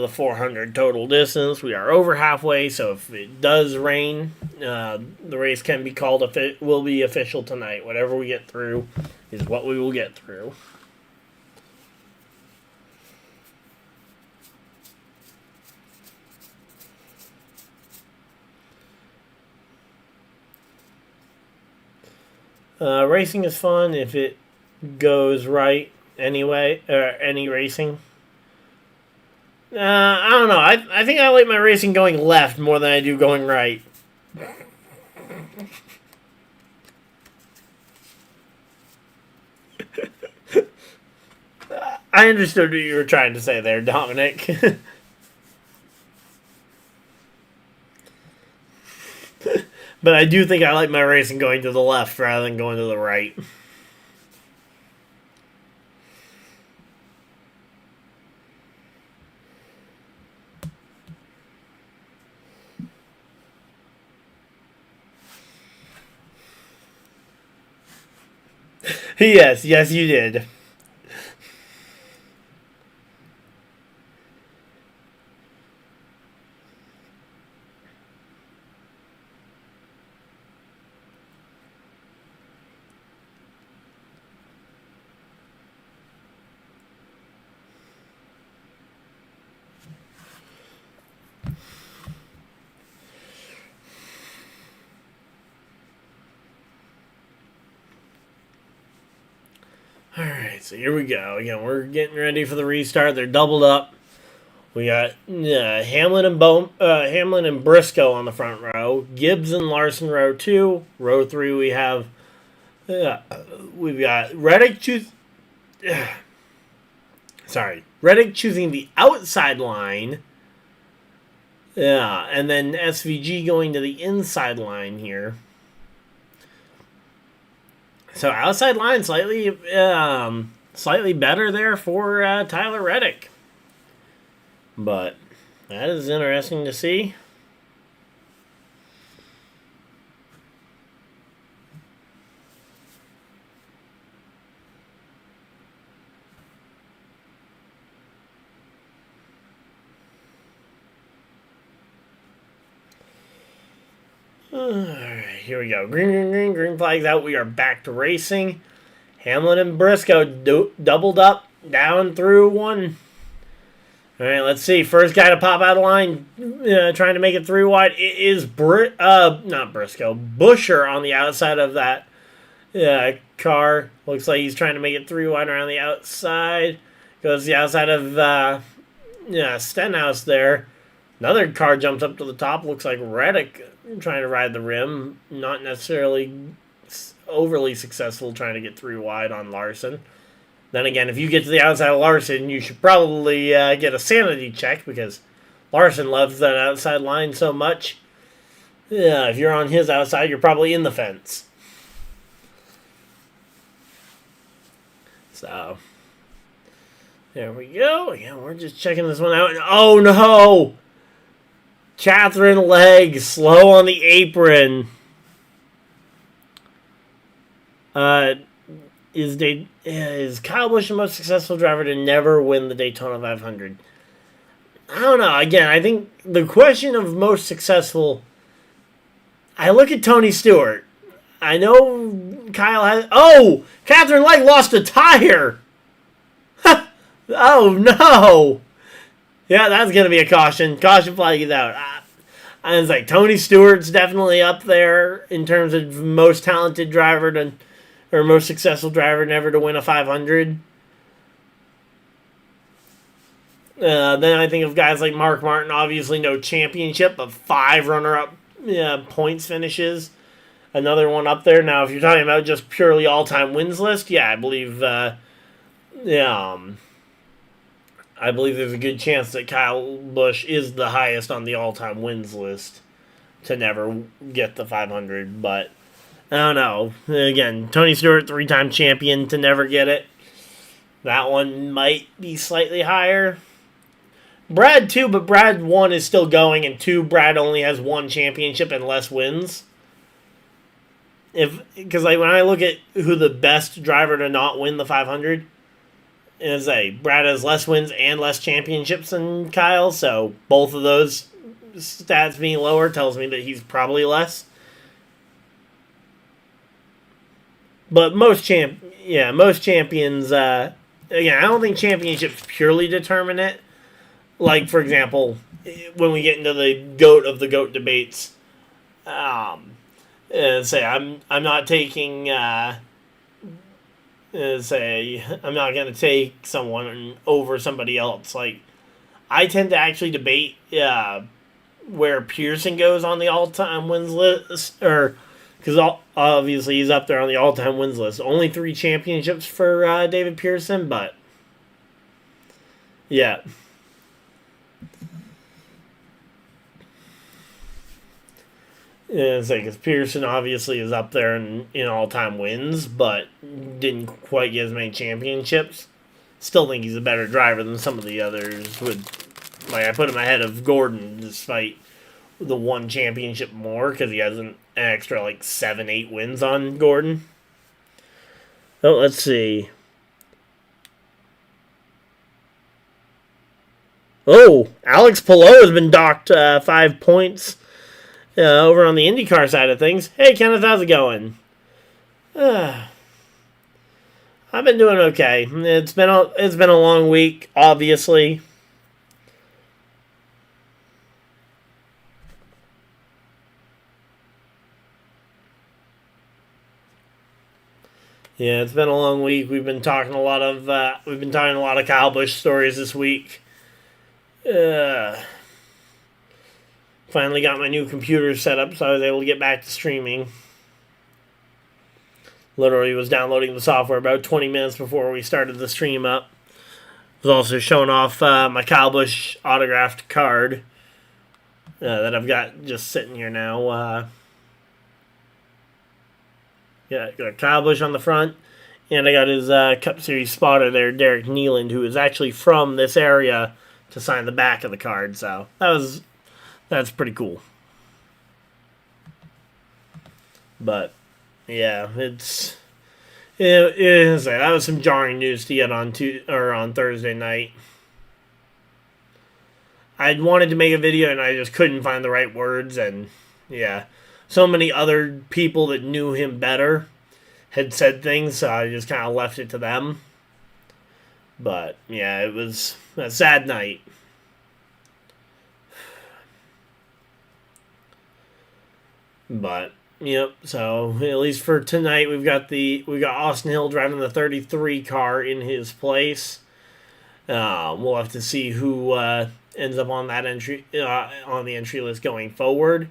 400 total distance. We are over halfway, so if it does rain, the race can be called. Will be official tonight. Whatever we get through is what we will get through. Racing is fun if it goes right anyway, or any racing. I don't know. I think I like my racing going left more than I do going right. I understood what you were trying to say there, Dominic. But I do think I like my racing going to the left rather than going to the right. Yes, you did. Alright, so here we go. Again, we're getting ready for the restart. They're doubled up. We got Hamlin and Briscoe on the front row. Gibbs and Larson row 2. Row 3 we've got Reddick Reddick choosing the outside line. Yeah, and then SVG going to the inside line here. So outside line slightly better there for Tyler Reddick. But that is interesting to see. Alright, here we go. Green flag's out. We are back to racing. Hamlin and Briscoe doubled up, down through one. Alright, let's see. First guy to pop out of line, trying to make it through wide. It is not Briscoe, Busher on the outside of that car. Looks like he's trying to make it through wide around the outside. Goes the outside of Stenhouse there. Another car jumps up to the top. Looks like Reddick trying to ride the rim. Not necessarily overly successful trying to get through wide on Larson. Then again, if you get to the outside of Larson, you should probably get a sanity check because Larson loves that outside line so much. Yeah, if you're on his outside, you're probably in the fence. So, there we go. Yeah, we're just checking this one out. Oh, no! Catherine Legg, slow on the apron. Is Kyle Busch the most successful driver to never win the Daytona 500? I don't know. Again, I think the question of most successful, I look at Tony Stewart. I know Kyle has... Oh! Catherine Legg lost a tire! Oh, no! Yeah, that's going to be a caution. Caution flag is out. I was like, Tony Stewart's definitely up there in terms of most talented driver or most successful driver never to win a 500. Then I think of guys like Mark Martin, obviously no championship, but 5 runner-up points finishes. Another one up there. Now, if you're talking about just purely all-time wins list, I believe I believe there's a good chance that Kyle Busch is the highest on the all-time wins list to never get the 500, but I don't know. Again, Tony Stewart, 3-time champion to never get it. That one might be slightly higher. Brad, too, but Brad 1 is still going, and 2, Brad only has 1 championship and less wins. Because when I look at who the best driver to not win the 500 is, Brad has less wins and less championships than Kyle, so both of those stats being lower tells me that he's probably less. But most champions, again, I don't think championships purely determine it. Like, for example, when we get into the GOAT of the GOAT debates, I'm not taking, I'm not going to take someone over somebody else. Like, I tend to actually debate where Pearson goes on the all-time wins list, because obviously he's up there on the all-time wins list. Only 3 championships for David Pearson, but yeah. Because Pearson obviously is up there in all-time wins, but didn't quite get as many championships. Still think he's a better driver than some of the others would. Like, I put him ahead of Gordon despite the 1 championship more, because he has an extra, 7-8 wins on Gordon. Oh, let's see. Oh, Alex Palou has been docked 5 points. Over on the IndyCar side of things. Hey, Kenneth, how's it going? I've been doing okay. It's been a long week, obviously. Yeah, it's been a long week. We've been talking a lot of Kyle Busch stories this week. Finally got my new computer set up, so I was able to get back to streaming. Literally was downloading the software about 20 minutes before we started the stream up. Was also showing off my Kyle Busch autographed card. that I've got just sitting here now. Got Kyle Busch on the front, and I got his Cup Series spotter there, Derek Nealand, who is actually from this area, to sign the back of the card. So that's pretty cool. But yeah, that was some jarring news to get on Thursday night. I wanted to make a video and I just couldn't find the right words, and yeah, so many other people that knew him better had said things, so I just kind of left it to them. But yeah, it was a sad night. But yep, so at least for tonight we got Austin Hill driving the 33 car in his place. We'll have to see who ends up on that on the entry list going forward.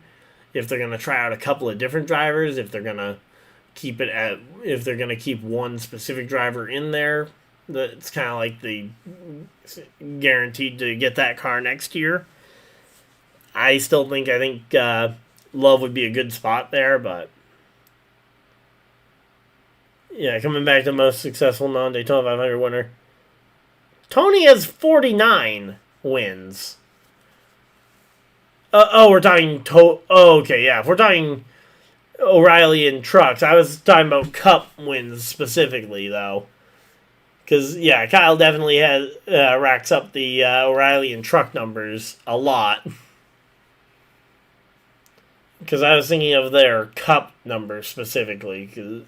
If they're gonna try out a couple of different drivers, if they're gonna keep one specific driver in there, that's kind of like the guaranteed to get that car next year. I think Love would be a good spot there, but yeah, coming back to most successful non-Daytona 500 winner. Tony has 49 wins. We're talking okay, yeah. If we're talking O'Reilly and trucks, I was talking about Cup wins specifically, though. Because, yeah, Kyle definitely racks up the O'Reilly and truck numbers a lot. Because I was thinking of their Cup numbers specifically.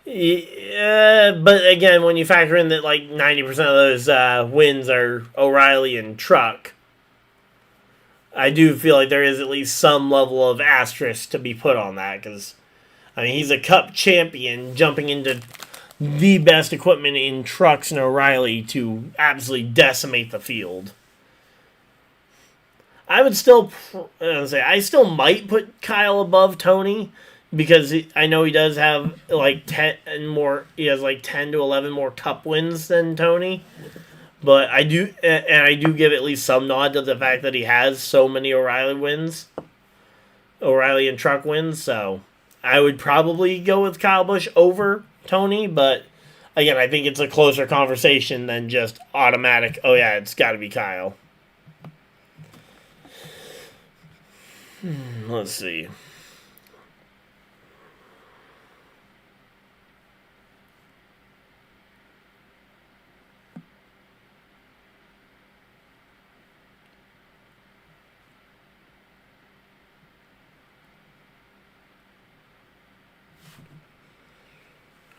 Yeah, but again, when you factor in that like 90% of those wins are O'Reilly and truck, I do feel like there is at least some level of asterisk to be put on that. Because, I mean, he's a Cup champion jumping into the best equipment in trucks and O'Reilly to absolutely decimate the field. I still might put Kyle above Tony, because I know he does have like 10 more. He has like 10 to 11 more Cup wins than Tony. But I do give at least some nod to the fact that he has so many O'Reilly and truck wins. So I would probably go with Kyle Busch over Tony. But again, I think it's a closer conversation than just automatic. Oh yeah, it's got to be Kyle. Let's see.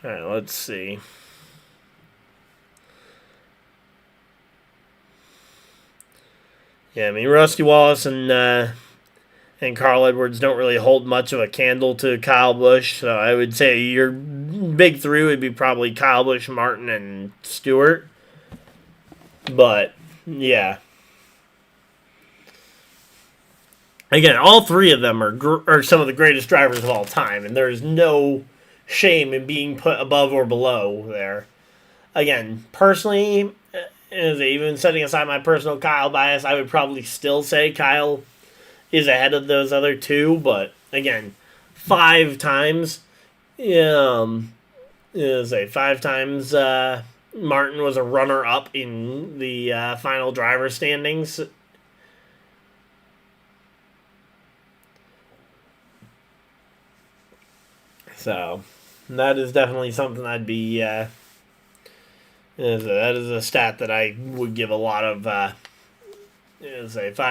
All right, let's see. Yeah, I mean, Rusty Wallace and Carl Edwards don't really hold much of a candle to Kyle Busch, so I would say your big three would be probably Kyle Busch, Martin, and Stewart. But, yeah. Again, all three of them are some of the greatest drivers of all time, and there is no shame in being put above or below there. Again, personally, even setting aside my personal Kyle bias, I would probably still say Kyle is ahead of those other two, but again, 5 times, Martin was a runner-up in the final driver standings. So that is definitely something I'd be. That is a stat that I would give a lot of. 5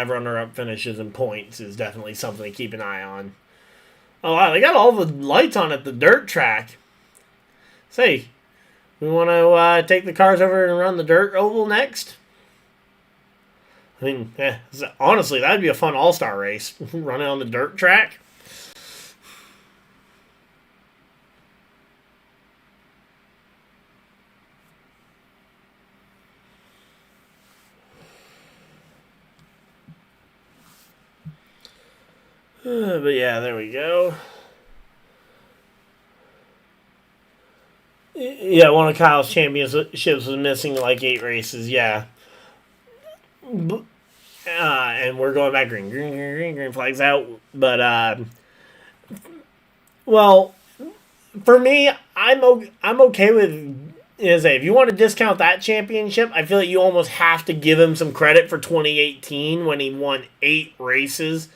runner-up finishes and points is definitely something to keep an eye on. Oh wow, they got all the lights on at the dirt track. Say, we want to take the cars over and run the dirt oval next? I mean, honestly, that'd be a fun all-star race, running on the dirt track. But yeah, there we go. Yeah, one of Kyle's championships was missing like 8 races. Yeah. And we're going back green flags out. But well, for me, I'm okay with is if you want to discount that championship, I feel like you almost have to give him some credit for 2018 when he won 8 races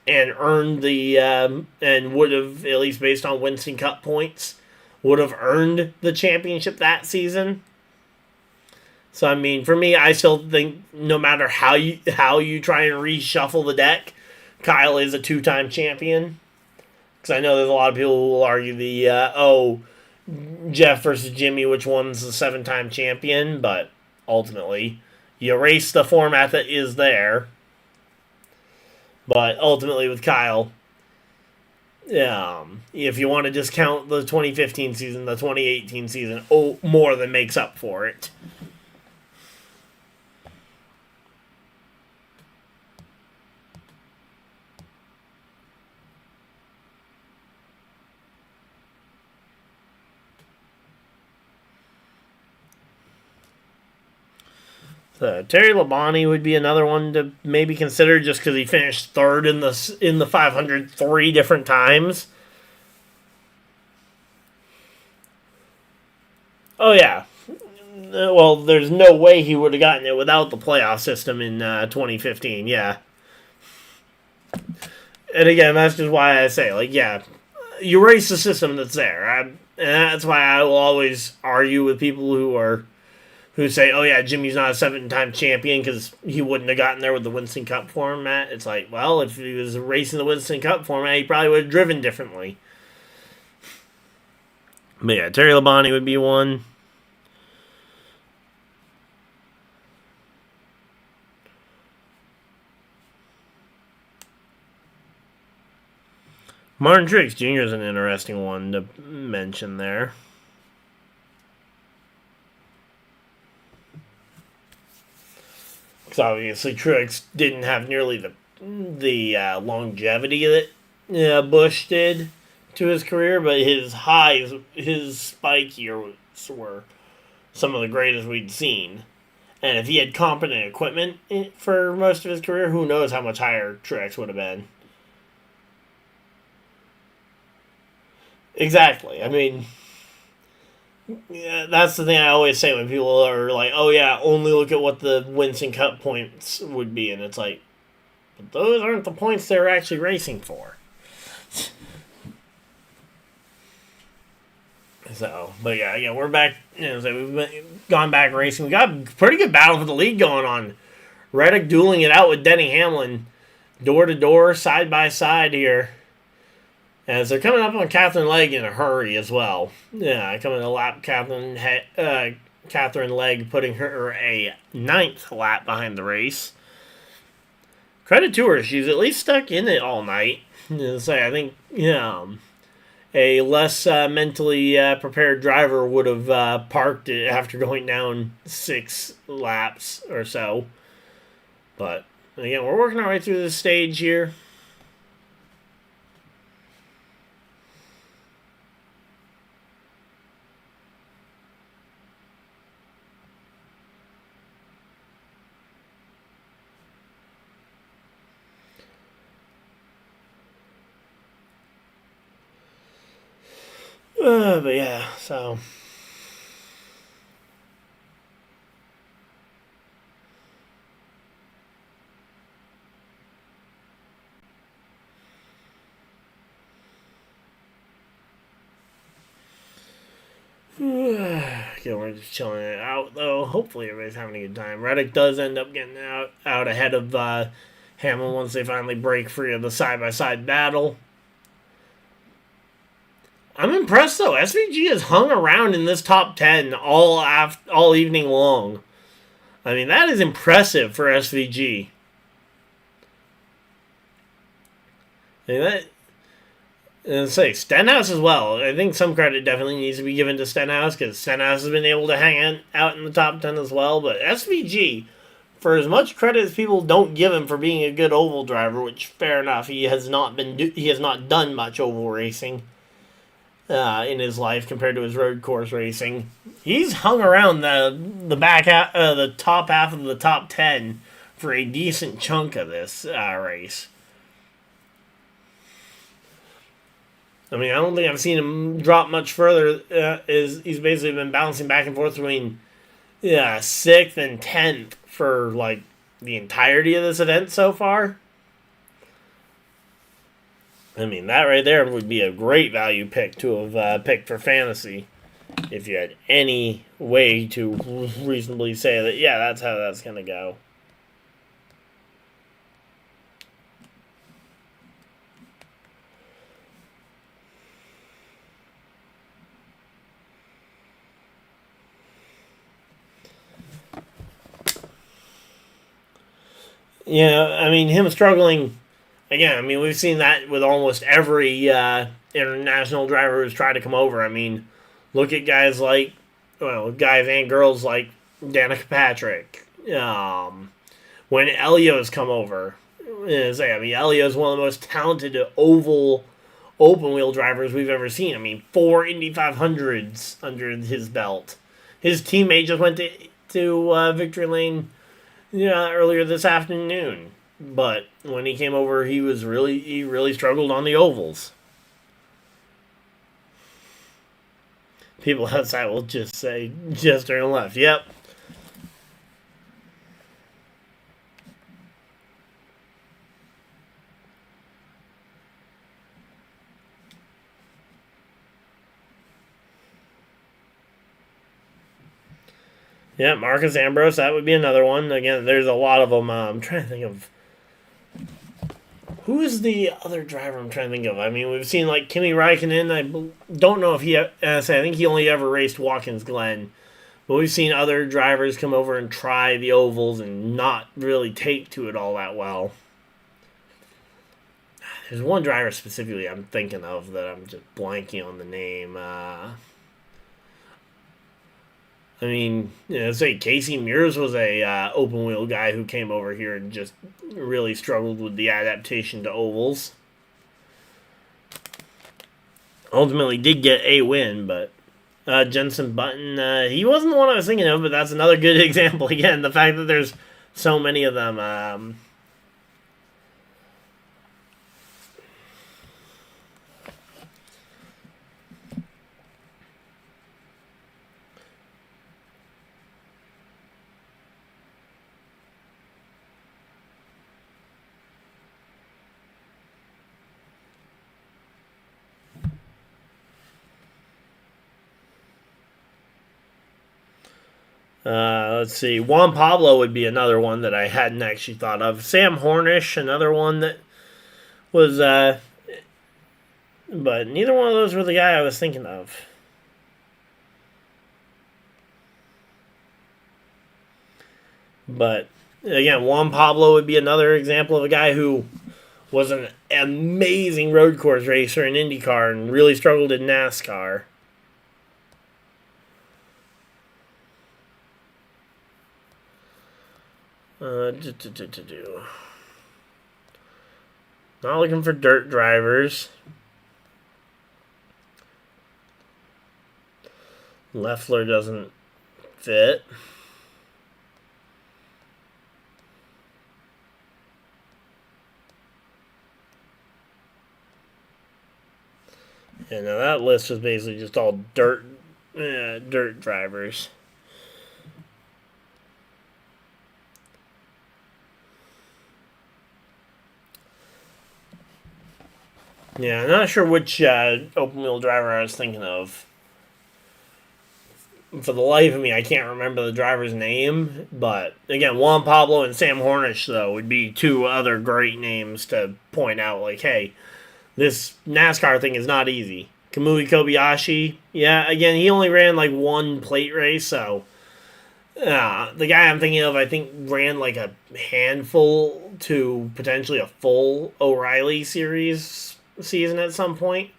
and earned the and would have, at least based on Winston Cup points, would have earned the championship that season. So I mean, for me, I still think no matter how you try and reshuffle the deck, Kyle is a 2-time champion. Because I know there's a lot of people who will argue the Jeff versus Jimmy, which one's the 7-time champion, but ultimately, you erase the format that is there. But ultimately, with Kyle, if you want to discount the 2015 season, the 2018 season more than makes up for it. Terry Labonte would be another one to maybe consider, just because he finished 3rd in the 500 3 different times. Oh yeah, well, there's no way he would have gotten it without the playoff system in 2015. Yeah, and again, that's just why I say, like, yeah, you erase the system that's there, and that's why I will always argue with people who say, oh yeah, Jimmy's not a 7-time champion because he wouldn't have gotten there with the Winston Cup format. It's like, well, if he was racing the Winston Cup format, he probably would have driven differently. But yeah, Terry Labonte would be one. Martin Truex Jr. is an interesting one to mention there. Because obviously Truex didn't have nearly the longevity that Busch did to his career, but his highs, his spike years were some of the greatest we'd seen. And if he had competent equipment for most of his career, who knows how much higher Truex would have been. Exactly. I mean, yeah, that's the thing I always say when people are like, oh yeah, only look at what the Winston Cup points would be. And it's like, but those aren't the points they're actually racing for. So, but yeah, we're back. So we've gone back racing. We got a pretty good battle for the lead going on. Reddick dueling it out with Denny Hamlin, door to door, side by side here. As they're coming up on Catherine Legg in a hurry as well. Yeah, coming to lap Catherine Legg, putting her a 9th lap behind the race. Credit to her, she's at least stuck in it all night. So I think, a less mentally prepared driver would have parked it after going down 6 laps or so. But again, we're working our way through this stage here. But yeah, so. Again, we're just chilling it out, though. Hopefully everybody's having a good time. Reddick does end up getting out ahead of Hamlin once they finally break free of the side-by-side battle. I'm impressed, though. SVG has hung around in this top 10 all evening long. I mean, that is impressive for SVG. And say Stenhouse as well. I think some credit definitely needs to be given to Stenhouse, because Stenhouse has been able to hang out in the top 10 as well. But SVG, for as much credit as people don't give him for being a good oval driver, which fair enough, he has not done much oval racing. in his life compared to his road course racing. He's hung around the back half, the top half of the top 10 for a decent chunk of this race. I mean, I don't think I've seen him drop much further. He's basically been bouncing back and forth between 6th and 10th for like the entirety of this event so far. I mean, that right there would be a great value pick to have picked for fantasy if you had any way to reasonably say that, yeah, that's how that's going to go. Yeah, I mean, him struggling, again, I mean, we've seen that with almost every international driver who's tried to come over. I mean, look at guys like, well, guys and girls like Danica Patrick. When Elio's come over, I mean, Elio's one of the most talented oval open-wheel drivers we've ever seen. I mean, 4 Indy 500s under his belt. His teammate just went to Victory Lane earlier this afternoon. But when he came over, he really struggled on the ovals. People outside will just say, just turn left. Yep. Yeah, Marcus Ambrose, that would be another one. Again, there's a lot of them. I'm trying to think of... Who is the other driver I'm trying to think of? I mean, we've seen, like, Kimi Räikkönen. I don't know if he... I think he only ever raced Watkins Glen. But we've seen other drivers come over and try the ovals and not really take to it all that well. There's one driver specifically I'm thinking of that I'm just blanking on the name. I mean, say Casey Mears was a open wheel guy who came over here and just really struggled with the adaptation to ovals. Ultimately did get a win, but Jenson Button, he wasn't the one I was thinking of, but that's another good example. Again, the fact that there's so many of them. Let's see. Juan Pablo would be another one that I hadn't actually thought of. Sam Hornish, another one that was, but neither one of those were the guy I was thinking of. But again, Juan Pablo would be another example of a guy who was an amazing road course racer in IndyCar and really struggled in NASCAR. Not looking for dirt drivers. Leffler doesn't fit. Yeah, now that list was basically just all dirt drivers. Yeah, I'm not sure which open-wheel driver I was thinking of. For the life of me, I can't remember the driver's name. But, again, Juan Pablo and Sam Hornish, though, would be two other great names to point out. Like, hey, this NASCAR thing is not easy. Kamui Kobayashi, yeah, again, he only ran, like, one plate race, so... the guy I'm thinking of, I think, ran, like, a handful to potentially a full O'Reilly series season at some point.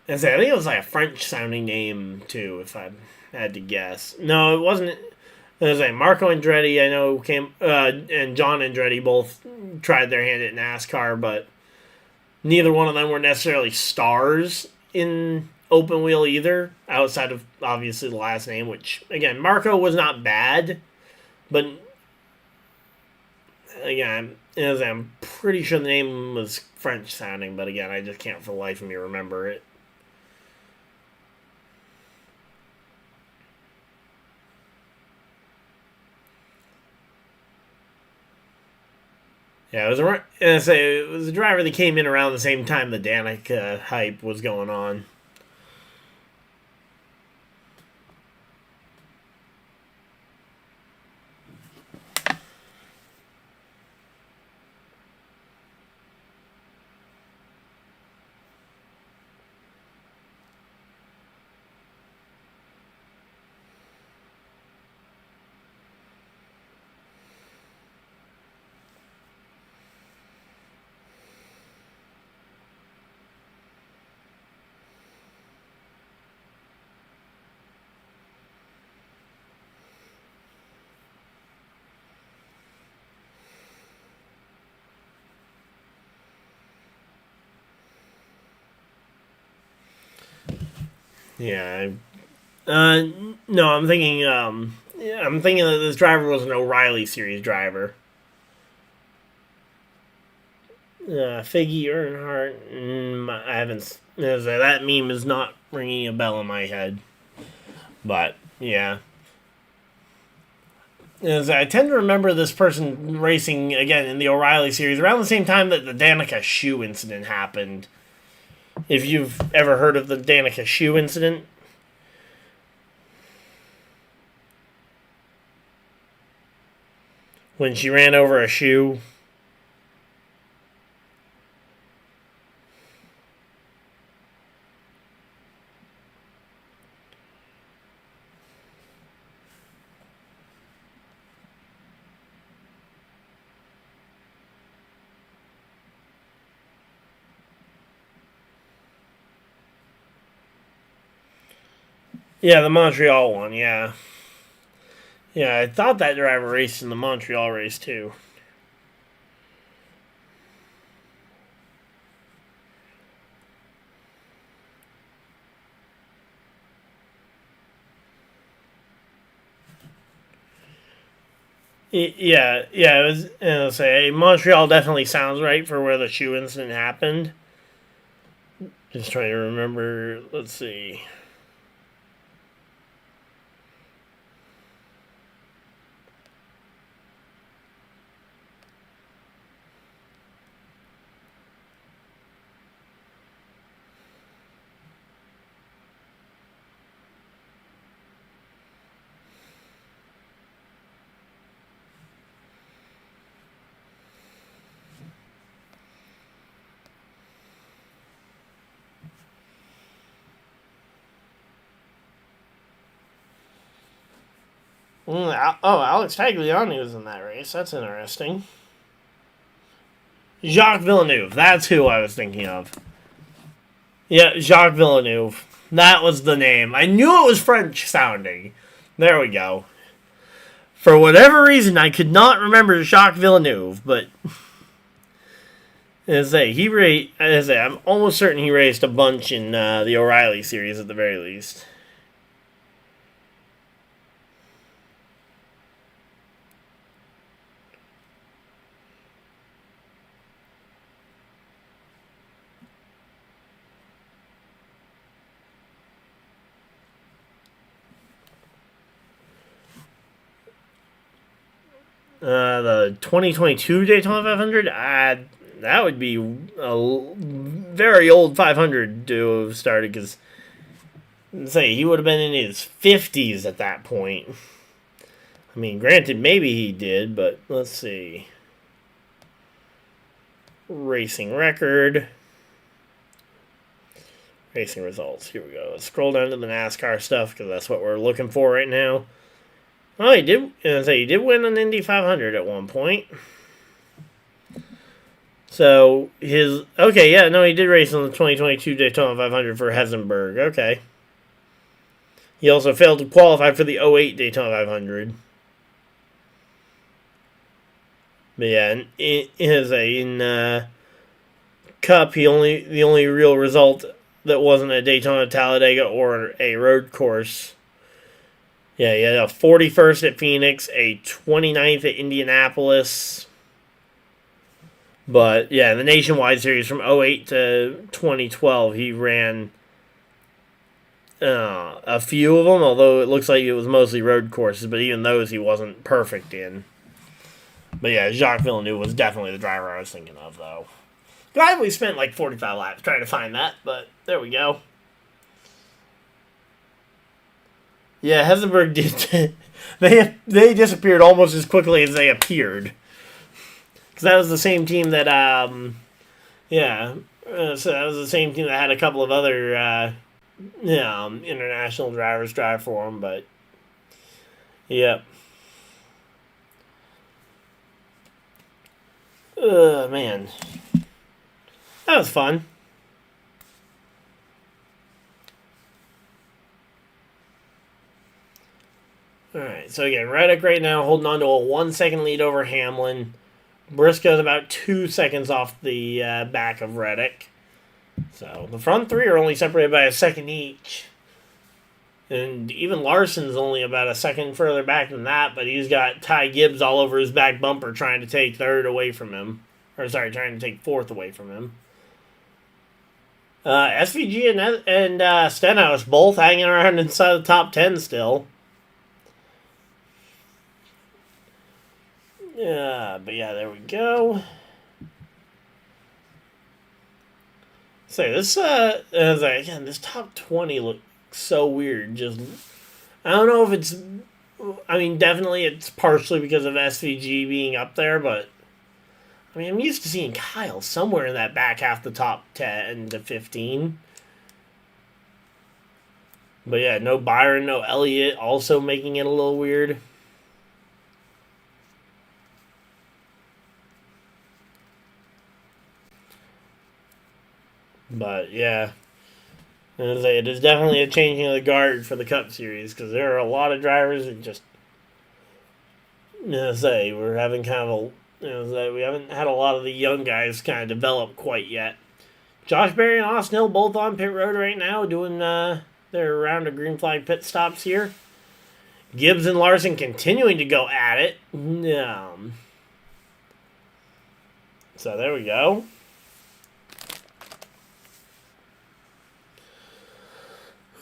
And so I think it was like a French sounding name too, if I had to guess. No, it wasn't. It was like Marco Andretti, I know, came and John Andretti both tried their hand at NASCAR, but neither one of them were necessarily stars in open wheel either, outside of obviously the last name, which, again, Marco was not bad, but again, I'm pretty sure the name was French sounding, but again, I just can't for the life of me remember it. Yeah, it was a driver that came in around the same time the Danica hype was going on. Yeah. No, I'm thinking. I'm thinking that this driver was an O'Reilly Series driver. Figgy Earnhardt. I haven't. That meme is not ringing a bell in my head. But yeah. I tend to remember this person racing again in the O'Reilly Series around the same time that the Danica shoe incident happened. If you've ever heard of the Danica shoe incident. When she ran over a shoe. Yeah, the Montreal one, yeah. Yeah, I thought that driver raced in the Montreal race, too. It was. Montreal definitely sounds right for where the shoe incident happened. Just trying to remember. Let's see. Alex Tagliani was in that race. That's interesting. Jacques Villeneuve. That's who I was thinking of. Yeah, Jacques Villeneuve. That was the name. I knew it was French sounding. There we go. For whatever reason, I could not remember Jacques Villeneuve, but I'm almost certain he raced a bunch in the O'Reilly series at the very least. The 2022 Daytona 500, that would be a very old 500 to have started, because he would have been in his 50s at that point. I mean, granted, maybe he did, but let's see. Racing record. Racing results. Here we go. Let's scroll down to the NASCAR stuff, because that's what we're looking for right now. Oh, he did. He did win an Indy 500 at one point. So he did race in the 2022 Daytona 500 for Hessenberg. Okay. He also failed to qualify for the 08 Daytona 500. But yeah, in Cup, the only real result that wasn't a Daytona, Talladega, or a road course. Yeah, he had a 41st at Phoenix, a 29th at Indianapolis. But, yeah, the Nationwide Series from 08 to 2012, he ran a few of them, although it looks like it was mostly road courses, but even those he wasn't perfect in. But, yeah, Jacques Villeneuve was definitely the driver I was thinking of, though. We spent like 45 laps trying to find that, but there we go. Yeah, Hessenberg did. They disappeared almost as quickly as they appeared. Because that was the same team that, so that was the same team that had a couple of other, international drivers drive for them, but, yep. Man. That was fun. Alright, so again, Reddick right now holding on to a 1 second lead over Hamlin. Briscoe's about 2 seconds off the back of Reddick. So the front three are only separated by a second each. And even Larson's only about a second further back than that, but he's got Ty Gibbs all over his back bumper trying to take third away from him. Trying to take fourth away from him. SVG and Stenhouse both hanging around inside the top 10 still. Yeah, but yeah, there we go. So this, again, this top 20 looks so weird. Just, I don't know if it's, definitely it's partially because of SVG being up there, but I'm used to seeing Kyle somewhere in that back half the top 10 to 15. But yeah, no Byron, no Elliott, also making it a little weird. But yeah, it is definitely a changing of the guard for the Cup Series because there are a lot of drivers that just, we're having kind of we haven't had a lot of the young guys kind of develop quite yet. Josh Berry and Austin Hill both on pit road right now doing their round of green flag pit stops here. Gibbs and Larson continuing to go at it. So there we go.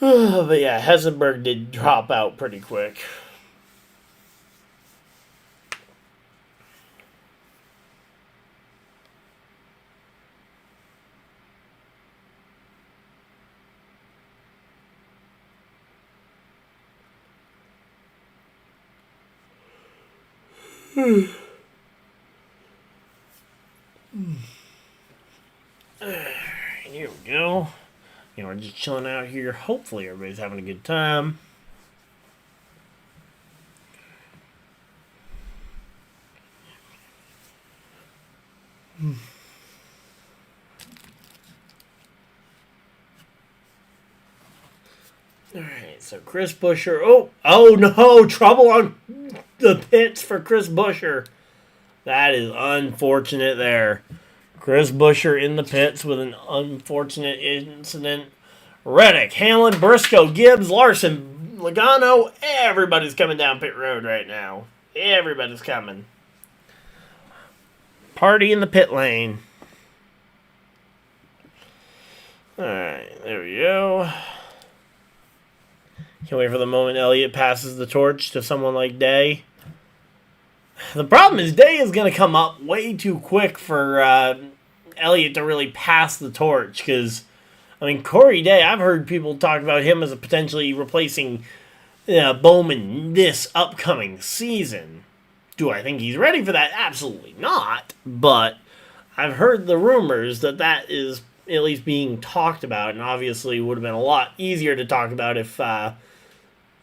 But yeah, Hessenberg did drop out pretty quick. Here we go. We're just chilling out here. Hopefully everybody's having a good time. Alright, so Chris Buescher. Oh no! Trouble on the pits for Chris Buescher. That is unfortunate there. Chris Buescher in the pits with an unfortunate incident. Reddick, Hamlin, Briscoe, Gibbs, Larson, Logano, everybody's coming down pit road right now. Everybody's coming. Party in the pit lane. Alright, there we go. Can't wait for the moment Elliott passes the torch to someone like Day. The problem is Day is going to come up way too quick for Elliott to really pass the torch. Because, Corey Day, I've heard people talk about him as a potentially replacing Bowman this upcoming season. Do I think he's ready for that? Absolutely not. But I've heard the rumors that is at least being talked about. And obviously would have been a lot easier to talk about if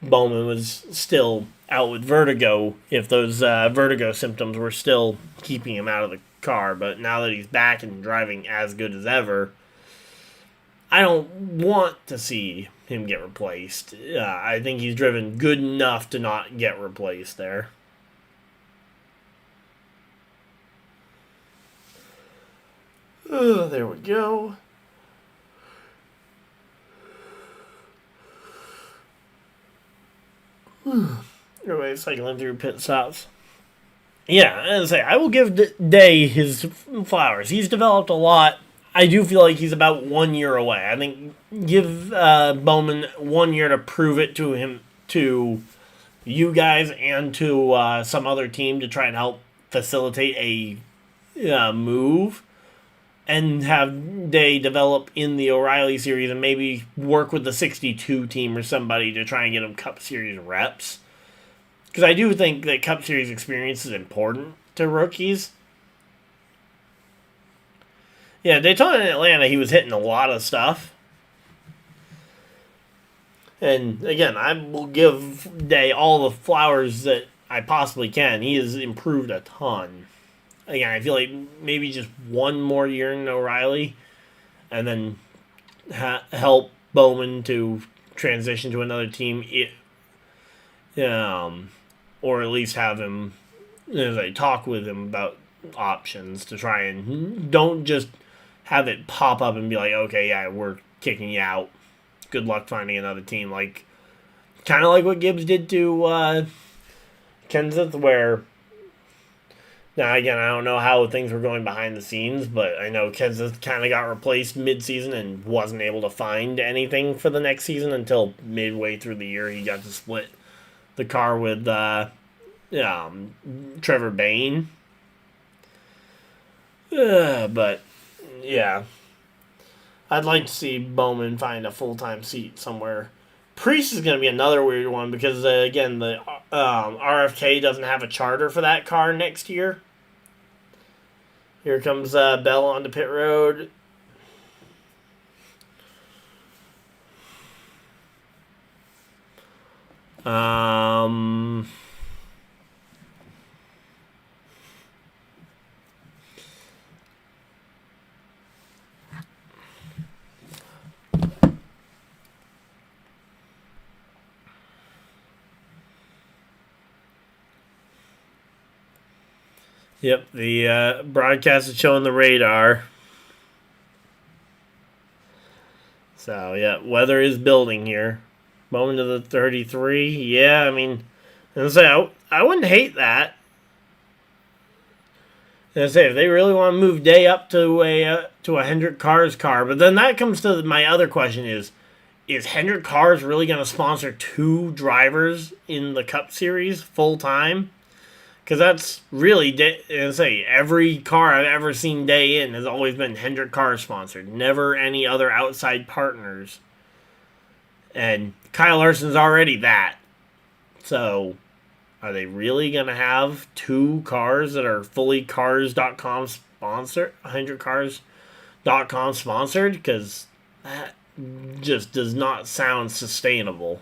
Bowman was still out with vertigo, if those vertigo symptoms were still keeping him out of the car. But now that he's back and driving as good as ever, I don't want to see him get replaced. I think he's driven good enough to not get replaced there. There we go. Everybody cycling through pit stops. Yeah, as I say, I will give Day his flowers. He's developed a lot. I do feel like he's about 1 year away. I think give Bowman 1 year to prove it to him, to you guys, and to some other team to try and help facilitate a move, and have Day develop in the O'Reilly series and maybe work with the 62 team or somebody to try and get him Cup Series reps. Because I do think that Cup Series experience is important to rookies. Yeah, Daytona and Atlanta, he was hitting a lot of stuff. And again, I will give Day all the flowers that I possibly can. He has improved a ton. Again, I feel like maybe just one more year in O'Reilly, and then help Bowman to transition to another team. Or at least have him, as I talk with him about options to try and don't just have it pop up and be like, okay, yeah, we're kicking you out. Good luck finding another team. Like, kind of like what Gibbs did to Kenseth, where, now again, I don't know how things were going behind the scenes, but I know Kenseth kind of got replaced mid-season and wasn't able to find anything for the next season until midway through the year. He got to split the car with Trevor Bayne. But, yeah. I'd like to see Bowman find a full-time seat somewhere. Priest is going to be another weird one because, again, the RFK doesn't have a charter for that car next year. Here comes Bell onto pit road. Yep, the broadcast is showing the radar. So, yeah, weather is building here. Bowman to the 33. Yeah, I mean, I wouldn't hate that. And I say, if they really want to move Day up to a Hendrick Cars car, but then that comes to my other question is Hendrick Cars really going to sponsor 2 drivers in the Cup Series full time? Because that's really, every car I've ever seen Day in has always been Hendrick Cars sponsored. Never any other outside partners. And Kyle Larson's already that. So, are they really going to have 2 cars that are fully Cars.com sponsored? HendrickCars.com sponsored? Because that just does not sound sustainable.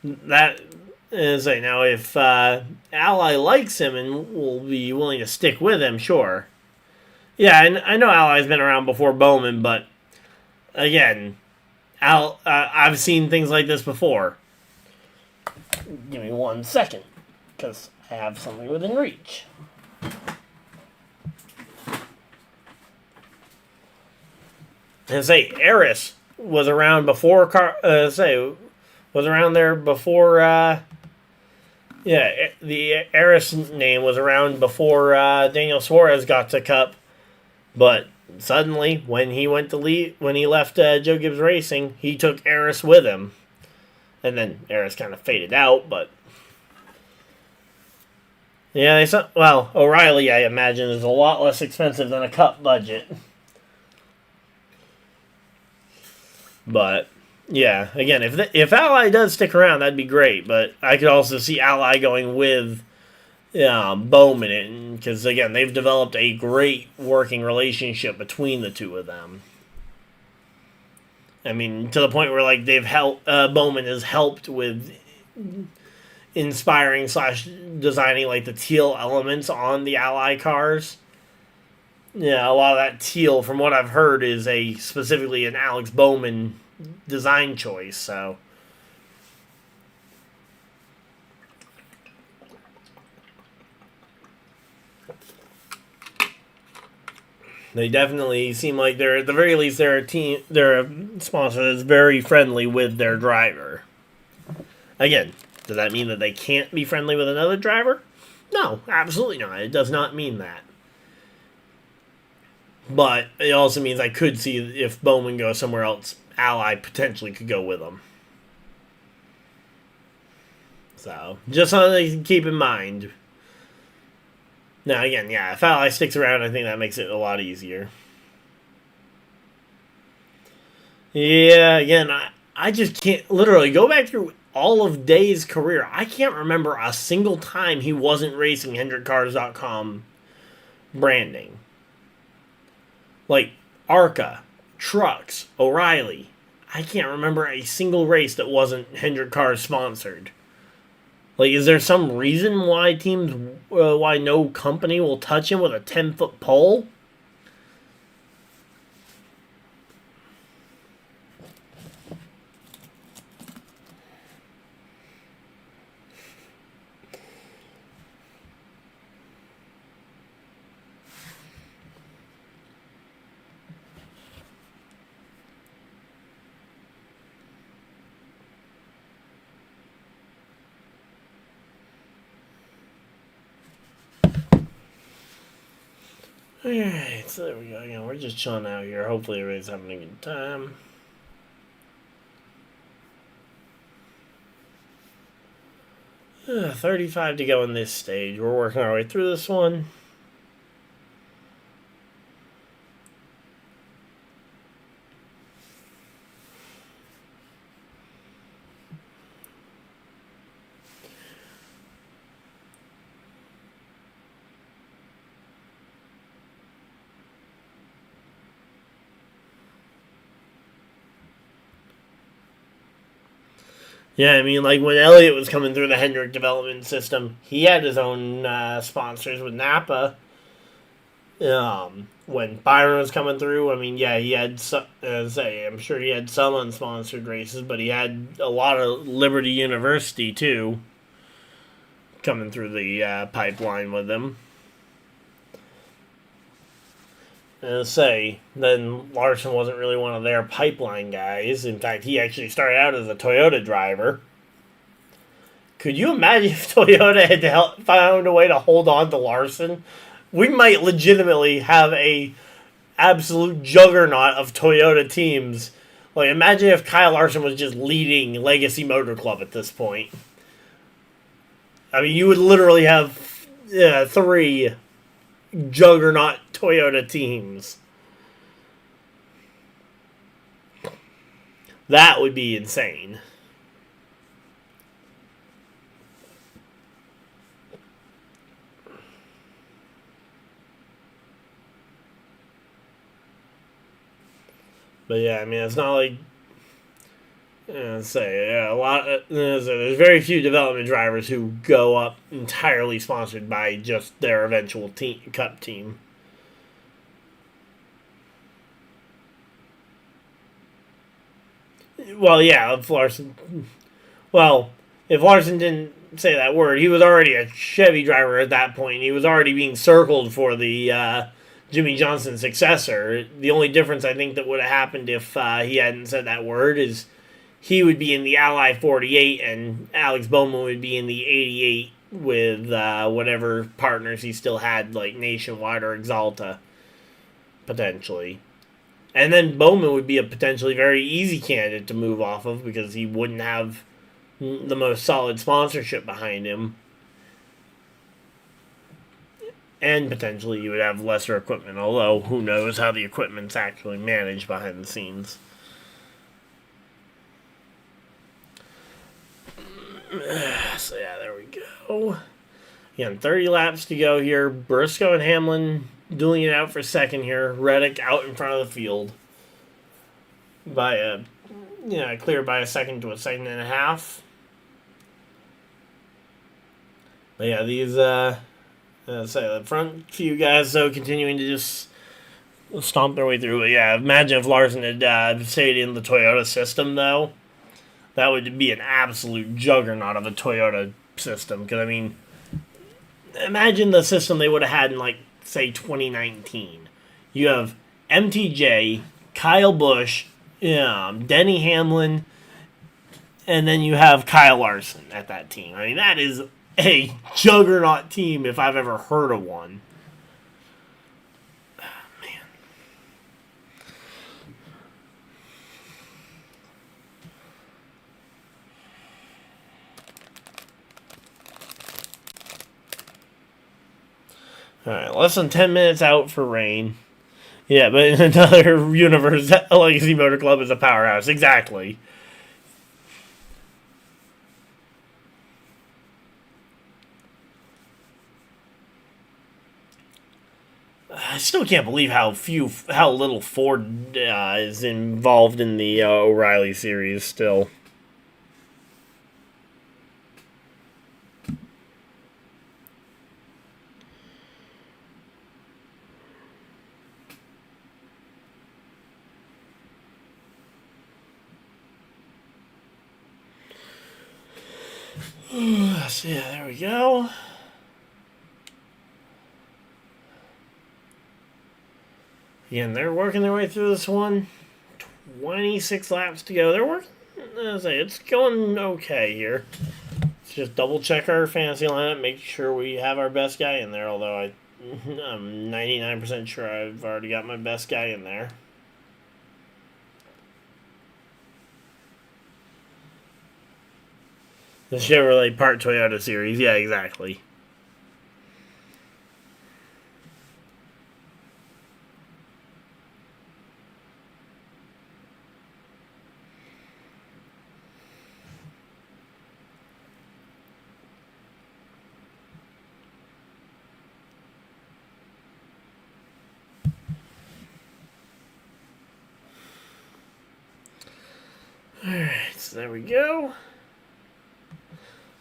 That is now if Ally likes him and will be willing to stick with him, sure. Yeah, and I know Ally's been around before Bowman, but again, I've seen things like this before. Give me 1 second, because I have something within reach. And Eris was around before was around there before. The Eris name was around before Daniel Suarez got to Cup, but suddenly when he left Joe Gibbs Racing, he took Eris with him, and then Eris kind of faded out. But yeah, O'Reilly, I imagine, is a lot less expensive than a Cup budget, but. Yeah, again, if Ally does stick around, that'd be great. But I could also see Ally going with Bowman, because again, they've developed a great working relationship between the two of them. I mean, to the point where they've helped. Bowman has helped with inspiring / designing the teal elements on the Ally cars. Yeah, a lot of that teal, from what I've heard, is specifically an Alex Bowman design choice, so They definitely seem like they're, at the very least, they're a sponsor that's very friendly with their driver. Again, does that mean that they can't be friendly with another driver? No, absolutely not. It does not mean that. But it also means I could see if Bowman goes somewhere else, Ally potentially could go with him. So, just something to keep in mind. Now, again, yeah, if Ally sticks around, I think that makes it a lot easier. Yeah, again, I just can't, literally, go back through all of Day's career. I can't remember a single time he wasn't racing HendrickCars.com branding. Like, ARCA, Trucks, O'Reilly. I can't remember a single race that wasn't Hendrick Cars sponsored. Like, is there some reason why why no company will touch him with a 10-foot pole? Alright, so there we go. Again, we're just chilling out here. Hopefully everybody's having a good time. $35 to go in this stage. We're working our way through this one. Yeah, I mean, like when Elliott was coming through the Hendrick development system, he had his own sponsors with Napa. When Byron was coming through, I mean, yeah, he had some, I'm sure he had some unsponsored races, but he had a lot of Liberty University too coming through the pipeline with him. And then Larson wasn't really one of their pipeline guys. In fact, he actually started out as a Toyota driver. Could you imagine if Toyota had found a way to hold on to Larson? We might legitimately have a absolute juggernaut of Toyota teams. Like, imagine if Kyle Larson was just leading Legacy Motor Club at this point. I mean, you would literally have 3 juggernaut Toyota teams. That would be insane. But yeah, I mean, it's not like there's very few development drivers who go up entirely sponsored by just their eventual cup team. Well, yeah, if Larson didn't say that word, he was already a Chevy driver at that point. He was already being circled for the Jimmy Johnson successor. The only difference I think that would have happened if he hadn't said that word is he would be in the Ally 48 and Alex Bowman would be in the 88 with whatever partners he still had, like Nationwide or Exalta, potentially. And then Bowman would be a potentially very easy candidate to move off of because he wouldn't have the most solid sponsorship behind him. And potentially you would have lesser equipment, although who knows how the equipment's actually managed behind the scenes. So yeah, there we go. Again, 30 laps to go here. Briscoe and Hamlin dueling it out for second here. Reddick out in front of the field by cleared by a second to a second and a half. But yeah, these the front few guys though continuing to just stomp their way through. But yeah, imagine if Larson had stayed in the Toyota system though. That would be an absolute juggernaut of a Toyota system. Because, I mean, imagine the system they would have had in, like, say, 2019. You have MTJ, Kyle Busch, Denny Hamlin, and then you have Kyle Larson at that team. I mean, that is a juggernaut team if I've ever heard of one. Alright, less than 10 minutes out for rain. Yeah, but in another universe, Legacy Motor Club is a powerhouse. Exactly. I still can't believe how little Ford is involved in the O'Reilly series still. So yeah, there we go. Again, they're working their way through this one. 26 laps to go. They're working. It's going okay here. Let's just double check our fantasy lineup, make sure we have our best guy in there. Although I'm 99% sure I've already got my best guy in there. The Chevrolet Part Toyota series. Yeah, exactly. Alright, so there we go.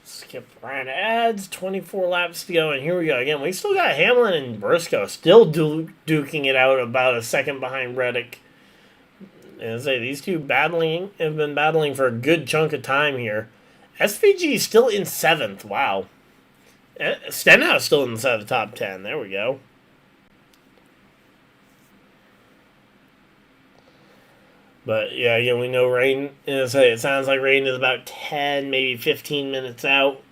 Skip round of ads, 24 laps to go, and here we go again. We still got Hamlin and Briscoe still duking it out about a second behind Reddick. And I say these two have been battling for a good chunk of time here. SVG is still in 7th. Wow. Stenhouse still in the top 10. There we go. But yeah, we know rain. It sounds like rain is about 10, maybe 15 minutes out.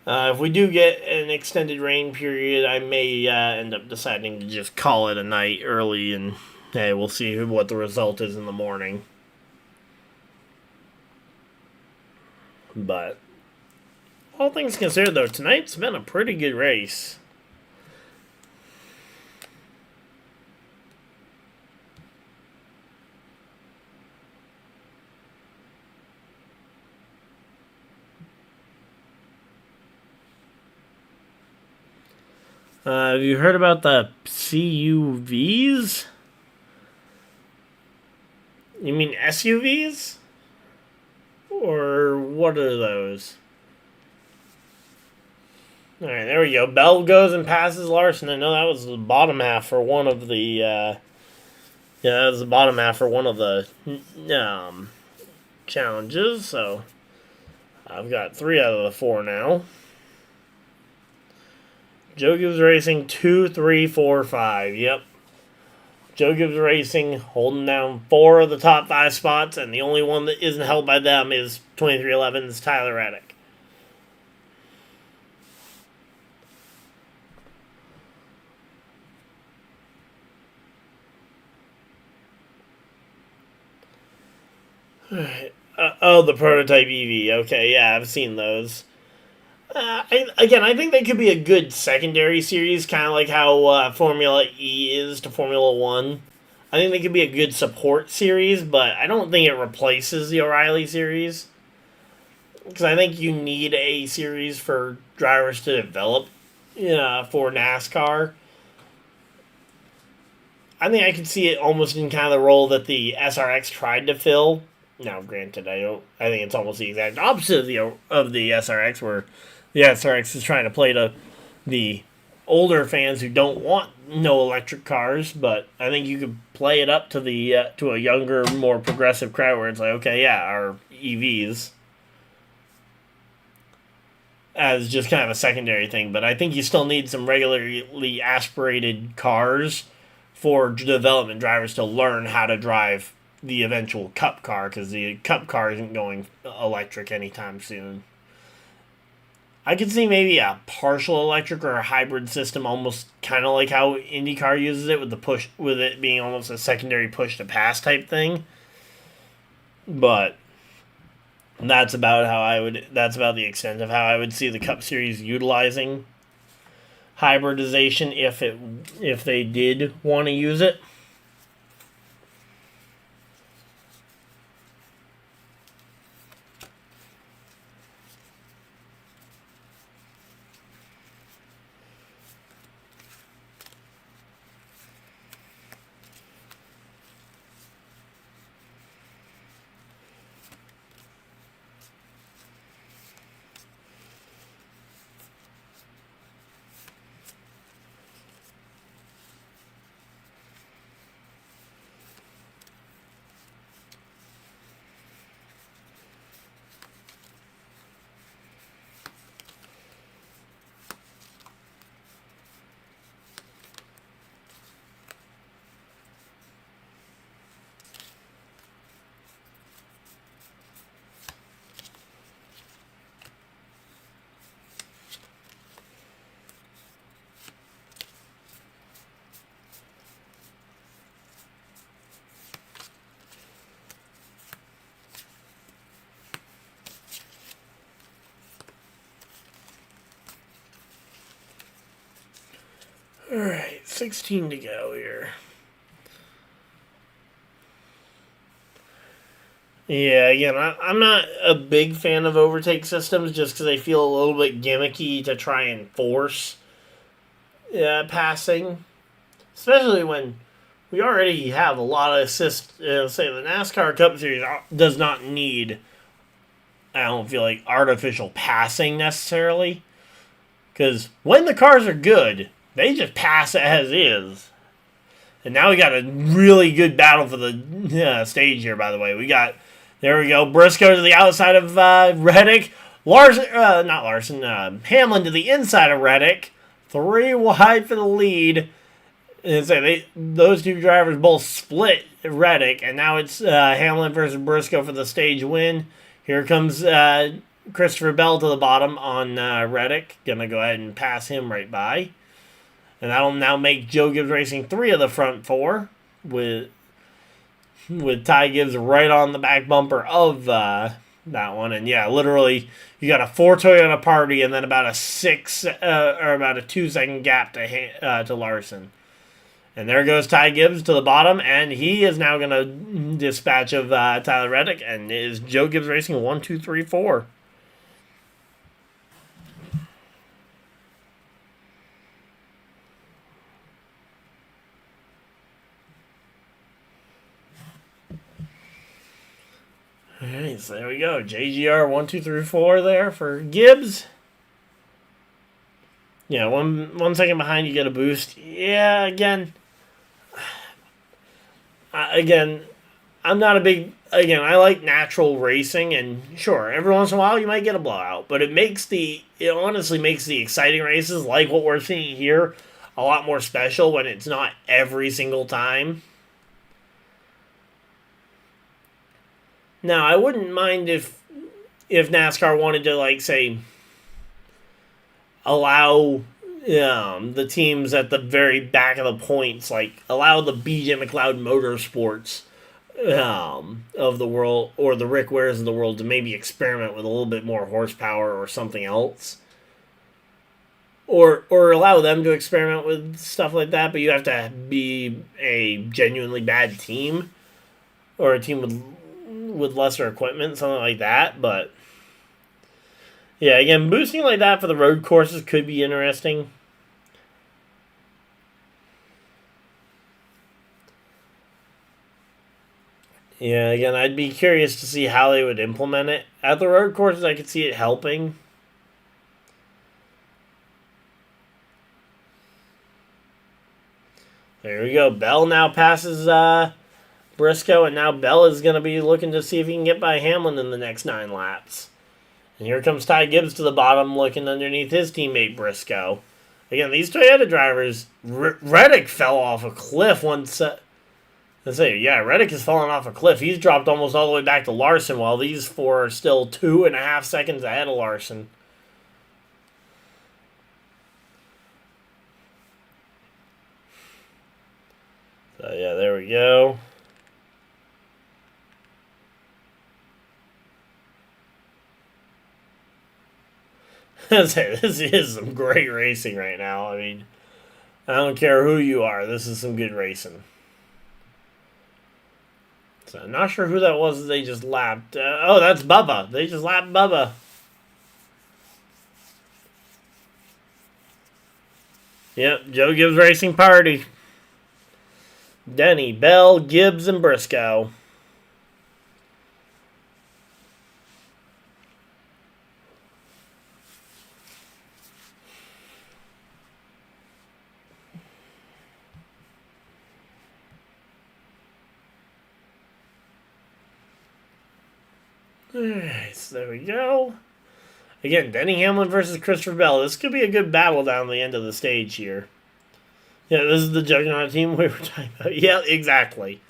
If we do get an extended rain period, I may end up deciding to just call it a night early, and hey, we'll see what the result is in the morning. But all things considered, though, tonight's been a pretty good race. Have you heard about the CUVs? You mean SUVs? Or what are those? Alright, there we go. Bell goes and passes Larson. I know that was the bottom half for one of the, that was the bottom half for one of the, challenges, so I've got 3 out of the 4 now. Joe Gibbs Racing 2, 3, 4, 5. Yep. Joe Gibbs Racing holding down 4 of the top 5 spots, and the only one that isn't held by them is 2311's Tyler Reddick. The prototype EV. Okay, yeah, I've seen those. I think they could be a good secondary series, kind of like how Formula E is to Formula 1. I think they could be a good support series, but I don't think it replaces the O'Reilly series. Because I think you need a series for drivers to develop for NASCAR. I think I could see it almost in kind of the role that the SRX tried to fill. Now, granted, I think it's almost the exact opposite of the SRX, where the SRX is trying to play to the older fans who don't want no electric cars. But I think you could play it up to the to a younger, more progressive crowd, where it's like, okay, yeah, our EVs as just kind of a secondary thing. But I think you still need some regularly aspirated cars for development drivers to learn how to drive the eventual Cup car, because the Cup car isn't going electric anytime soon. I could see maybe a partial electric or a hybrid system, almost kind of like how IndyCar uses it, with the push, with it being almost a secondary push to pass type thing. But that's about the extent of how I would see the Cup Series utilizing hybridization if they did want to use it. Alright, 16 to go here. Yeah, again, I'm not a big fan of overtake systems just because they feel a little bit gimmicky to try and force passing. Especially when we already have a lot of assist. Say the NASCAR Cup Series does not need, I don't feel like, artificial passing necessarily. Because when the cars are good, they just pass as is. And now we got a really good battle for the stage here, by the way. There we go, Briscoe to the outside of Reddick. Hamlin to the inside of Reddick. 3 wide for the lead. And so those two drivers both split Reddick, and now it's Hamlin versus Briscoe for the stage win. Here comes Christopher Bell to the bottom on Reddick. Gonna go ahead and pass him right by. And that'll now make Joe Gibbs Racing 3 of the front 4, with Ty Gibbs right on the back bumper of that one. And yeah, literally, you got a 4 Toyota party and then about a 2-second gap to Larson. And there goes Ty Gibbs to the bottom, and he is now going to dispatch of Tyler Reddick, and it is Joe Gibbs Racing 1, 2, 3, 4. Alright, so there we go. JGR 1, 2, 3, 4 there for Gibbs. Yeah, one second behind, you get a boost. Yeah, again, I'm not a big... Again, I like natural racing, and sure, every once in a while you might get a blowout, but it honestly makes the exciting races, like what we're seeing here, a lot more special when it's not every single time. Now, I wouldn't mind if NASCAR wanted to, like, say, allow the teams at the very back of the points, like, allow the BJ McLeod Motorsports of the world, or the Rick Wares of the world, to maybe experiment with a little bit more horsepower or something else. Or allow them to experiment with stuff like that, but you have to be a genuinely bad team, or a team with lesser equipment, something like that. But yeah, again, boosting like that for the road courses could be interesting. Yeah, again, I'd be curious to see how they would implement it. At the road courses, I could see it helping. There we go. Bell now passes Briscoe, and now Bell is going to be looking to see if he can get by Hamlin in the next 9 laps. And here comes Ty Gibbs to the bottom, looking underneath his teammate Briscoe. Again, these Toyota drivers, Reddick fell off a cliff once. Let's say, yeah, Reddick has fallen off a cliff. He's dropped almost all the way back to Larson, while these four are still 2.5 seconds ahead of Larson. So, yeah, there we go. This is some great racing right now. I mean, I don't care who you are. This is some good racing. So I'm not sure who that was they just lapped. Oh, that's Bubba. They just lapped Bubba. Yep, Joe Gibbs Racing Party. Denny, Bell, Gibbs, and Briscoe. Alright, so there we go. Again, Denny Hamlin versus Christopher Bell. This could be a good battle down the end of the stage here. Yeah, this is the Juggernaut team we were talking about. Yeah, exactly.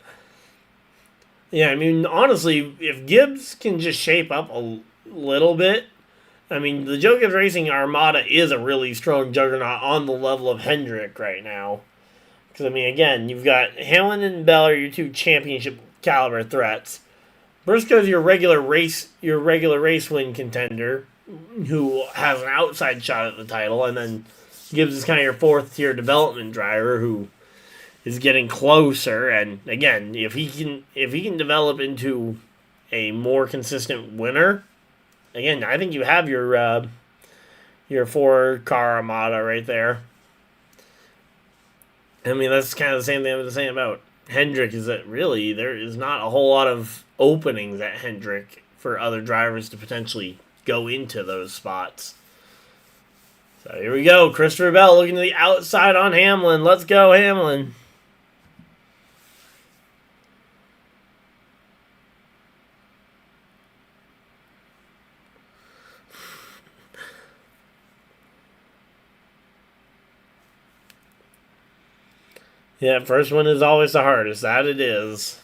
Yeah, I mean, honestly, if Gibbs can just shape up a little bit, I mean, the Joe Gibbs Racing Armada is a really strong Juggernaut on the level of Hendrick right now. Because, I mean, again, you've got Hamlin and Bell are your two championship caliber threats. Briscoe's your regular race win contender, who has an outside shot at the title, and then Gibbs is kind of your fourth tier development driver who is getting closer. And again, if he can develop into a more consistent winner, again, I think you have your 4-car Armada right there. I mean, that's kind of the same thing I was saying about Hendrick, is that really there is not a whole lot of openings at Hendrick for other drivers to potentially go into those spots. So here we go. Christopher Bell looking to the outside on Hamlin. Let's go, Hamlin. Yeah, first one is always the hardest. That it is.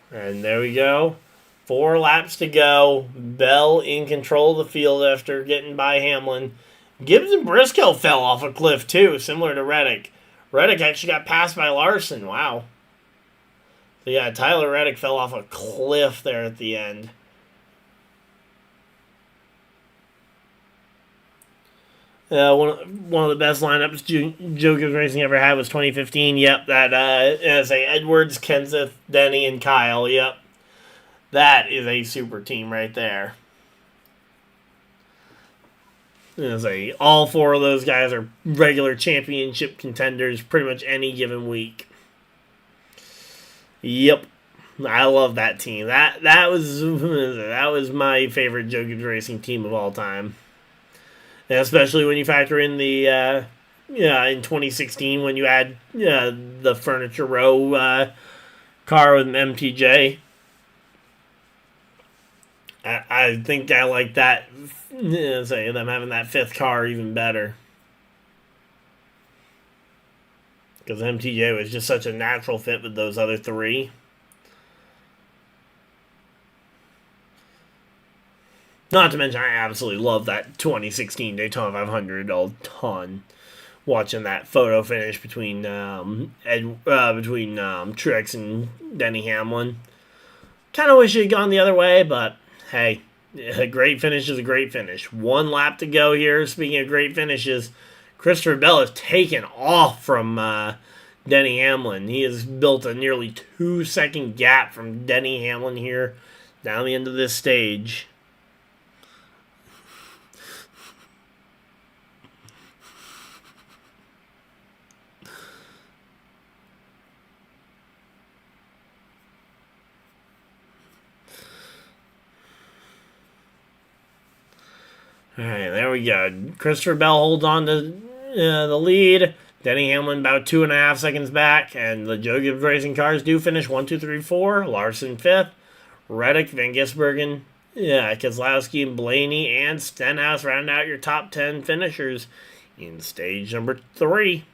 And there we go. 4 laps to go. Bell in control of the field after getting by Hamlin. Gibbs and Briscoe fell off a cliff too, similar to Reddick. Reddick actually got passed by Larson. Wow. So yeah, Tyler Reddick fell off a cliff there at the end. One of the best lineups Joe Gibbs Racing ever had was 2015. Yep, that Edwards, Kenseth, Denny, and Kyle. Yep, that is a super team right there. All 4 of those guys are regular championship contenders pretty much any given week. Yep, I love that team. That was my favorite Joe Gibbs Racing team of all time. And especially when you factor in the in 2016 when you add the Furniture Row car with an MTJ. I think I like that. Them having that 5th car even better, because MTJ was just such a natural fit with those other 3. Not to mention, I absolutely love that 2016 Daytona 500 a ton. Watching that photo finish between Truex and Denny Hamlin. Kind of wish it had gone the other way, but hey, a great finish is a great finish. 1 lap to go here. Speaking of great finishes, Christopher Bell has taken off from Denny Hamlin. He has built a nearly 2-second gap from Denny Hamlin here down the end of this stage. Alright, there we go. Christopher Bell holds on to the lead. Denny Hamlin about 2.5 seconds back. And the Joe Gibbs Racing cars do finish 1, 2, 3, 4. Larson 5th. Reddick, Van Gisbergen, Yeah, Keselowski and Blaney and Stenhouse round out your top 10 finishers in stage number 3.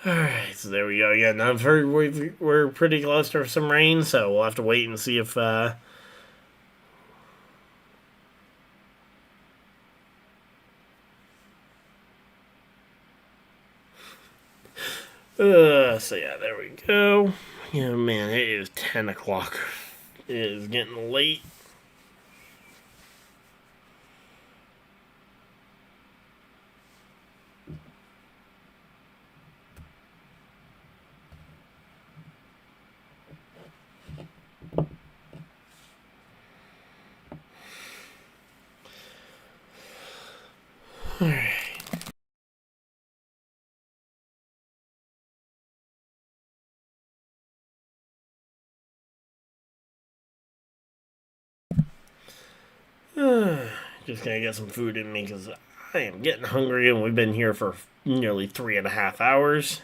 Alright, so there we go again. I've heard we're pretty close to some rain, so we'll have to wait and see if so yeah, there we go. Yeah, man, it is 10 o'clock. It is getting late. Alright. Just gonna get some food in me because I am getting hungry and we've been here for nearly 3.5 hours.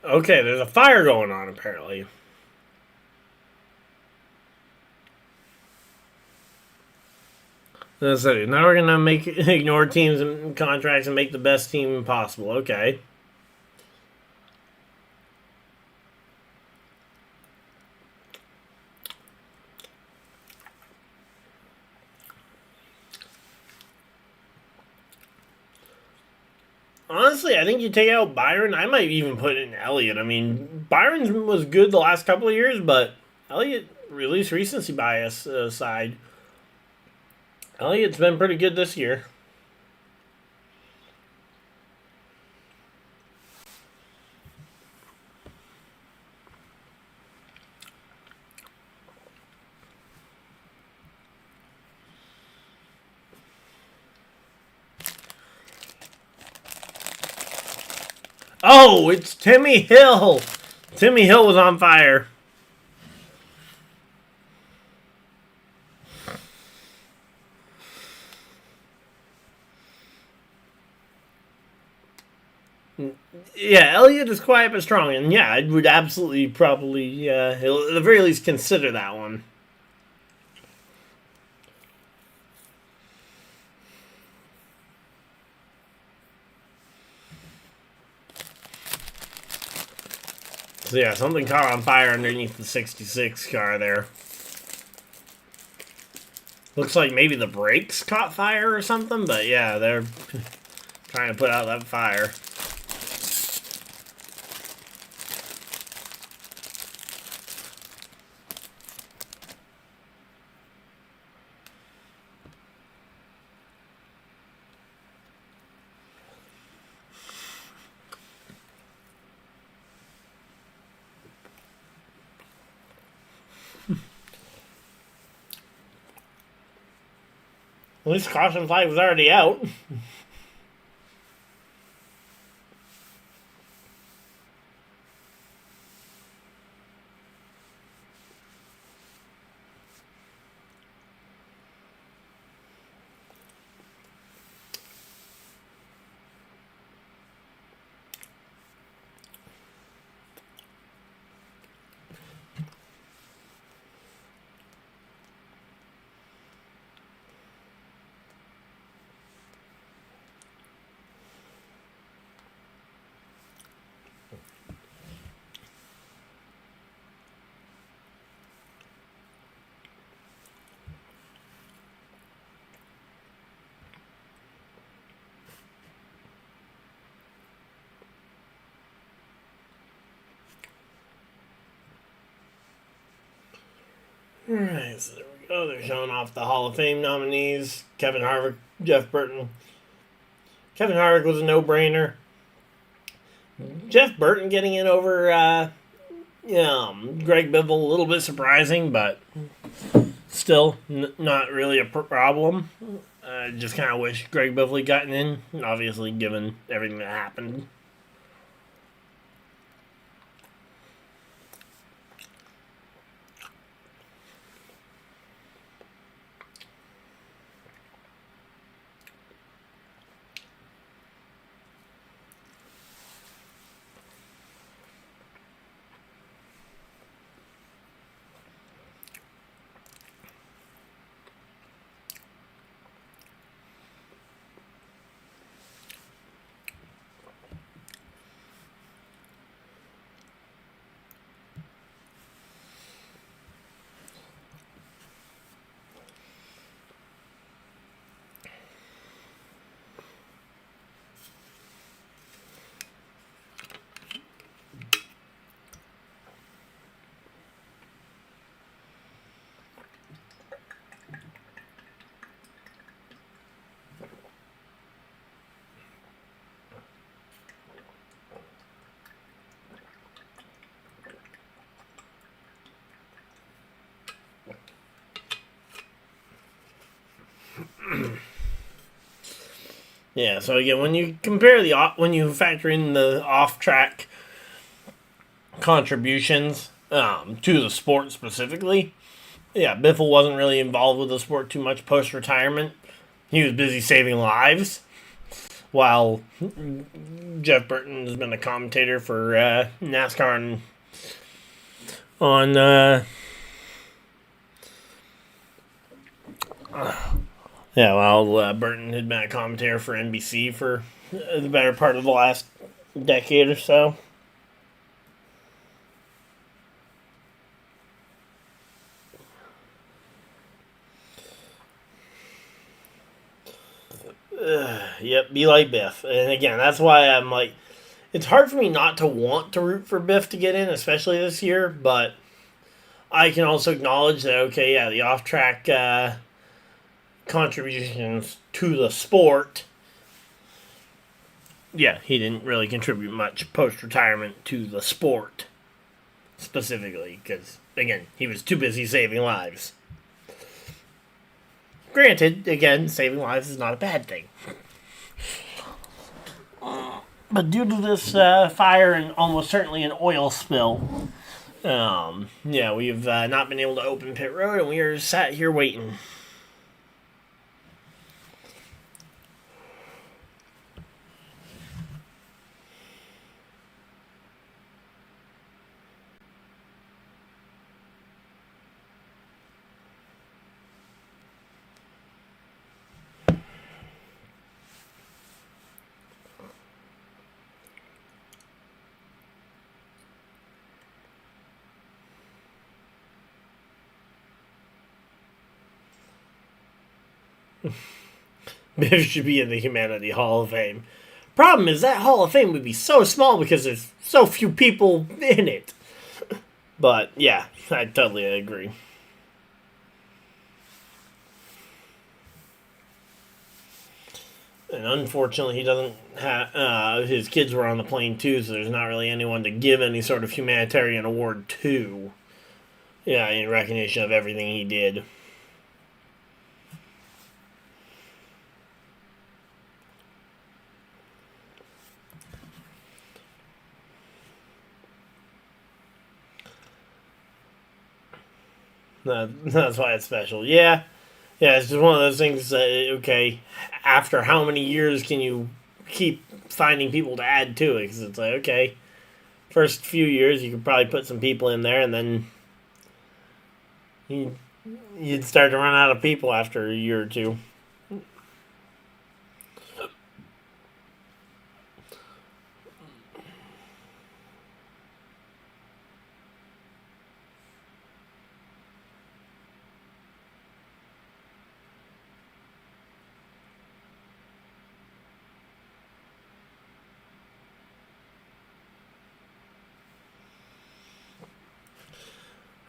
Okay, there's a fire going on apparently. Now we're gonna ignore teams and contracts and make the best team possible. Okay. Honestly, I think you take out Byron. I might even put in Elliott. I mean, Byron was good the last couple of years, but Elliott, release recency bias aside, Elliott's been pretty good this year. Oh, it's Timmy Hill. Timmy Hill was on fire. Yeah, Elliott is quiet but strong, and yeah, I would absolutely probably, at the very least, consider that one. So yeah, something caught on fire underneath the 66 car there. Looks like maybe the brakes caught fire or something, but yeah, they're trying to put out that fire. At least caution flag was already out. Alright, so there we go. They're showing off the Hall of Fame nominees. Kevin Harvick, Jeff Burton. Kevin Harvick was a no-brainer. Jeff Burton getting in over Greg Biffle, a little bit surprising, but still not really a problem. I just kind of wish Greg Biffle had gotten in, obviously, given everything that happened. Yeah, so again, when you compare when you factor in the off-track contributions to the sport specifically, yeah, Biffle wasn't really involved with the sport too much post-retirement. He was busy saving lives, while Jeff Burton has been a commentator for NASCAR Burton had been a commentator for NBC for the better part of the last decade or so. Yep, be like Biff. And again, that's why I'm like, it's hard for me not to want to root for Biff to get in, especially this year, but I can also acknowledge that, okay, yeah, the off-track contributions to the sport, yeah, he didn't really contribute much post-retirement to the sport, specifically, because, again, he was too busy saving lives. Granted, again, saving lives is not a bad thing. But due to this fire and almost certainly an oil spill, we've not been able to open pit road, and we are sat here waiting. Biff should be in the Humanity Hall of Fame. Problem is, that Hall of Fame would be so small because there's so few people in it. But, yeah, I totally agree. And unfortunately, he doesn't have... his kids were on the plane, too, so there's not really anyone to give any sort of humanitarian award to. Yeah, in recognition of everything he did. That's why it's special. Yeah, it's just one of those things that, okay, after how many years can you keep finding people to add to it? Because it's like, okay, first few years you could probably put some people in there, and then you'd start to run out of people after a year or two.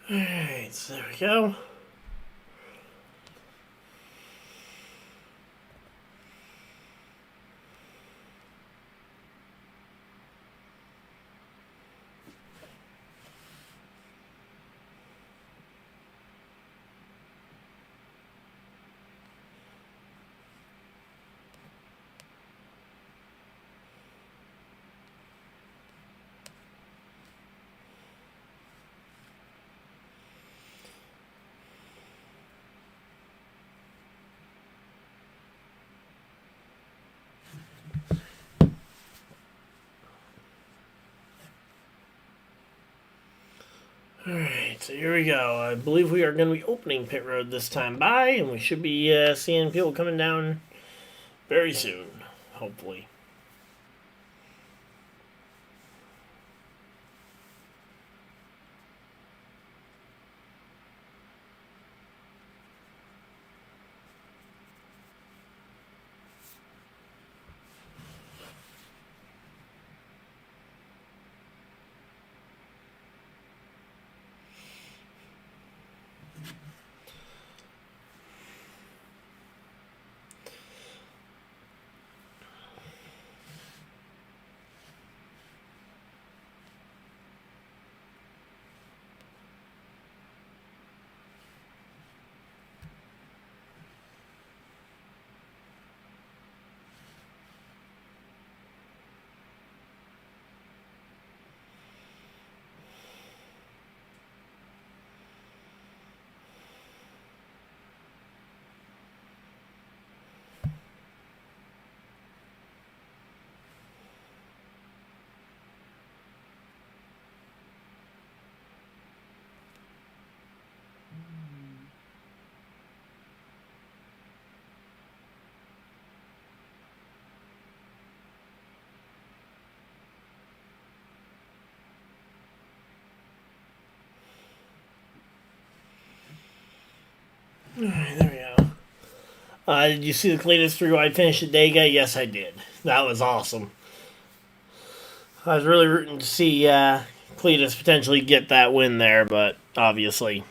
Alright, so there we go. Alright, so here we go. I believe we are going to be opening pit road this time by, and we should be seeing people coming down very soon, hopefully. Alright, there we go. Did you see the Cletus 3-wide finish at Dega? Yes, I did. That was awesome. I was really rooting to see Cletus potentially get that win there, but obviously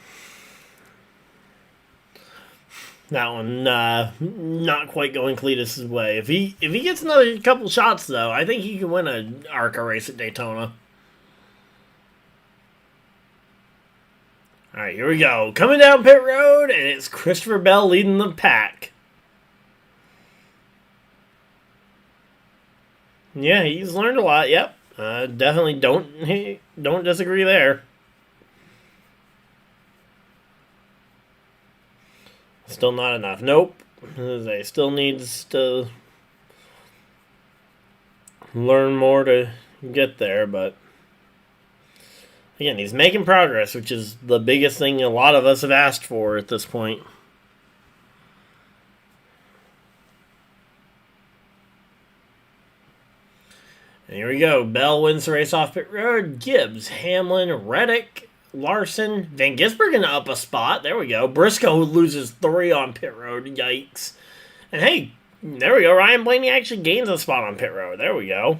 that one not quite going Cletus's way. If he gets another couple shots though, I think he can win an ARCA race at Daytona. Alright, here we go. Coming down pit road, and it's Christopher Bell leading the pack. Yeah, he's learned a lot, yep. Definitely don't disagree there. Still not enough. Nope. They still needs to learn more to get there, but again, he's making progress, which is the biggest thing a lot of us have asked for at this point. And here we go. Bell wins the race off pit road. Gibbs, Hamlin, Reddick, Larson, Van Gisbergen up a spot. There we go. Briscoe loses 3 on pit road. Yikes. And hey, there we go. Ryan Blaney actually gains a spot on pit road. There we go.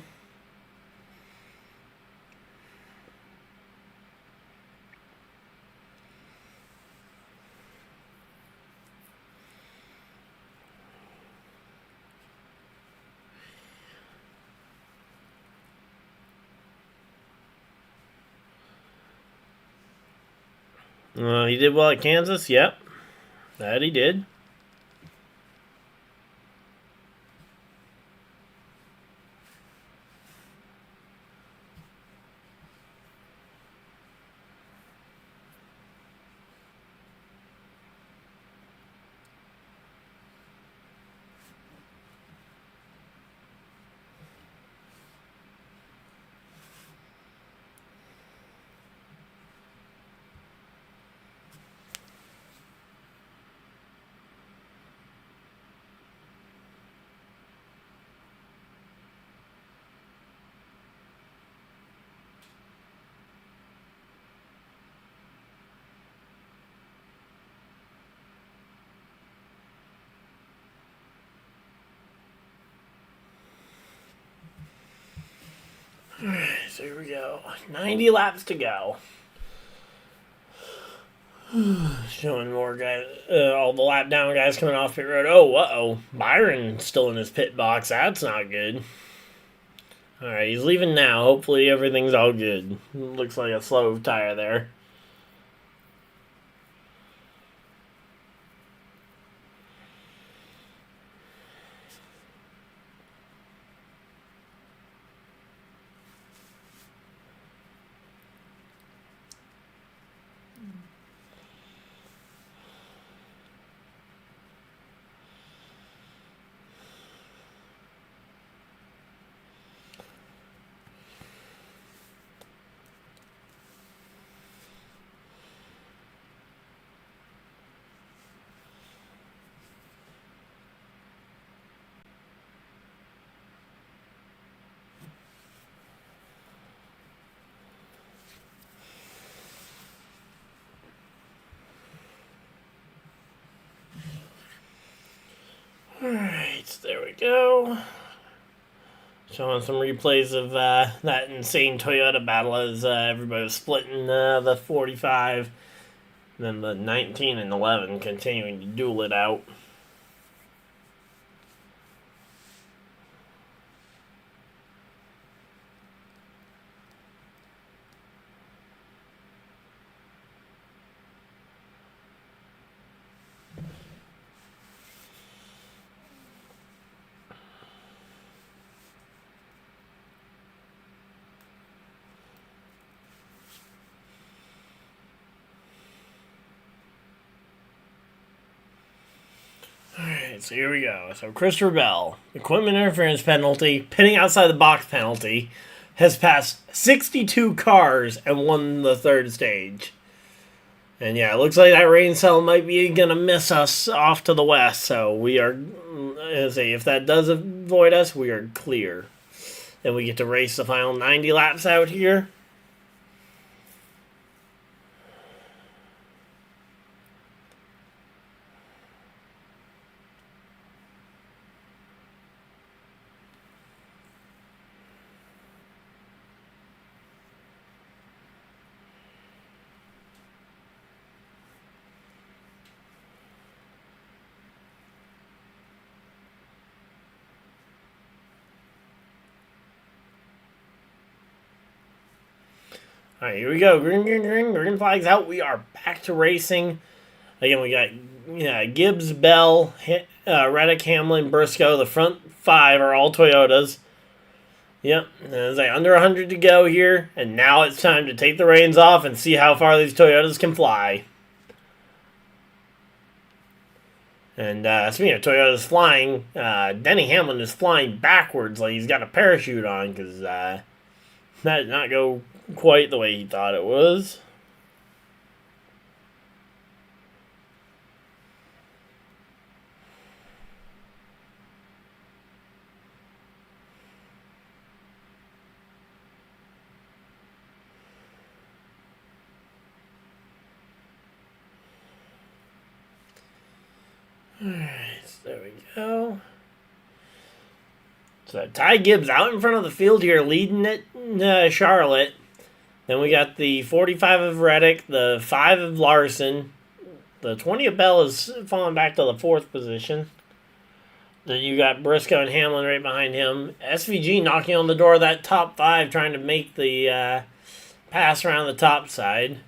He did well at Kansas. Yep. That he did. Alright, so here we go. 90 laps to go. Showing more guys, all the lap down guys coming off pit road. Oh, uh-oh. Byron still in his pit box. That's not good. Alright, he's leaving now. Hopefully everything's all good. Looks like a slow tire there. Alright, there we go. Showing some replays of that insane Toyota battle as everybody was splitting the 45. And then the 19 and 11 continuing to duel it out. Alright, so here we go. So Christopher Bell, equipment interference penalty, pitting outside the box penalty, has passed 62 cars and won the third stage. And yeah, it looks like that rain cell might be going to miss us off to the west. So we are, if that does avoid us, we are clear. And we get to race the final 90 laps out here. Alright, here we go. Green flag's out. We are back to racing. Again, we got Gibbs, Bell, Reddick, Hamlin, Briscoe. The front five are all Toyotas. Yep, there's like under 100 to go here. And now it's time to take the reins off and see how far these Toyotas can fly. And speaking of Toyotas flying, Denny Hamlin is flying backwards like he's got a parachute on because that did not go quite the way he thought it was. Alright, so there we go. So Ty Gibbs out in front of the field here, leading it, Charlotte. Then we got the 45 of Reddick, the 5 of Larson. The 20 of Bell is falling back to the 4th position. Then you got Briscoe and Hamlin right behind him. SVG knocking on the door of that top 5, trying to make the pass around the top side.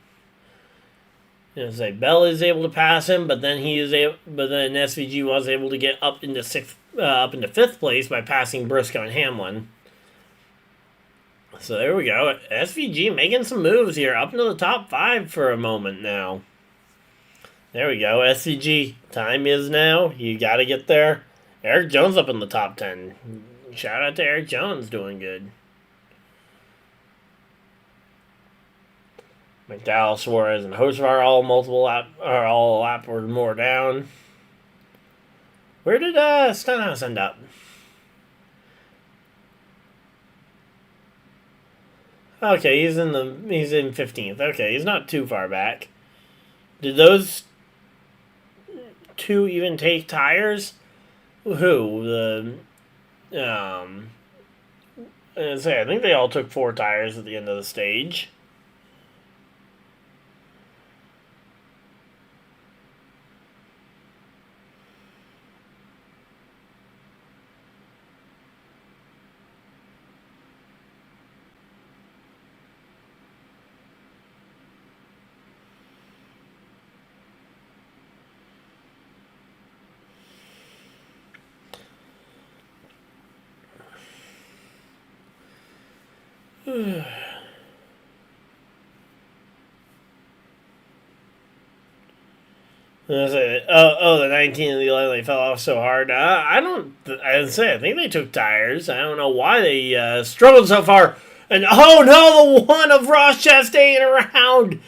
Bell is able to pass him, but then SVG was able to get up into 5th place by passing Briscoe and Hamlin. So there we go. SVG making some moves here, up into the top 5 for a moment now. There we go. SVG, time is now. You got to get there. Eric Jones up in the top 10. Shout out to Eric Jones, doing good. McDowell, Suarez, and Hocevar all a lap or more down. Where did Stenhouse end up? Okay, he's in 15th. Okay, he's not too far back. Did those two even take tires? Who? I think they all took 4 tires at the end of the stage. The 19 and the 11 they fell off so hard. I think they took tires. I don't know why they struggled so far. And oh no, the one of Ross Chastain around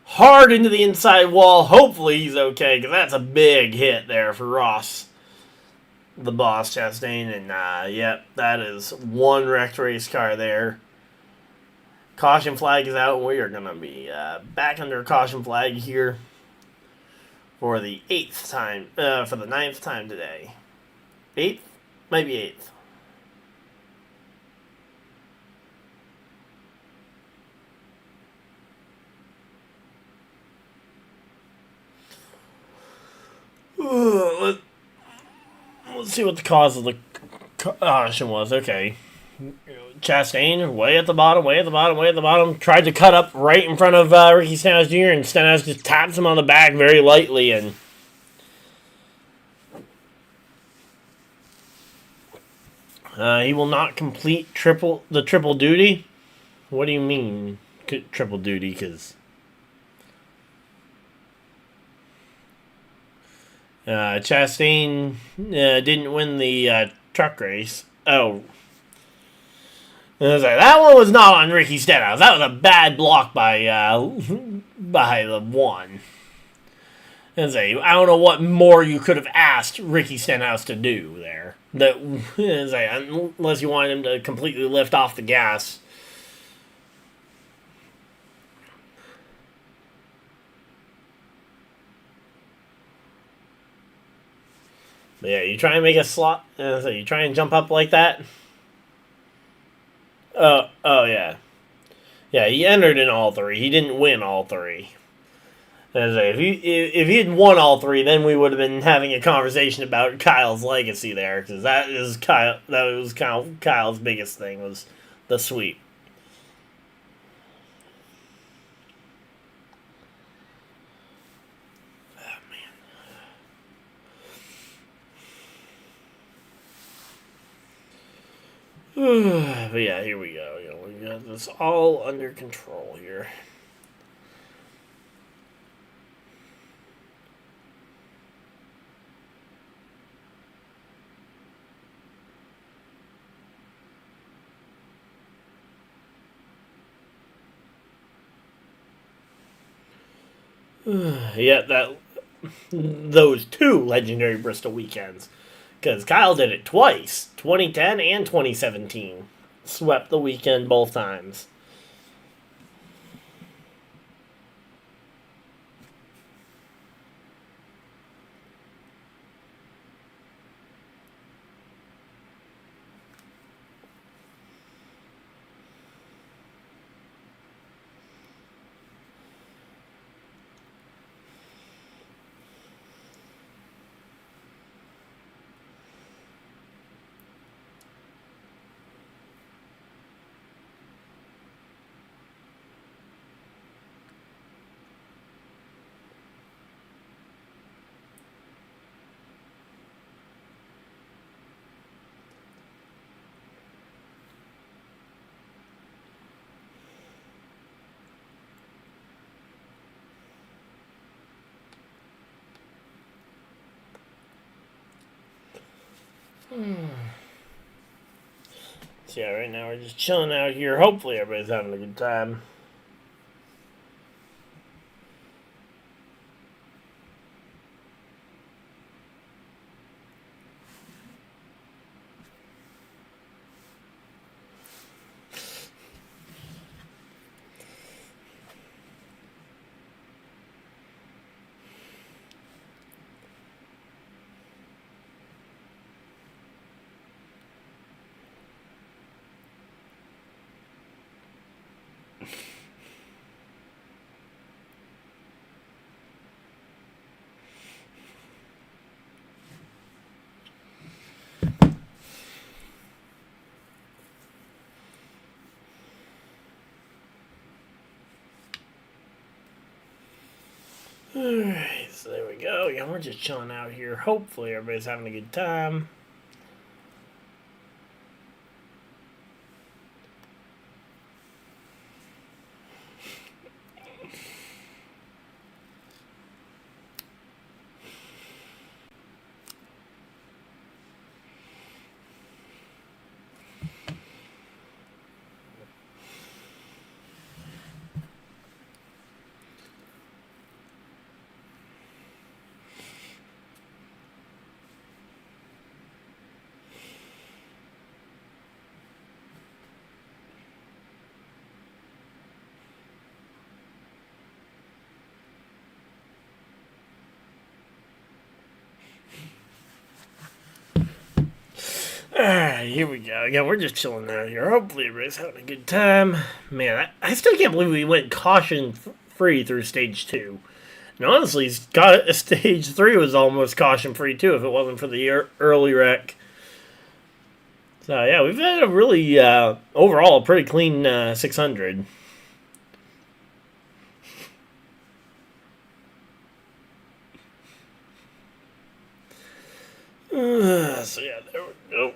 hard into the inside wall. Hopefully he's okay, because that's a big hit there for Ross, the boss Chastain. And yep, that is one wrecked race car there. Caution flag is out, and we are going to be back under a caution flag here for the 8th time, for the 9th time today. 8th? Maybe 8th. Let's see what the cause of the caution was. Okay. Chastain, way at the bottom. Tried to cut up right in front of Ricky Stenhouse Jr., and Stenhouse just taps him on the back very lightly, and he will not complete the triple duty. What do you mean, triple duty? Because Chastain didn't win the truck race. Oh. And I was like, that one was not on Ricky Stenhouse. That was a bad block by the one. And I don't know what more you could have asked Ricky Stenhouse to do there. Unless you wanted him to completely lift off the gas. But yeah, you try and make a slot. You try and jump up like that. Oh yeah. Yeah, he entered in all three. He didn't win all three. If he had won all three, then we would have been having a conversation about Kyle's legacy there, because that was Kyle's biggest thing, was the sweep. But yeah, here we go. We got this all under control here. Yeah, those two legendary Bristol weekends. Because Kyle did it twice, 2010 and 2017. Swept the weekend both times. So yeah, right now we're just chilling out here. Hopefully everybody's having a good time. Alright, so there we go. Yeah, we're just chilling out here. Hopefully everybody's having a good time. Alright, here we go. Again, we're just chilling out here. Hopefully everybody's having a good time. Man, I still can't believe we went caution-free through Stage 2. And honestly, Stage 3 was almost caution-free too if it wasn't for the early wreck. So yeah, we've had a really, overall, pretty clean 600. So yeah, there we go.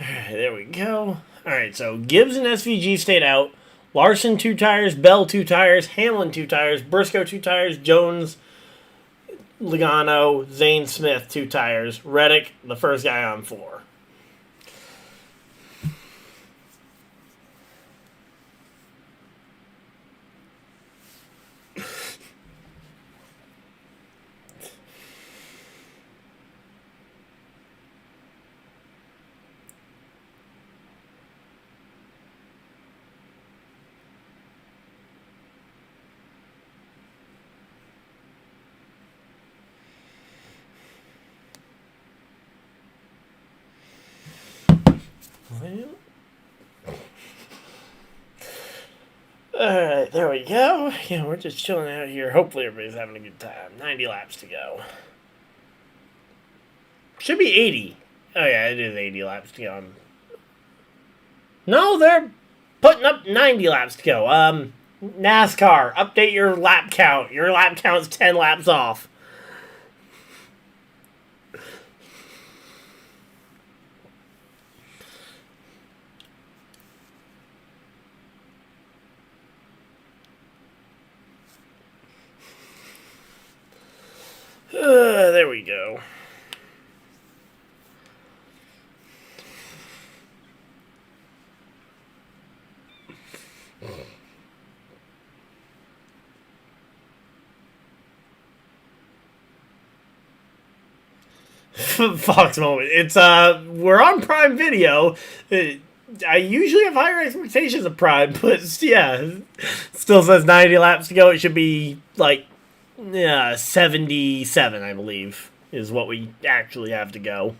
Alright, there we go. Alright, so Gibbs and SVG stayed out. Larson 2 tires, Bell 2 tires, Hamlin 2 tires, Briscoe 2 tires, Jones, Logano, Zane Smith 2 tires, Reddick, the first guy on 4. Alright, there we go. Yeah, we're just chilling out here. Hopefully everybody's having a good time. 90 laps to go. Should be 80. Oh yeah, it is 80 laps to go. No, they're putting up 90 laps to go. NASCAR, update your lap count. Your lap count's 10 laps off. There we go. Fox moment. It's we're on Prime Video. I usually have higher expectations of Prime, but yeah, still says 90 laps to go. It should be like 77, I believe, is what we actually have to go.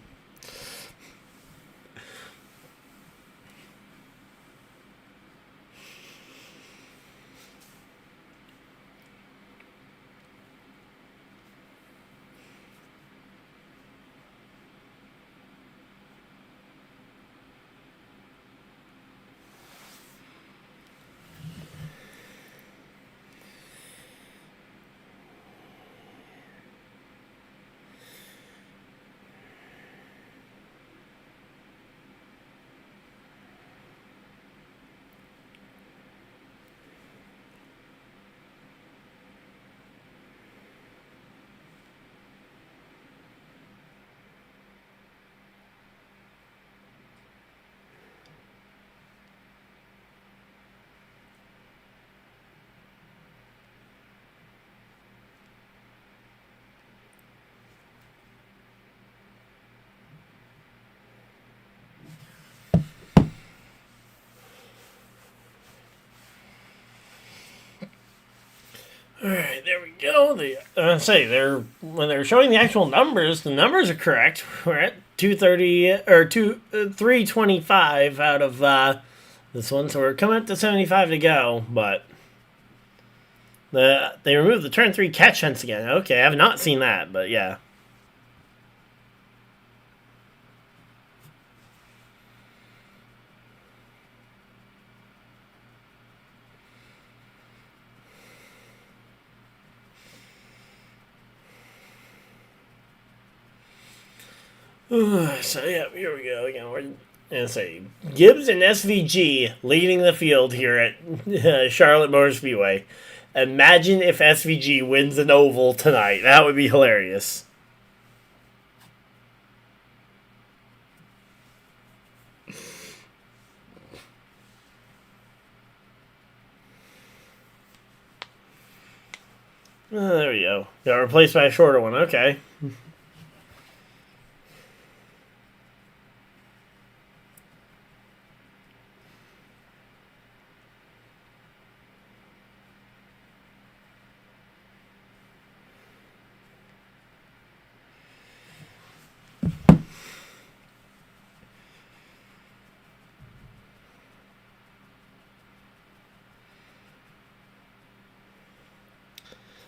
Alright, there we go. When they're showing the actual numbers, the numbers are correct. We're at 230 or 325 out of this one, so we're coming up to 75 to go. But they removed the turn 3 catch fence again. Okay, I have not seen that, but yeah. So yeah, here we go. Again, we're gonna say Gibbs and SVG leading the field here at Charlotte Motor Speedway. Imagine if SVG wins an oval tonight. That would be hilarious. There we go. Got replaced by a shorter one. Okay.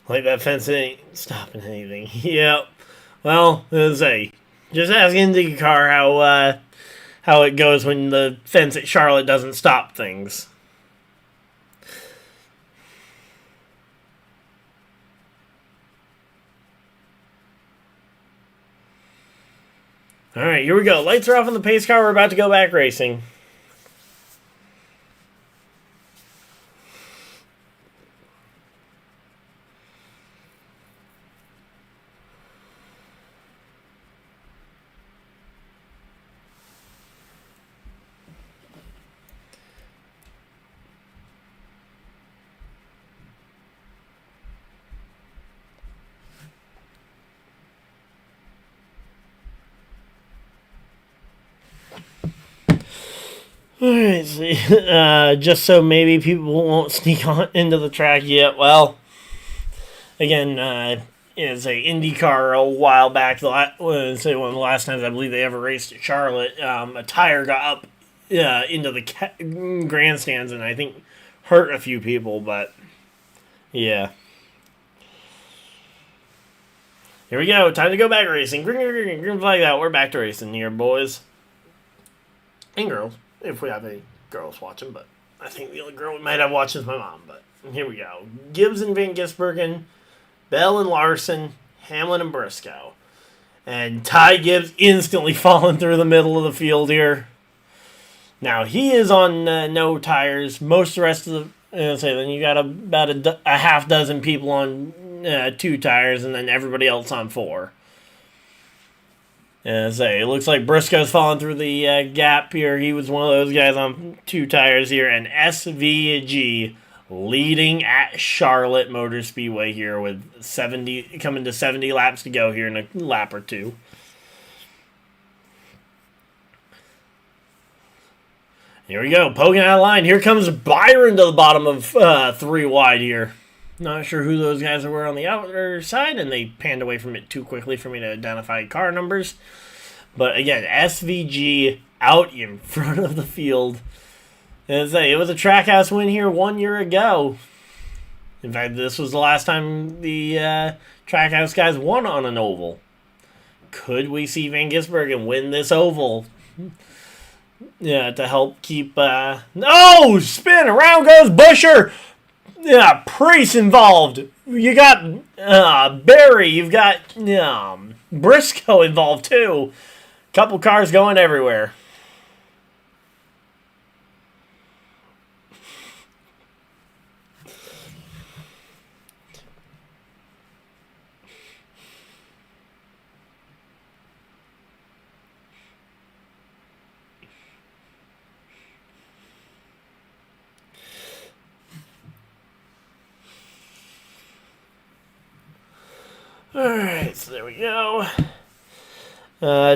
Like that fence ain't stopping anything. Yep. Well, let's say, just ask IndyCar how it goes when the fence at Charlotte doesn't stop things. All right, here we go. Lights are off on the pace car. We're about to go back racing. Alright, see. Just so maybe people won't sneak on into the track yet. Well, again, it's a IndyCar a while back. Say one of the last times I believe they ever raced at Charlotte. A tire got up into the grandstands and I think hurt a few people. But yeah, here we go. Time to go back racing. Green flag out. We're back to racing here, boys and girls. If we have any girls watching, but I think the only girl we might have watching is my mom. But here we go. Gibbs and Van Gisbergen, Bell and Larson, Hamlin and Briscoe. And Ty Gibbs instantly falling through the middle of the field here. Now, he is on no tires. Most of the rest of the... then you got about a half dozen people on 2 tires, and then everybody else on 4. It looks like Briscoe's falling through the gap here. He was one of those guys on 2 tires here. And SVG leading at Charlotte Motor Speedway here with 70 coming to 70 laps to go here in a lap or 2. Here we go, poking out of line. Here comes Byron to the bottom of 3 wide here. Not sure who those guys were on the outer side, and they panned away from it too quickly for me to identify car numbers. But again, SVG out in front of the field. And it was a Trackhouse win here 1 year ago. In fact, this was the last time the Trackhouse guys won on an oval. Could we see Van Gisbergen win this oval? Yeah, to help keep... No! Spin! Around goes Buscher! Yeah, Priest involved. You got Barry. You've got Briscoe involved too. Couple cars going everywhere. Alright, so there we go.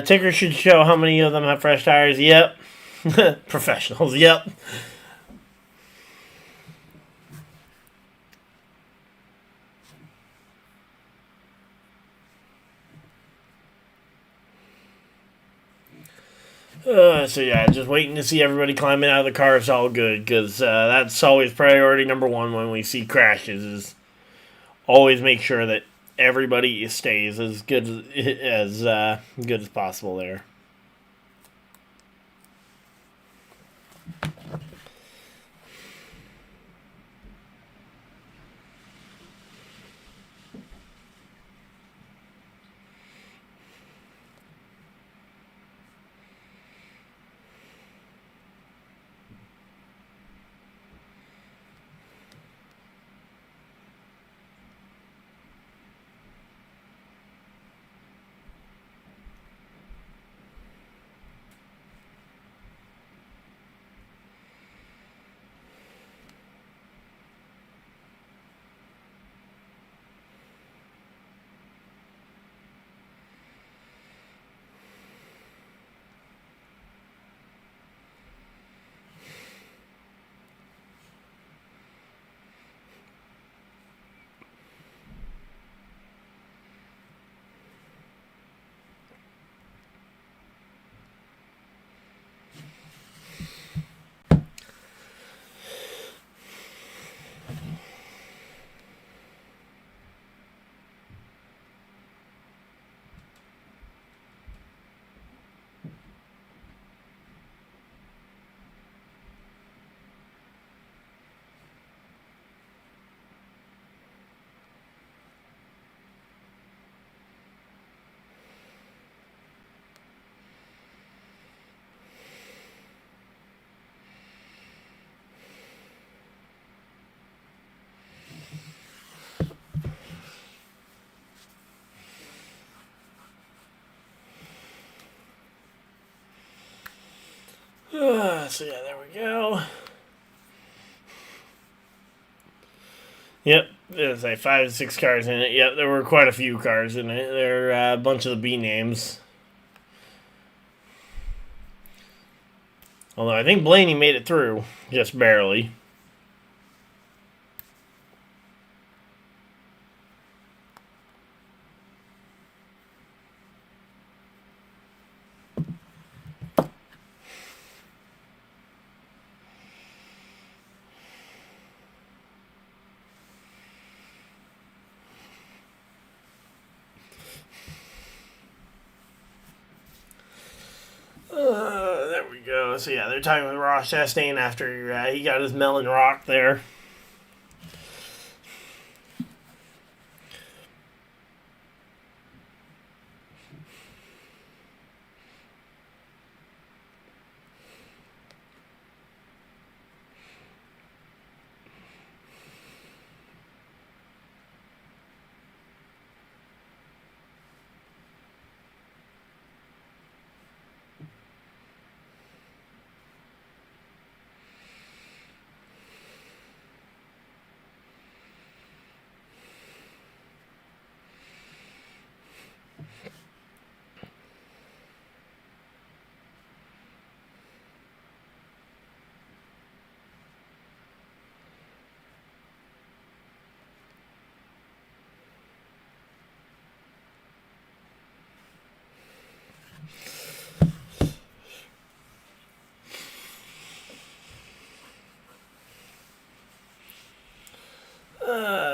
Ticker should show how many of them have fresh tires. Yep. Professionals, yep. So yeah, just waiting to see everybody climbing out of the car is all good, because that's always priority number 1 when we see crashes, is always make sure that everybody stays as good as possible there. So yeah, there we go. Yep, there's like 5 to 6 cars in it. Yep, there were quite a few cars in it. There are a bunch of the B names. Although I think Blaney made it through, just barely. There we go. So yeah, they're talking with Ross Chastain after he got his melon rock there.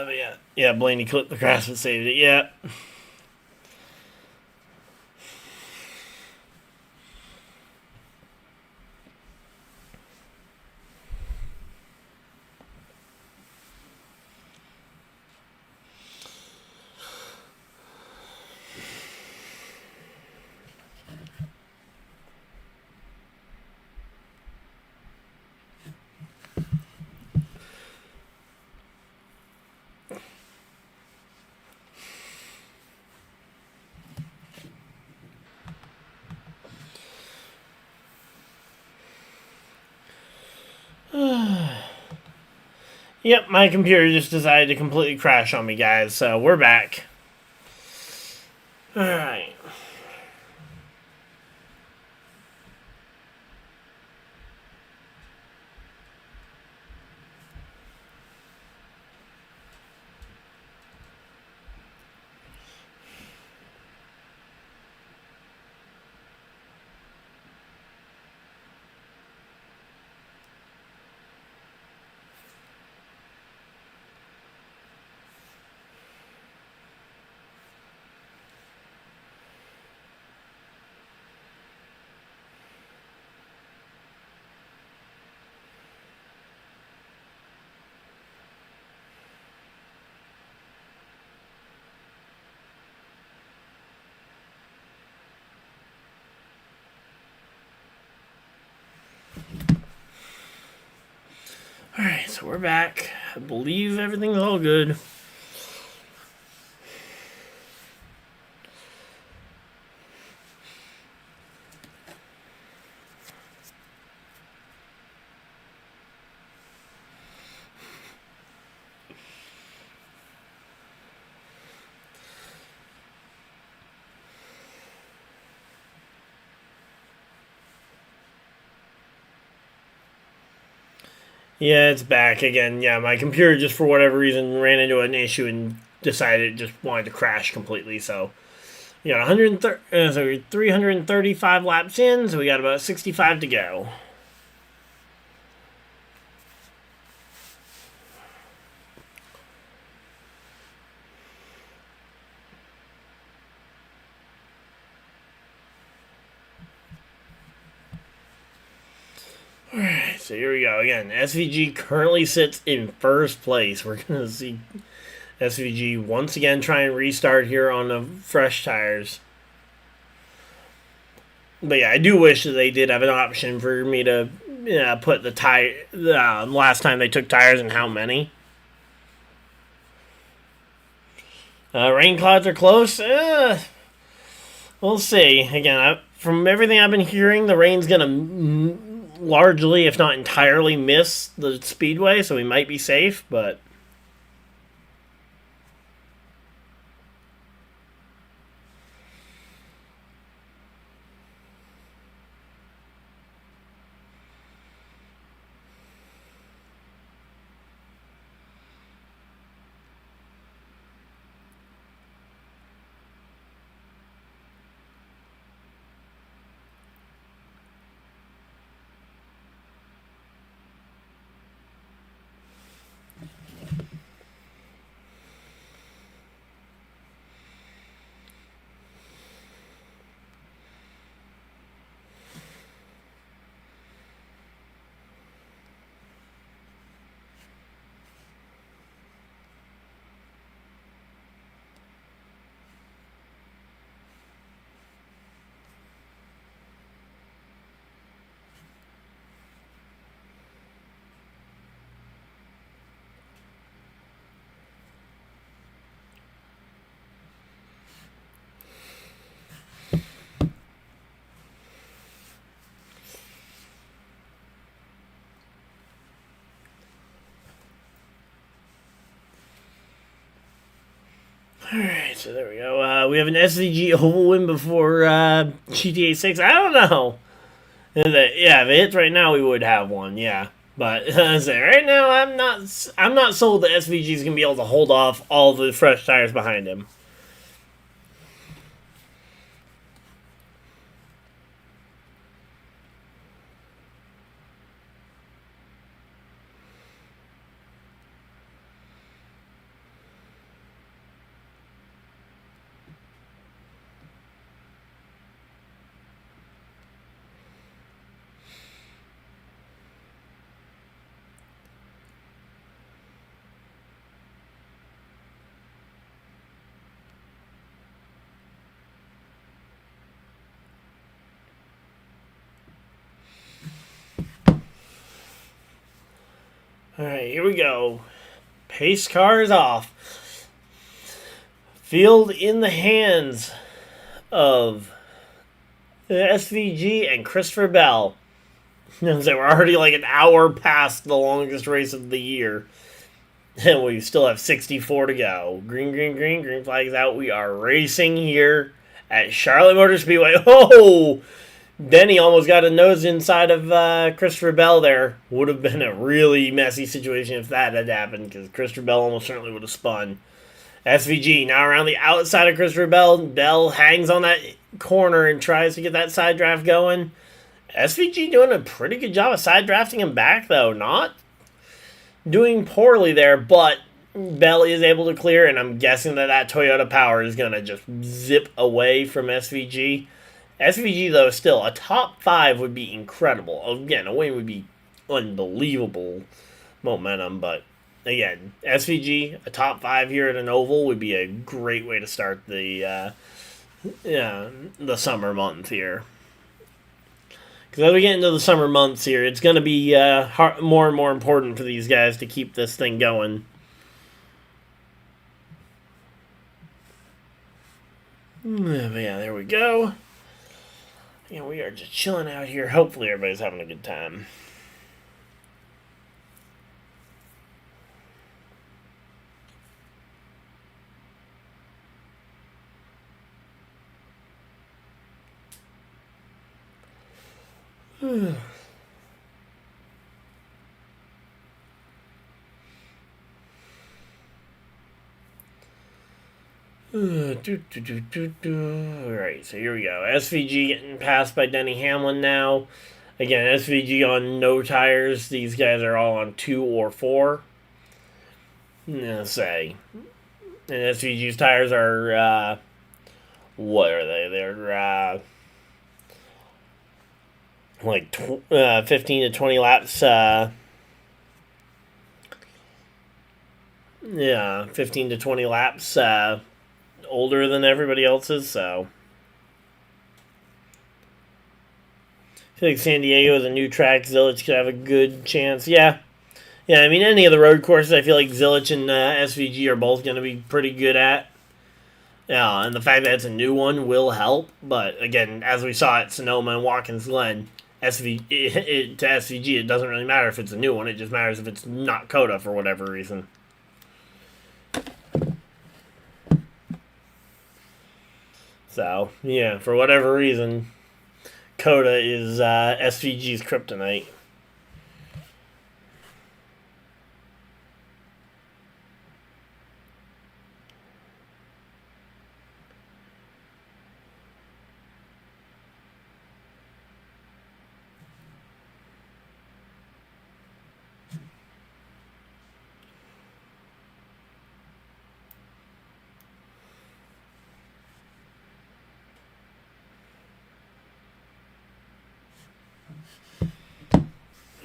But yeah, Blaney clipped the grass and saved it. Yeah. Yep, my computer just decided to completely crash on me, guys, so we're back. Alright. Alright, so we're back. I believe everything's all good. Yeah, it's back again. Yeah, my computer just for whatever reason ran into an issue and decided it just wanted to crash completely. So, we got 335 laps in, so we got about 65 to go. Alright, so here we go. Again, SVG currently sits in first place. We're going to see SVG once again try and restart here on the fresh tires. But yeah, I do wish that they did have an option for me to put the tire, last time they took tires and how many. Rain clouds are close. We'll see. Again, from everything I've been hearing, the rain's going to largely, if not entirely, miss the Speedway, so we might be safe, but... Alright, so there we go. We have an SVG oval win before GTA 6. I don't know. Yeah, if it hits right now, we would have one, yeah. But right now, I'm not sold that SVG is going to be able to hold off all the fresh tires behind him. Alright, here we go. Pace car is off. Field in the hands of the SVG and Christopher Bell. So we're already like an hour past the longest race of the year. And we still have 64 to go. Green flags out. We are racing here at Charlotte Motor Speedway. Oh! Denny almost got a nose inside of Christopher Bell there. Would have been a really messy situation if that had happened, because Christopher Bell almost certainly would have spun. SVG now around the outside of Christopher Bell. Bell hangs on that corner and tries to get that side draft going. SVG doing a pretty good job of side drafting him back, though. Not doing poorly there, but Bell is able to clear, and I'm guessing that Toyota power is going to just zip away from SVG. SVG, though, still, a top 5 would be incredible. Again, a win would be unbelievable momentum, but again, SVG, a top 5 here at an oval would be a great way to start the summer month here. Because as we get into the summer months here, it's going to be more and more important for these guys to keep this thing going. But yeah, there we go. Yeah, we are just chilling out here. Hopefully everybody's having a good time. Alright, so here we go. SVG getting passed by Denny Hamlin now. Again, SVG on no tires. These guys are all on 2 or 4. Let's say. And SVG's tires are, what are they? They're, like 15 to 20 laps, 15 to 20 laps, older than everybody else's, so I feel like San Diego is a new track. Zilich could have a good chance. Yeah, I mean, any of the road courses, I feel like Zilich and SVG are both going to be pretty good at. Yeah, and the fact that it's a new one will help. But again, as we saw at Sonoma and Watkins Glen, to SVG, it doesn't really matter if it's a new one. It just matters if it's not COTA for whatever reason. So, yeah, for whatever reason, COTA is SVG's kryptonite.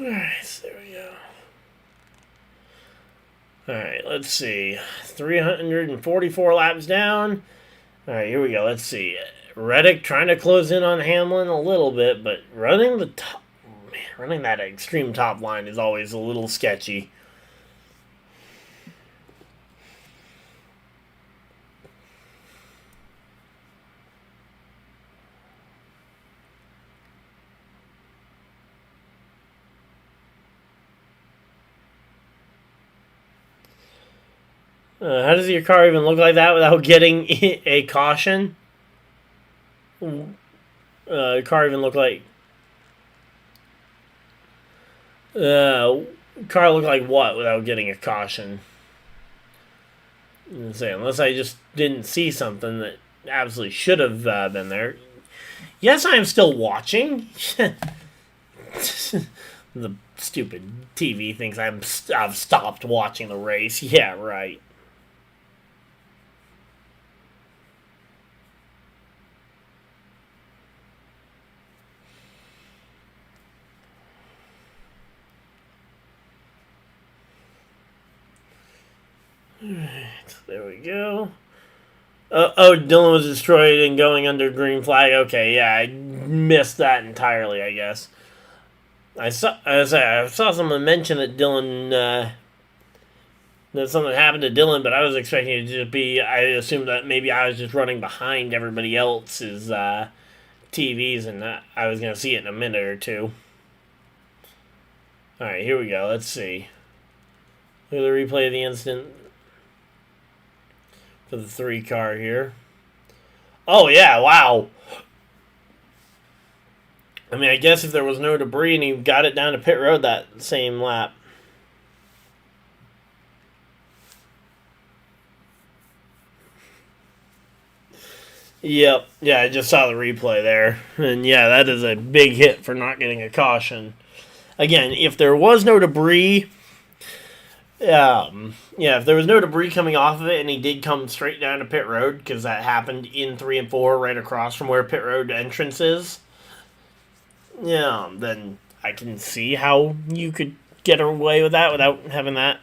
Alright, so there we go. Alright, let's see. 344 laps down. Alright, here we go. Let's see. Reddick trying to close in on Hamlin a little bit, but running that extreme top line is always a little sketchy. How does your car even look like that without getting a caution? Car even look like... car look like what without getting a caution? Unless I just didn't see something that absolutely should have been there. Yes, I am still watching. The stupid TV thinks I've stopped watching the race. Yeah, right. Alright, there we go. Dylan was destroyed and going under green flag. Okay, yeah, I missed that entirely, I guess. I saw someone mention that Dylan, that something happened to Dylan, but I was expecting it to just be, I assumed that maybe I was just running behind everybody else's TVs and I was going to see it in a minute or two. Alright, here we go. Let's see. Look at the replay of the incident for the 3 car here. Oh, yeah, wow. I mean, I guess if there was no debris and he got it down to pit road that same lap. Yep. Yeah, I just saw the replay there. And yeah, that is a big hit for not getting a caution. Again, if there was no debris... if there was no debris coming off of it and he did come straight down to pit road, because that happened in 3 and 4 right across from where pit road entrance is, then I can see how you could get away with that without having that.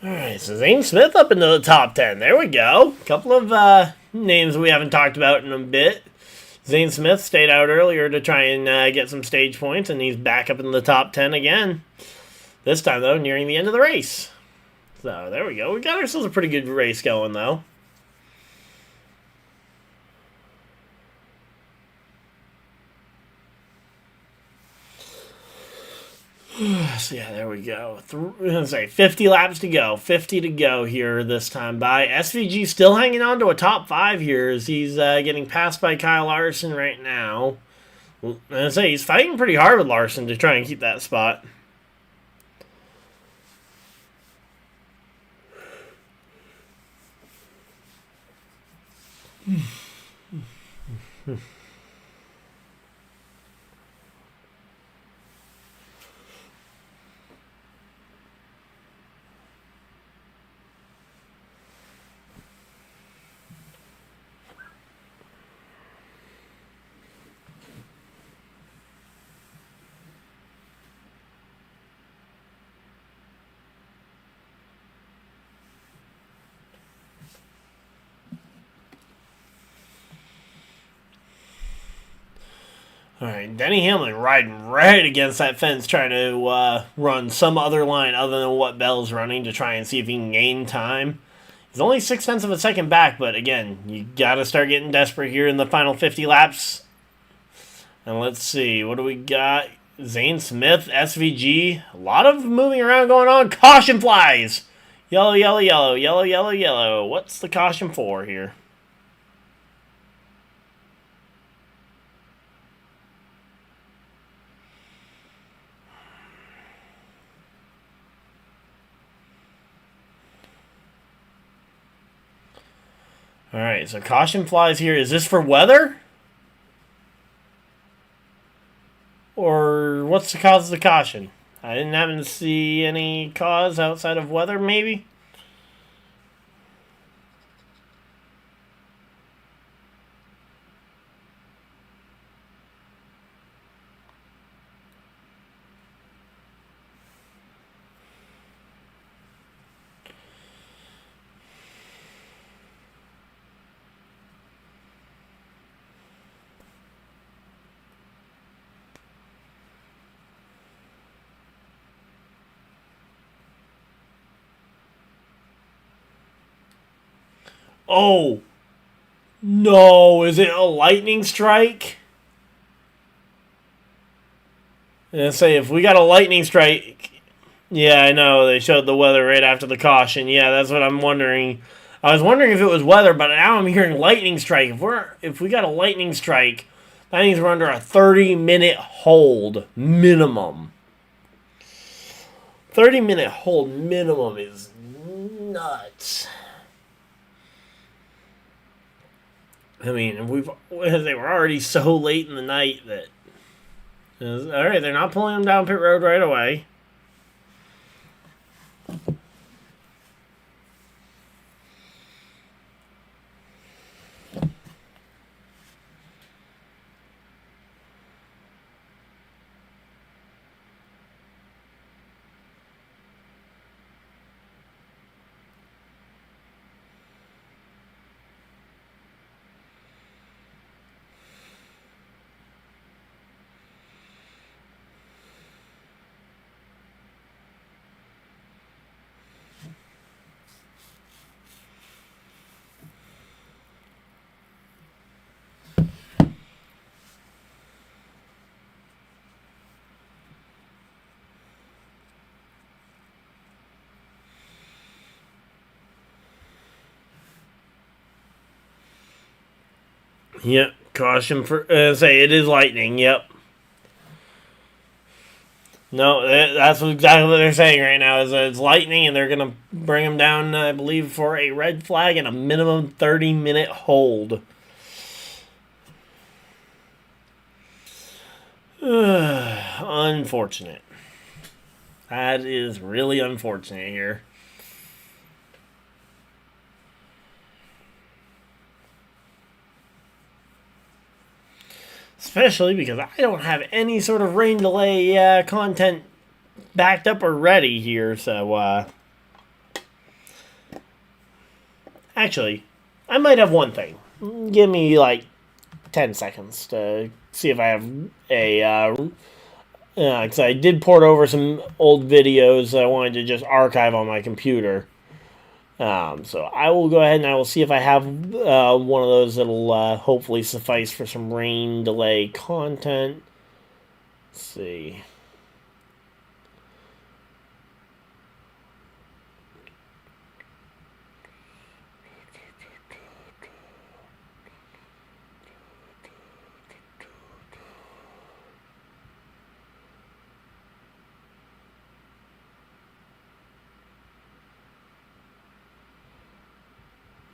Alright, so Zane Smith up into the top 10. There we go. A couple of names we haven't talked about in a bit. Zane Smith stayed out earlier to try and get some stage points, and he's back up in the top 10 again. This time, though, nearing the end of the race. So, there we go. We got ourselves a pretty good race going, though. So yeah, there we go. 50 laps to go. 50 to go here this time by. SVG still hanging on to a top 5 here as he's getting passed by Kyle Larson right now. He's fighting pretty hard with Larson to try and keep that spot. All right, Denny Hamlin riding right against that fence, trying to run some other line other than what Bell's running to try and see if he can gain time. He's only 0.6 of a second back, but again, you got to start getting desperate here in the final 50 laps. And let's see, what do we got? Zane Smith, SVG, a lot of moving around going on. Caution flies! Yellow, yellow, yellow, yellow, yellow, yellow. What's the caution for here? Alright, so caution flies here. Is this for weather? Or what's the cause of the caution? I didn't happen to see any cause outside of weather, maybe? Oh! No, is it a lightning strike? And say, if we got a lightning strike... Yeah, I know, they showed the weather right after the caution. Yeah, that's what I'm wondering. I was wondering if it was weather, but now I'm hearing lightning strike. If we got a lightning strike, that means we're under a 30-minute hold minimum. 30-minute hold minimum is nuts. I mean, they were already so late in the night that... Alright, they're not pulling them down pit road right away. Yep, caution for... say, it is lightning, yep. No, that's exactly what they're saying right now, is that it's lightning, and they're going to bring them down, I believe, for a red flag and a minimum 30-minute hold. Unfortunate. That is really unfortunate here. Especially because I don't have any sort of rain delay content backed up or ready here, so, Actually, I might have one thing. Give me, 10 seconds to see if I have a, because I did port over some old videos that I wanted to just archive on my computer. So I will go ahead and I will see if I have one of those that'll hopefully suffice for some rain delay content. Let's see.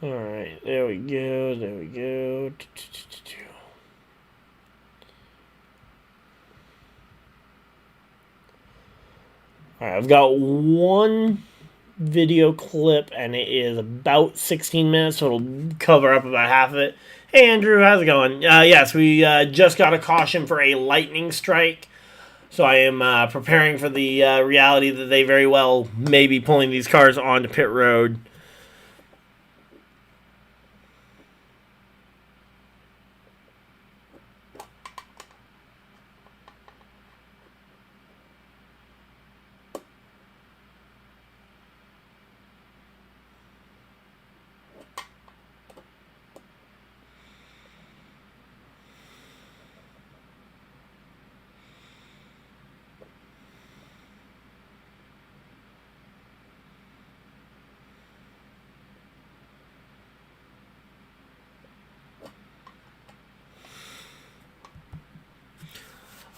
Alright, there we go, there we go. Alright, I've got one video clip, and it is about 16 minutes, so it'll cover up about half of it. Hey Andrew, how's it going? Yes, we just got a caution for a lightning strike. So I am preparing for the reality that they very well may be pulling these cars onto pit road.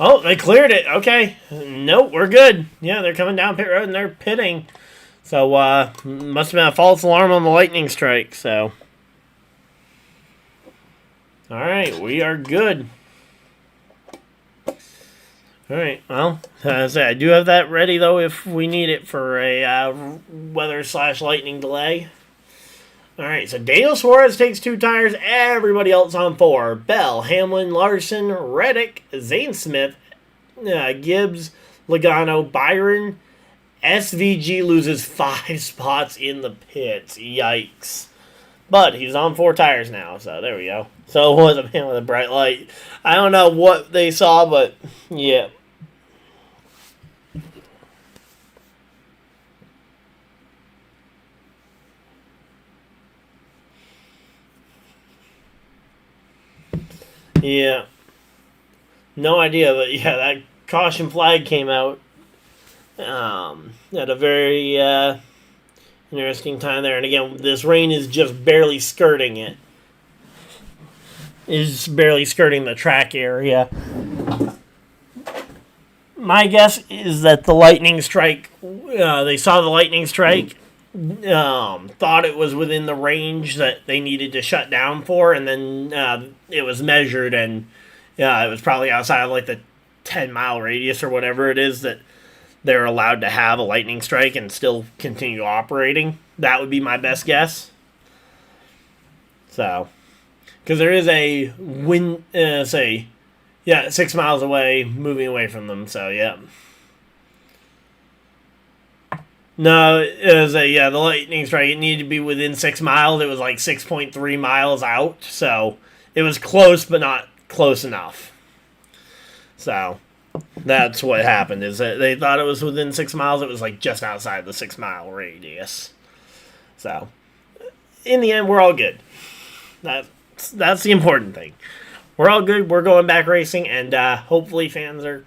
Oh, they cleared it. Okay. Nope, we're good. Yeah, they're coming down pit road and they're pitting. So, must have been a false alarm on the lightning strike. So, all right, we are good. All right. Well, I do have that ready though if we need it for a weather/lightning delay. All right. So Daniel Suarez takes 2 tires. Everybody else on 4: Bell, Hamlin, Larson, Reddick, Zane Smith, Gibbs, Logano, Byron. SVG loses 5 spots in the pits. Yikes. But he's on 4 tires now, so there we go. So it was a man with a bright light. I don't know what they saw, but yeah. Yeah. No idea, but yeah, that caution flag came out at a very interesting time there. And again, this rain is just barely skirting it. Is barely skirting the track area. My guess is that the lightning strike, they saw the lightning strike, thought it was within the range that they needed to shut down for, and then it was measured, and it was probably outside of like the 10-mile radius or whatever it is that they're allowed to have a lightning strike and still continue operating. That would be my best guess. So, because there is a wind, 6 miles away, moving away from them. So yeah. No, it was the lightning strike. It needed to be within 6 miles. It was like 6.3 miles out, so it was close, but not close enough. So that's what happened. Is that they thought it was within 6 miles. It was like just outside the 6-mile radius. So in the end, we're all good. That's the important thing. We're all good. We're going back racing, and hopefully fans are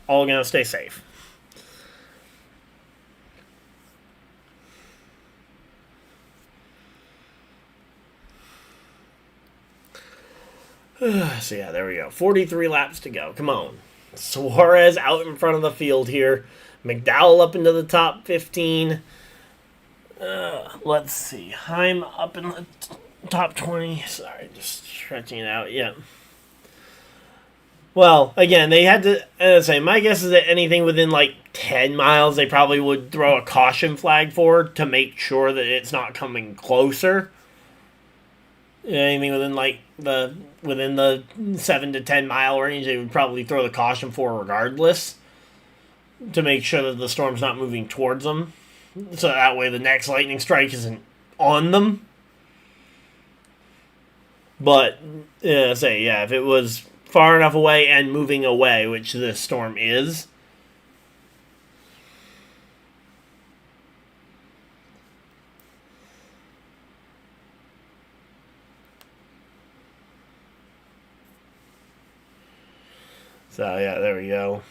all going to stay safe. So yeah, there we go. 43 laps to go. Come on. Suarez out in front of the field here. McDowell up into the top 15. Let's see. Heim up in the top 20. Sorry, just stretching it out. Yeah. Well, again, they had to say. My guess is that anything within like 10 miles, they probably would throw a caution flag for to make sure that it's not coming closer. Anything within the 7 to 10 mile range, they would probably throw the caution for regardless to make sure that the storm's not moving towards them. So that way the next lightning strike isn't on them. But, if it was far enough away and moving away, which this storm is, so, yeah, there we go.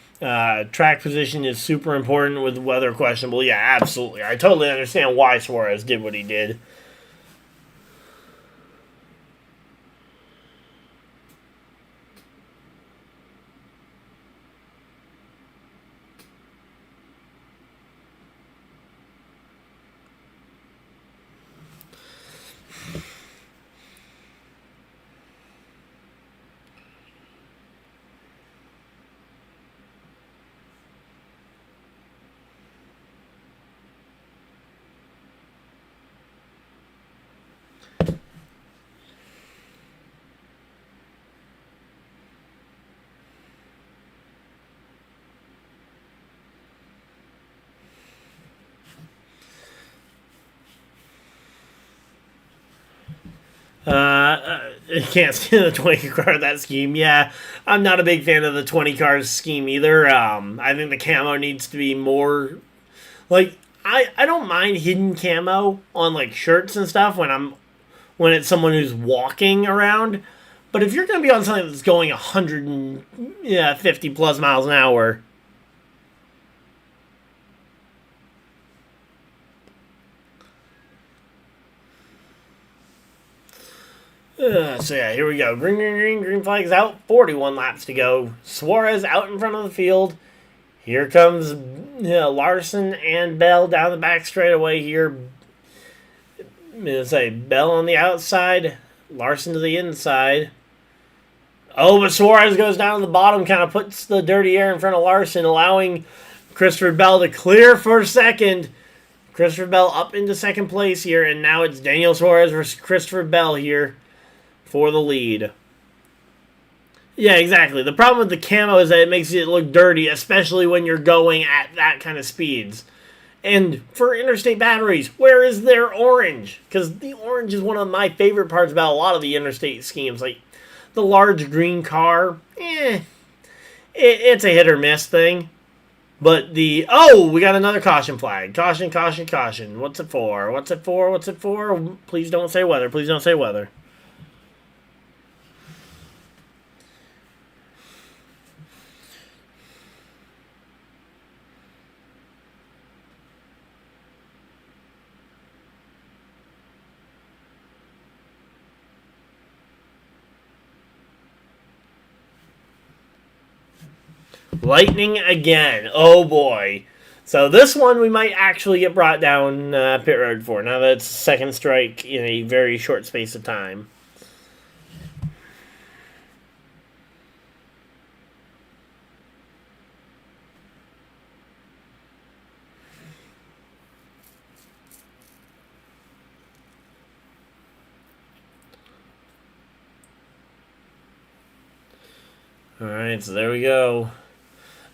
Track position is super important with weather questionable. Yeah, absolutely. I totally understand why Suarez did what he did. Can't stand the 20 car that scheme. Yeah, I'm not a big fan of the 20 cars scheme either. I think the camo needs to be more like I don't mind hidden camo on like shirts and stuff when it's someone who's walking around. But if you're going to be on something that's going 150 plus miles an hour, So yeah, here we go. Green flag's out. 41 laps to go. Suarez out in front of the field. Here comes Larson and Bell down the back straightaway here. I'm going to say Bell on the outside, Larson to the inside. Oh, but Suarez goes down to the bottom, kind of puts the dirty air in front of Larson, allowing Christopher Bell to clear for second. Christopher Bell up into second place here, and now it's Daniel Suarez versus Christopher Bell here for the lead. Yeah, exactly. The problem with the camo is that it makes it look dirty, especially when you're going at that kind of speeds. And for interstate batteries, where is their orange? Because the orange is one of my favorite parts about a lot of the interstate schemes. Like, the large green car, it's a hit or miss thing. But we got another caution flag. Caution, caution, caution. What's it for? What's it for? What's it for? Please don't say weather. Please don't say weather. Lightning again. Oh boy. So this one we might actually get brought down pit road for. Now that's second strike in a very short space of time. Alright, so there we go.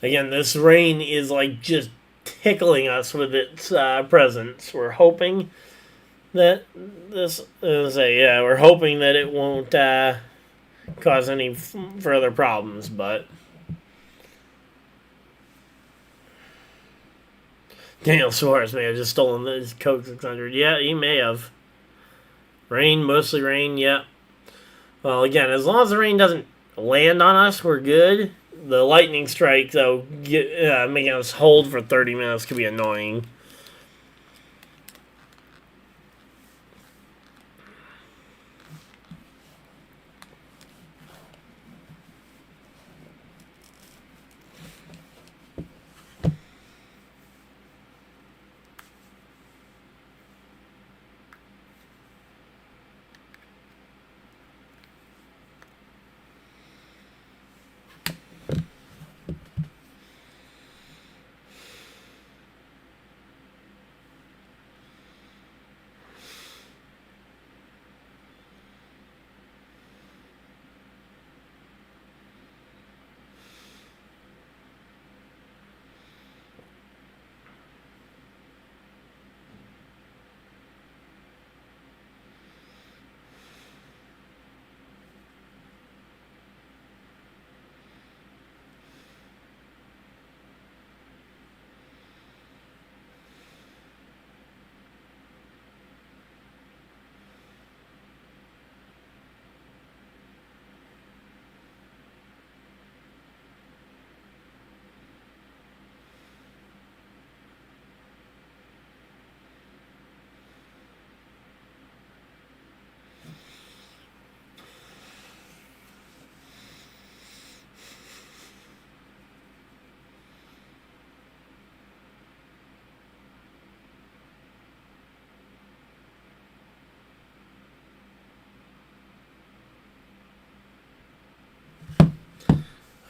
Again, this rain is like just tickling us with its presence. We're hoping that we're hoping that it won't cause any further problems, but Daniel Suarez may have just stolen this Coke 600. Yeah, he may have. Rain, mostly rain, yeah. Well, again, as long as the rain doesn't land on us, we're good. The lightning strike, though, making us hold for 30 minutes could be annoying.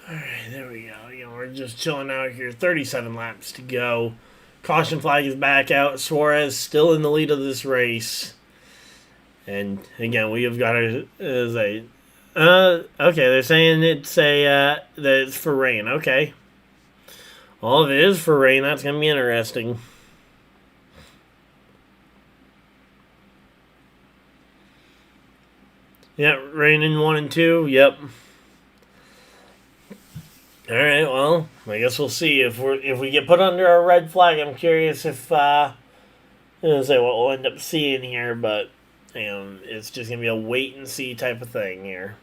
Alright, there we go. We're just chilling out here. 37 laps to go. Caution flag is back out. Suarez still in the lead of this race. And again, we have got okay, they're saying it's that it's for rain. Okay. Well, if it is for rain, that's going to be interesting. Yeah, rain in 1 and 2. Yep. All right. Well, I guess we'll see if we get put under a red flag. I'm curious if what we'll end up seeing here, but it's just gonna be a wait and see type of thing here.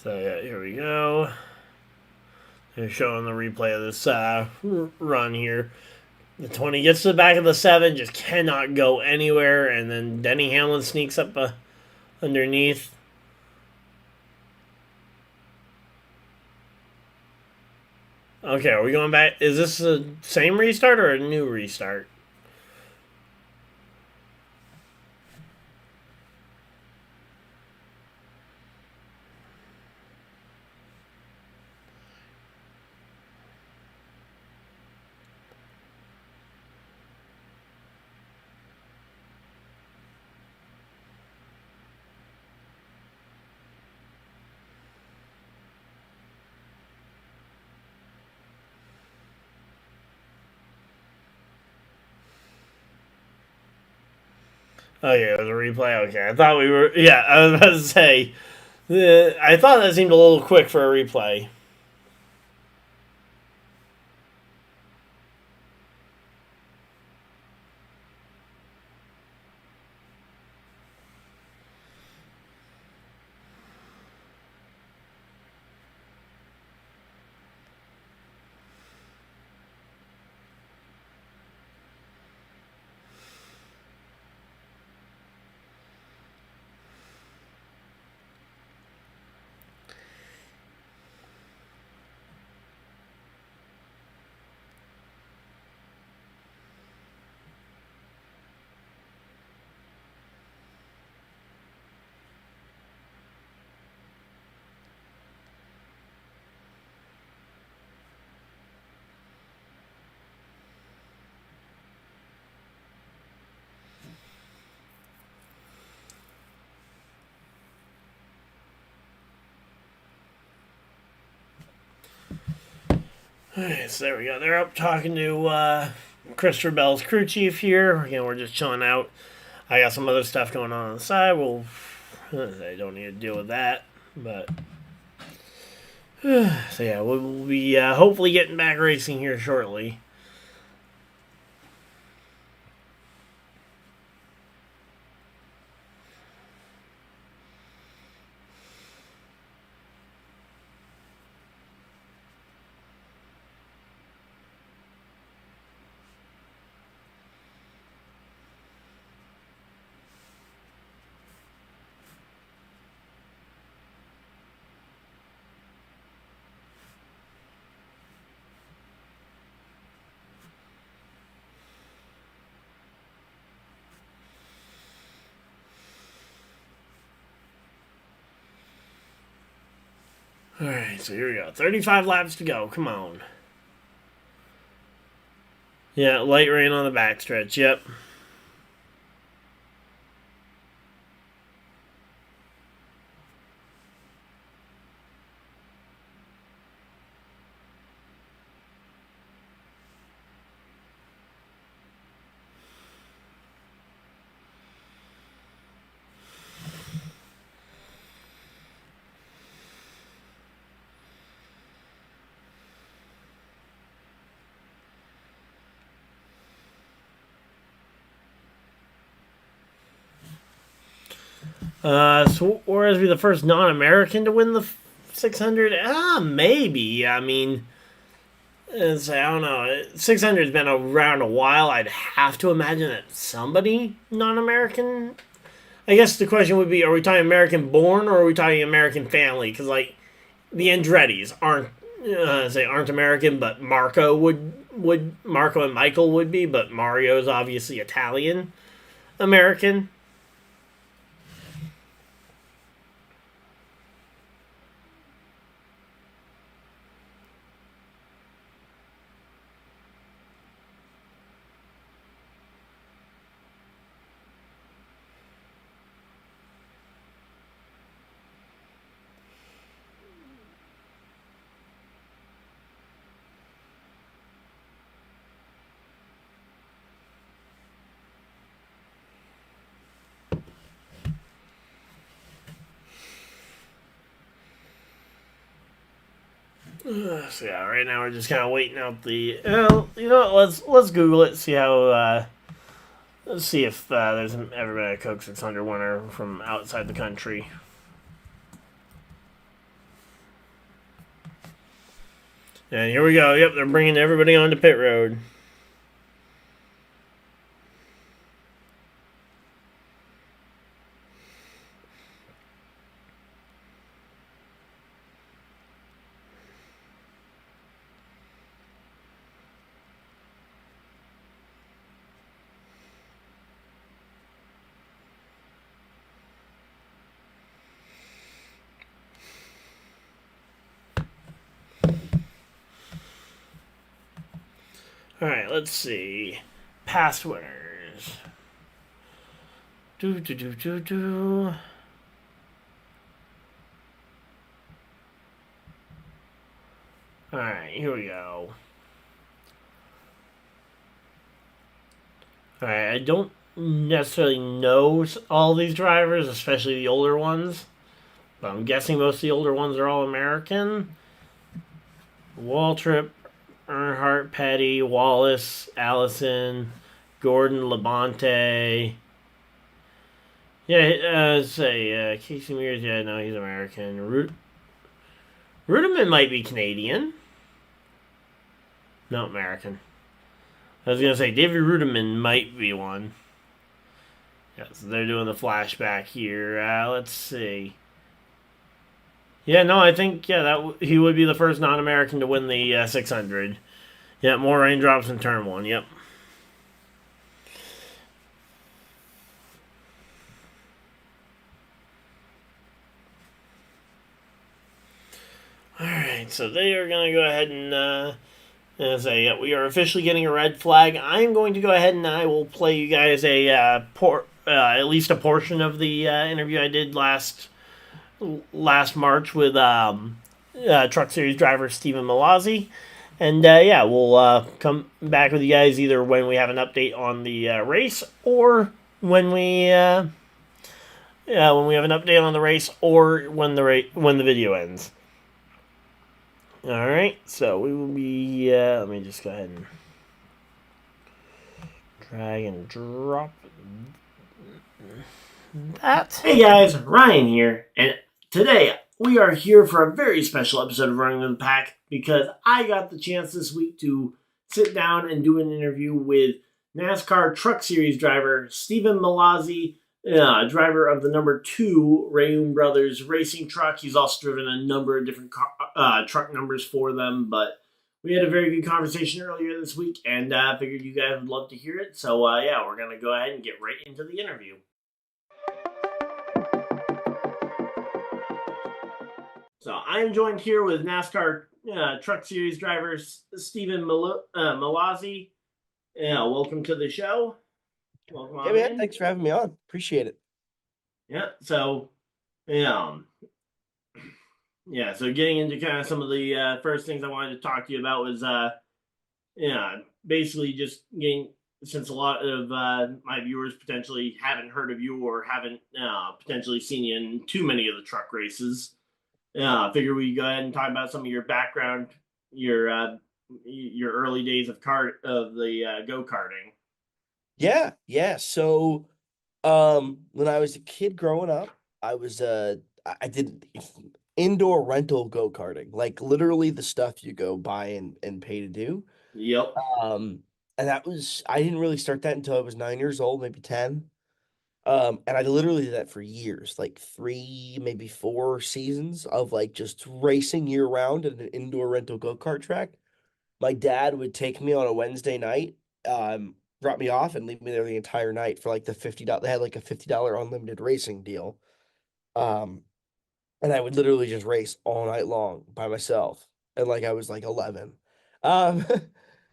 So yeah, here we go. They're showing the replay of this run here. The 20 gets to the back of the 7, just cannot go anywhere, and then Denny Hamlin sneaks up underneath. Okay, are we going back? Is this the same restart or a new restart? Oh yeah, it was a replay. Okay, I thought we were. Yeah, I was about to say. I thought that seemed a little quick for a replay. Alright, so there we go. They're up talking to Christopher Bell's crew chief here. Again, we're just chilling out. I got some other stuff going on the side. I don't need to deal with that. But, so yeah, we'll be hopefully getting back racing here shortly. Alright, so here we go. 35 laps to go. Come on. Yeah, light rain on the backstretch. Yep. Suarez be the first non-American to win the 600? Maybe. I mean, I don't know. 600's been around a while. I'd have to imagine that somebody non-American. I guess the question would be: are we talking American-born or are we talking American family? Because like the Andrettis aren't American, but Marco Marco and Michael would be, but Mario's obviously Italian American. So yeah, right now we're just kind of waiting out the. You know what? Let's Google it. See how. Let's see if there's ever been a Coke 600 winner from outside the country. And here we go. Yep, they're bringing everybody onto pit road. All right, let's see. Past winners. Do do do do do. All right, here we go. All right, I don't necessarily know all these drivers, especially the older ones, but I'm guessing most of the older ones are all American. Waltrip, Earnhardt, Petty, Wallace, Allison, Gordon, Labonte. Yeah, say Casey Mears. Yeah, no, he's American. Rudiman might be Canadian. No, American. I was gonna say David Rudiman might be one. Yeah, so they're doing the flashback here. Let's see. Yeah, no, I think he would be the first non-American to win the 600. Yeah, more raindrops in turn one. Yep. All right, so they are gonna go ahead and say we are officially getting a red flag. I'm going to go ahead and I will play you guys at least a portion of the interview I did last March with Truck Series driver Stephen Malazzi. And we'll come back with you guys either when we have an update on the race or when we have an update on the race or when the video ends. All right, so we will be. Let me just go ahead and drag and drop that. Hey guys, Ryan here, and today we are here for a very special episode of Running with the Pack because I got the chance this week to sit down and do an interview with NASCAR Truck Series driver Stephen Malazzi, driver of the number 2 Rayum Brothers racing truck. He's also driven a number of different truck numbers for them, but we had a very good conversation earlier this week, and I figured you guys would love to hear it. So, we're going to go ahead and get right into the interview. So I'm joined here with NASCAR Truck Series driver Stephen Malazzi. Welcome to the show. Welcome Hey man, thanks for having me on. Appreciate it. Yeah. So, so getting into kind of some of the first things I wanted to talk to you about was basically just getting, since a lot of my viewers potentially haven't heard of you or haven't potentially seen you in too many of the truck races. I figure we go ahead and talk about some of your background, your early days of the go-karting. Yeah. So, when I was a kid growing up, I did indoor rental go-karting, like literally the stuff you go buy and pay to do. Yep. And I didn't really start that until I was 9 years old, maybe 10. And I literally did that for years, like 3, maybe 4 seasons of like just racing year round at an indoor rental go-kart track. My dad would take me on a Wednesday night, drop me off and leave me there the entire night for like the $50. They had like a $50 unlimited racing deal. Um, and I would literally just race all night long by myself. And like I was like 11. Um,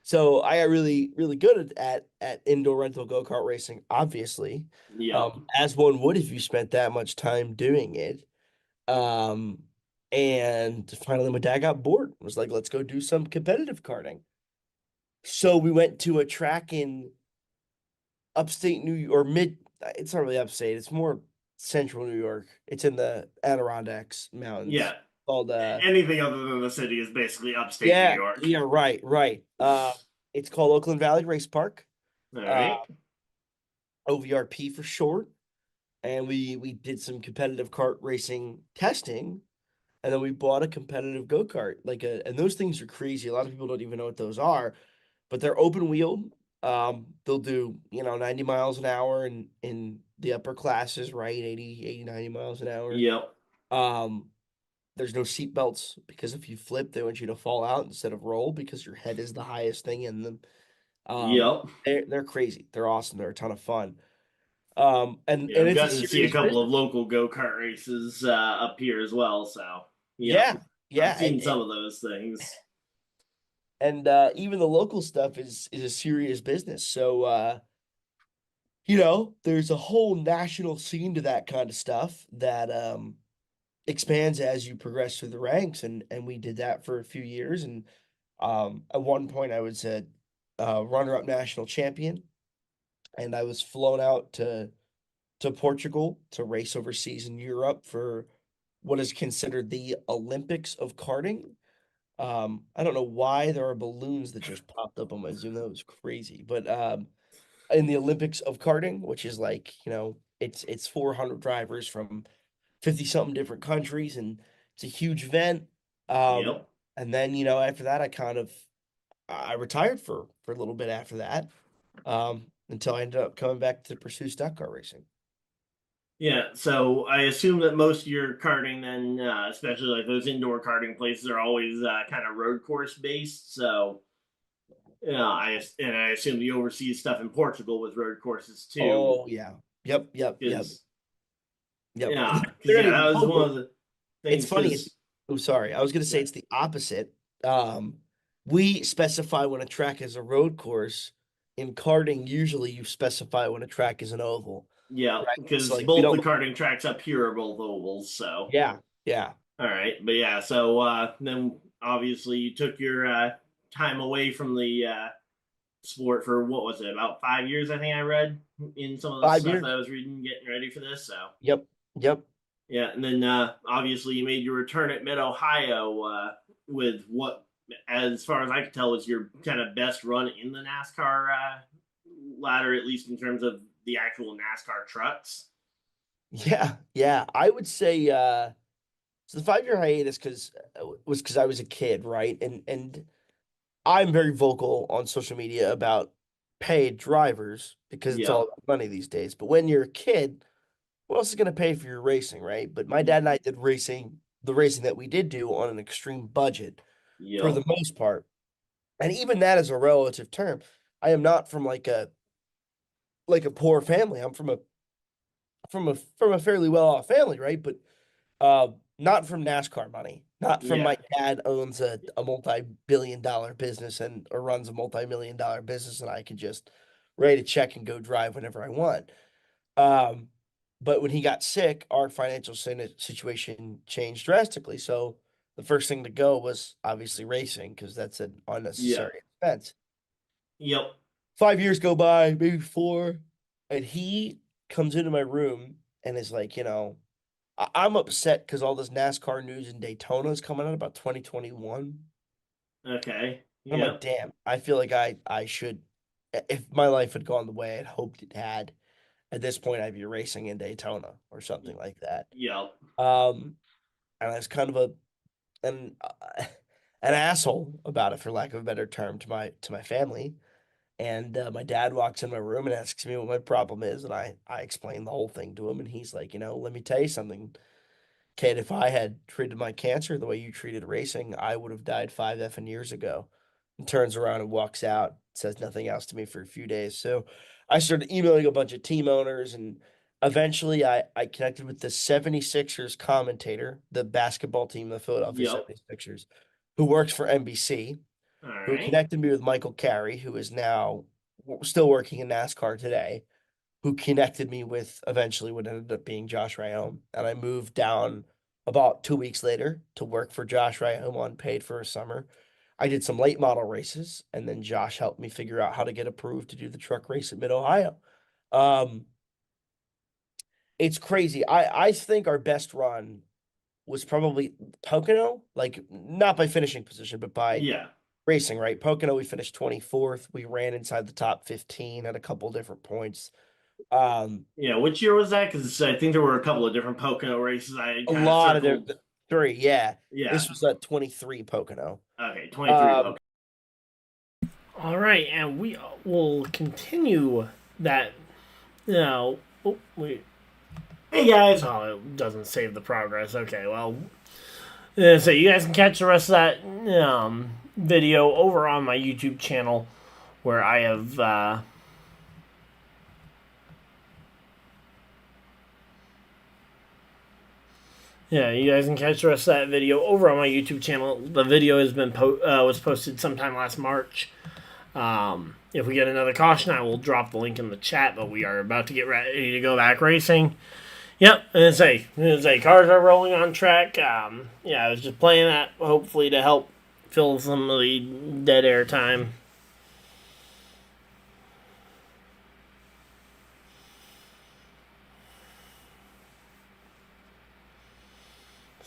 so I got really, really good at indoor rental go-kart racing, obviously. Yep. As one would if you spent that much time doing it. Um, and finally my dad got bored. Was like, let's go do some competitive karting. So we went to a track in upstate New York, or it's not really upstate, it's more central New York. It's in the Adirondacks Mountains. Yeah. Called Anything other than the city is basically upstate New York. Yeah, right. It's called Oakland Valley Race Park. All right. OVRP for short. And we did some competitive kart racing testing. and then we bought a competitive go-kart, and those things are crazy. A lot of people don't even know what those are, but they're open wheeled. They'll do, 90 miles an hour in the upper classes, right? 80, 90 miles an hour. Yep. Um, there's no seat belts because if you flip, they want you to fall out instead of roll because your head is the highest thing in them. Yep. They're crazy. They're awesome. They're a ton of fun. Yeah, And I've it's a gotten to see a serious couple of business. local go-kart races up here as well. So, yep. Yeah, I've yeah, seen some of those things. and even the local stuff is a serious business. So there's a whole national scene to that kind of stuff that expands as you progress through the ranks, and we did that for a few years. And at one point, I was a runner-up national champion, and I was flown out to Portugal to race overseas in Europe for what is considered the Olympics of karting. I don't know why there are balloons that just popped up on my Zoom. That was crazy. But in the Olympics of karting, which is like, it's 400 drivers from 50 something different countries, and it's a huge event. Um, Yep. and then, after that, I retired for a little bit after that, until I ended up coming back to pursue stock car racing. Yeah, so I assume that most of your karting then, especially like those indoor karting places, are always kind of road course based. So, yeah, I assume the overseas stuff in Portugal with road courses too, Oh yeah. Yep, yep, yep, because yep. because They're not yeah, that even was one local. of the It's things. funny. Oh, sorry. I was going to say Yeah, it's the opposite. Um, we specify when a track is a road course. In karting, usually you specify when a track is an oval, yeah, right? So because like we both the don't. karting tracks up here are both ovals. So, Yeah, yeah. all right, but yeah, so then obviously you took your time away from the sport for what was it, about 5 years? I think I read in some of the 5 stuff that I years. was reading, getting ready for this. So Yep, yep. yeah, and then obviously you made your return at Mid Ohio with what, as far as I could tell, was your kind of best run in the NASCAR ladder, at least in terms of the actual NASCAR trucks. Yeah, yeah. I would say so the 5 year hiatus because I was a kid, right? And I'm very vocal on social media about paid drivers because it's all Yep. about money these days. But when you're a kid, who else is going to pay for your racing, right? But my dad and I did the racing that we did do on an extreme budget for the Yep. most part. And even that is a relative term. I am not from like a poor family. I'm from a fairly well-off family, right? But not from NASCAR money. Not from Yeah. my dad owns a multi-billion dollar business and or runs a multi-million dollar business and I can just write a check and go drive whenever I want. Um, but when he got sick, our financial situation changed drastically. So the first thing to go was obviously racing because that's an Yeah. unnecessary expense. Yep. 5 years go by, maybe four, and he comes into my room and is like, I'm upset because all this NASCAR news in Daytona is coming out about 2021. Okay. And I'm like, Yep. damn, I feel like I should, if my life had gone the way I'd hoped it had, at this point I'd be racing in Daytona or something like that. Yep. Um, and I was kind of an asshole about it, for lack of a better term, to my family. And my dad walks in my room and asks me what my problem is, and I explain the whole thing to him, and he's like, let me tell you something, kid. If I had treated my cancer the way you treated racing, I would have died 5 effing years ago. And turns around and walks out, says nothing else to me for a few days. So I started emailing a bunch of team owners, and eventually I connected with the 76ers commentator, the basketball team, the Philadelphia Yep. 76ers, who works for NBC, All who right. connected me with Michael Carey, who is now still working in NASCAR today, who connected me with eventually what ended up being Josh Ryome. And I moved down about 2 weeks later to work for Josh Ryome unpaid for a summer. I did some late model races, and then Josh helped me figure out how to get approved to do the truck race at Mid Ohio. Um, it's crazy. I think our best run was probably Pocono, like not by finishing position, but by Yeah. racing, right? Pocono, we finished 24th. We ran inside the top 15 at a couple different points. Um, Yeah. Which year was that? Because I think there were a couple of different Pocono races I a kind of lot of circled. 3, yeah. Yeah. This was at 23 Pocono. Okay, 23. Um, Okay. All right, and we will continue that. Now, oh, wait. Hey guys. Oh, it doesn't save the progress. Okay, well, so you guys can catch the rest of that video over on my YouTube channel, where I have. Yeah, you guys can catch the rest of that video over on my YouTube channel. The video has been was posted sometime last March. If we get another caution, I will drop the link in the chat. But we are about to get ready to go back racing. Yep, and say cars are rolling on track. Yeah, I was just playing that hopefully to help fill some of the dead air time.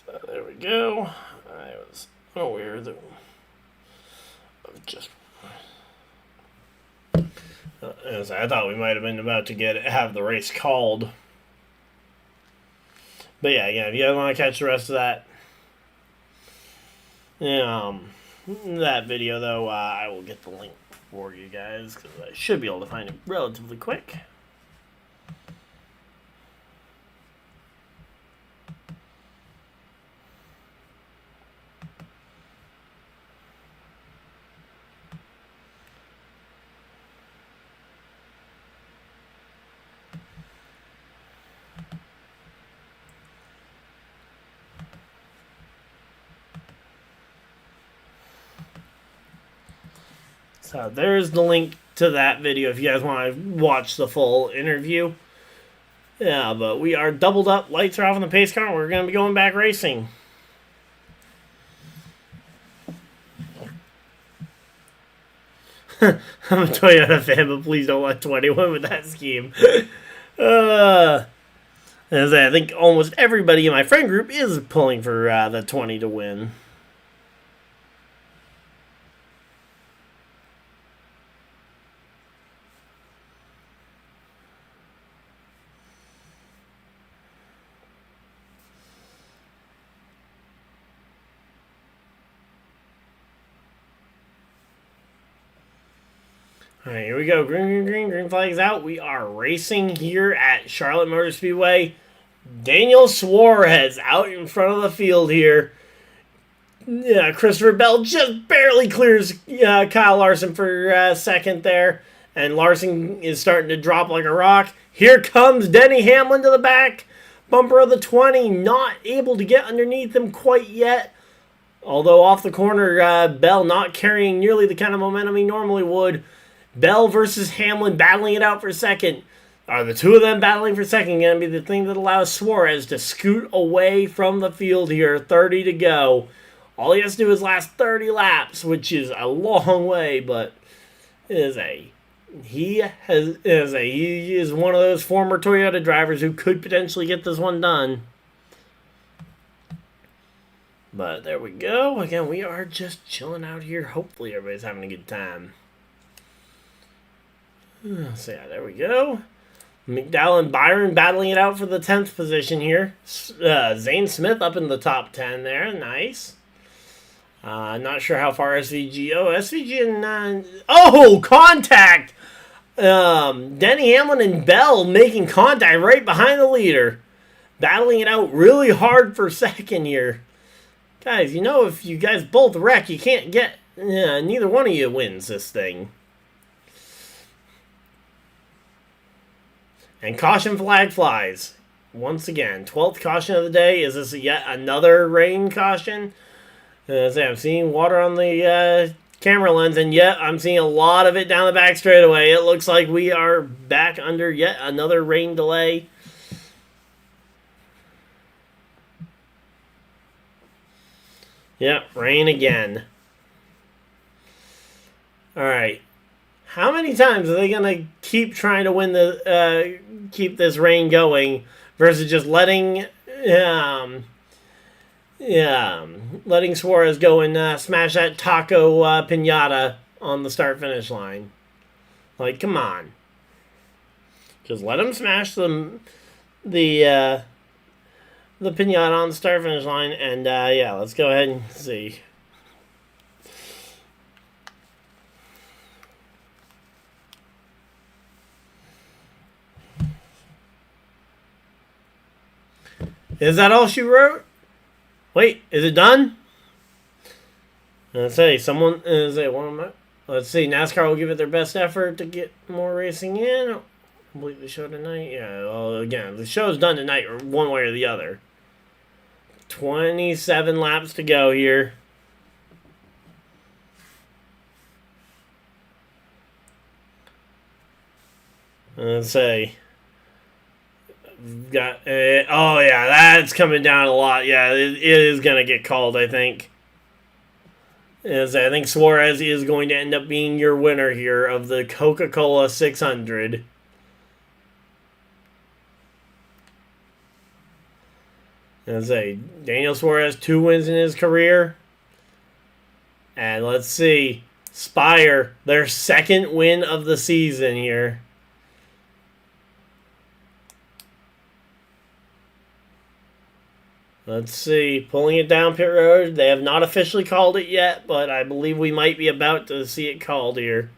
So there we go. I was unaware that just. I thought we might have been about to have the race called. But yeah, again, if you guys want to catch the rest of that, that video though, I will get the link for you guys because I should be able to find it relatively quick. So there's the link to that video if you guys want to watch the full interview. Yeah, but we are doubled up. Lights are off on the pace car. And we're going to be going back racing. I'm a Toyota fan, but please don't let 21 with that scheme. As I think almost everybody in my friend group is pulling for the 20 to win. All right, here we go. Green flag's out. We are racing here at Charlotte Motor Speedway. Daniel Suarez out in front of the field here. Yeah, Christopher Bell just barely clears Kyle Larson for second there. And Larson is starting to drop like a rock. Here comes Denny Hamlin to the back. Bumper of the 20. Not able to get underneath him quite yet. Although off the corner, Bell not carrying nearly the kind of momentum he normally would. Bell versus Hamlin battling it out for second. Are the two of them battling for second going to be the thing that allows Suarez to scoot away from the field here? 30 to go. All he has to do is last 30 laps, which is a long way, but he is one of those former Toyota drivers who could potentially get this one done. But there we go. Again, we are just chilling out here. Hopefully everybody's having a good time. So yeah, there we go. McDowell and Byron battling it out for the 10th position here. Zane Smith up in the top 10 there. Nice. Not sure how far SVG. Oh, SVG and... contact! Denny Hamlin and Bell making contact right behind the leader. Battling it out really hard for second here. Guys, if you guys both wreck, you can't get... neither one of you wins this thing. And caution flag flies. Once again, 12th caution of the day. Is this yet another rain caution? I'm seeing water on the camera lens, and yet I'm seeing a lot of it down the back straightaway. It looks like we are back under yet another rain delay. Yep, rain again. All right. How many times are they gonna keep trying to win keep this rain going versus just letting Suarez go and smash that taco pinata on the start finish line? Like, come on, just let him smash the the pinata on the start finish line, and yeah, let's go ahead and see. Is that all she wrote? Wait, is it done? Let's say someone is a one of my. Let's see. NASCAR will give it their best effort to get more racing in. Complete the show tonight. Yeah. Well, again, the show's done tonight, or one way or the other. 27 laps to go here. Let's say. Got oh yeah, that's coming down a lot. Yeah, it is gonna get called. I think. As I think Suarez is going to end up being your winner here of the Coca-Cola 600. As I Daniel Suarez 2 wins in his career, and let's see, Spire their second win of the season here. Let's see. Pulling it down pit road. They have not officially called it yet, but I believe we might be about to see it called here.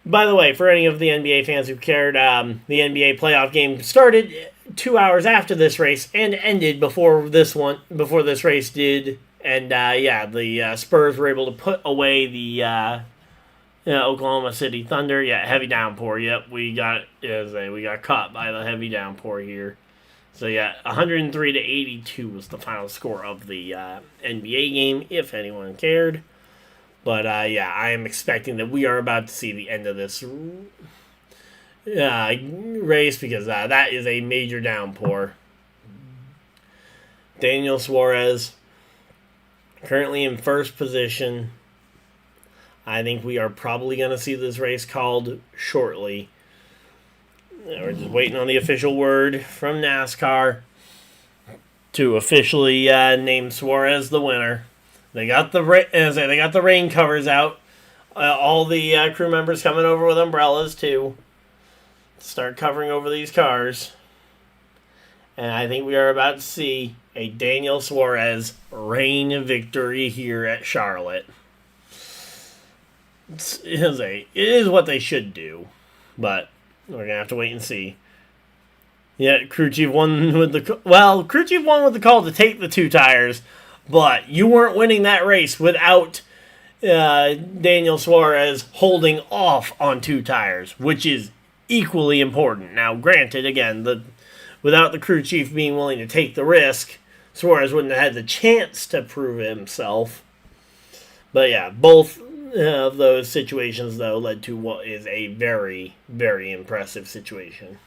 By the way, for any of the NBA fans who cared, the NBA playoff game started 2 hours after this race and ended before this race did. And yeah, the Spurs were able to put away the Oklahoma City Thunder. Yeah, heavy downpour. Yep, we got caught by the heavy downpour here. So yeah, 103 to 82 was the final score of the NBA game, if anyone cared. But yeah, I am expecting that we are about to see the end of this race because that is a major downpour. Daniel Suarez, currently in first position. I think we are probably going to see this race called shortly. We're just waiting on the official word from NASCAR to officially name Suarez the winner. They got the rain covers out. All the crew members coming over with umbrellas too. Start covering over these cars. And I think we are about to see a Daniel Suarez rain victory here at Charlotte. It is what they should do, but we're going to have to wait and see. Yeah, crew chief won with the call to take the 2 tires, but you weren't winning that race without Daniel Suarez holding off on 2 tires, which is equally important. Now, granted, again, without the crew chief being willing to take the risk, Suarez wouldn't have had the chance to prove himself. But yeah, both of those situations, though, led to what is a very, very impressive situation.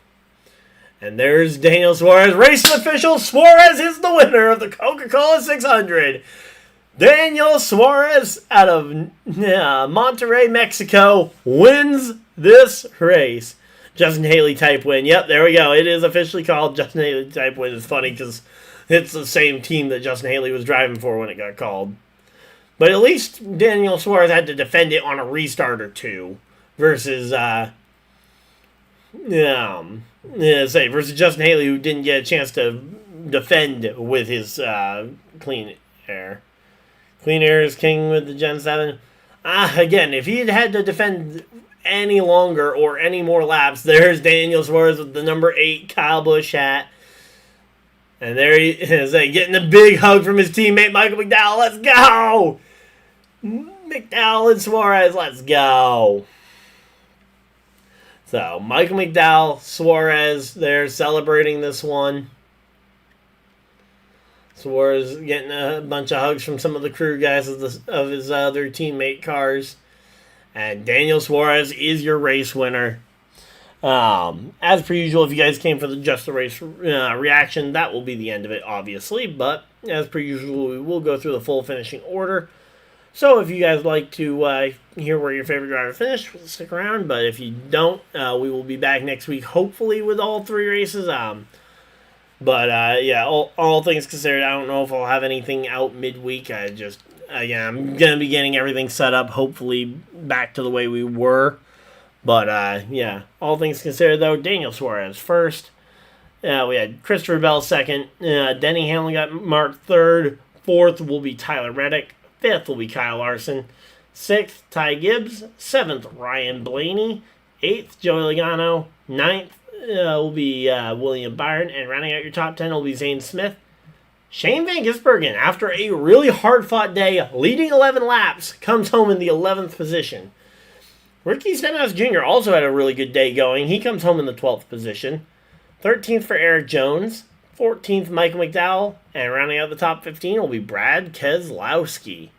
And there's Daniel Suarez, racing official. Suarez is the winner of the Coca-Cola 600. Daniel Suarez out of Monterrey, Mexico, wins this race. Justin Haley type win. Yep, there we go. It is officially called Justin Haley type win. It's funny because it's the same team that Justin Haley was driving for when it got called. But at least Daniel Suarez had to defend it on a restart or two versus versus Justin Haley, who didn't get a chance to defend with his clean air. Clean air is king with the Gen 7. Again, if he had had to defend any longer or any more laps, there's Daniel Suarez with the number 8 Kyle Busch hat. And there he is, getting a big hug from his teammate, Michael McDowell. Let's go! McDowell and Suarez, let's go. So, Michael McDowell, Suarez, they're celebrating this one. Suarez getting a bunch of hugs from some of the crew guys of his other teammate cars. And Daniel Suarez is your race winner. As per usual, if you guys came for the Just the Race reaction, that will be the end of it, obviously. But as per usual, we will go through the full finishing order. So if you guys like to hear where your favorite driver finished, stick around. But if you don't, we will be back next week, hopefully with all 3 races. But yeah, all things considered, I don't know if I'll have anything out midweek. I'm going to be getting everything set up, hopefully back to the way we were. But, yeah, all things considered, though, Daniel Suarez first. We had Christopher Bell second. Denny Hamlin got marked third. Fourth will be Tyler Reddick. Fifth will be Kyle Larson. Sixth, Ty Gibbs. Seventh, Ryan Blaney. Eighth, Joey Logano. Ninth will be William Byron. And rounding out your top 10 will be Zane Smith. Shane Van Gisbergen, after a really hard-fought day, leading 11 laps, comes home in the 11th position. Ricky Stenhouse Jr. also had a really good day going. He comes home in the 12th position. 13th for Eric Jones. 14th, Michael McDowell. And rounding out the top 15 will be Brad Keselowski.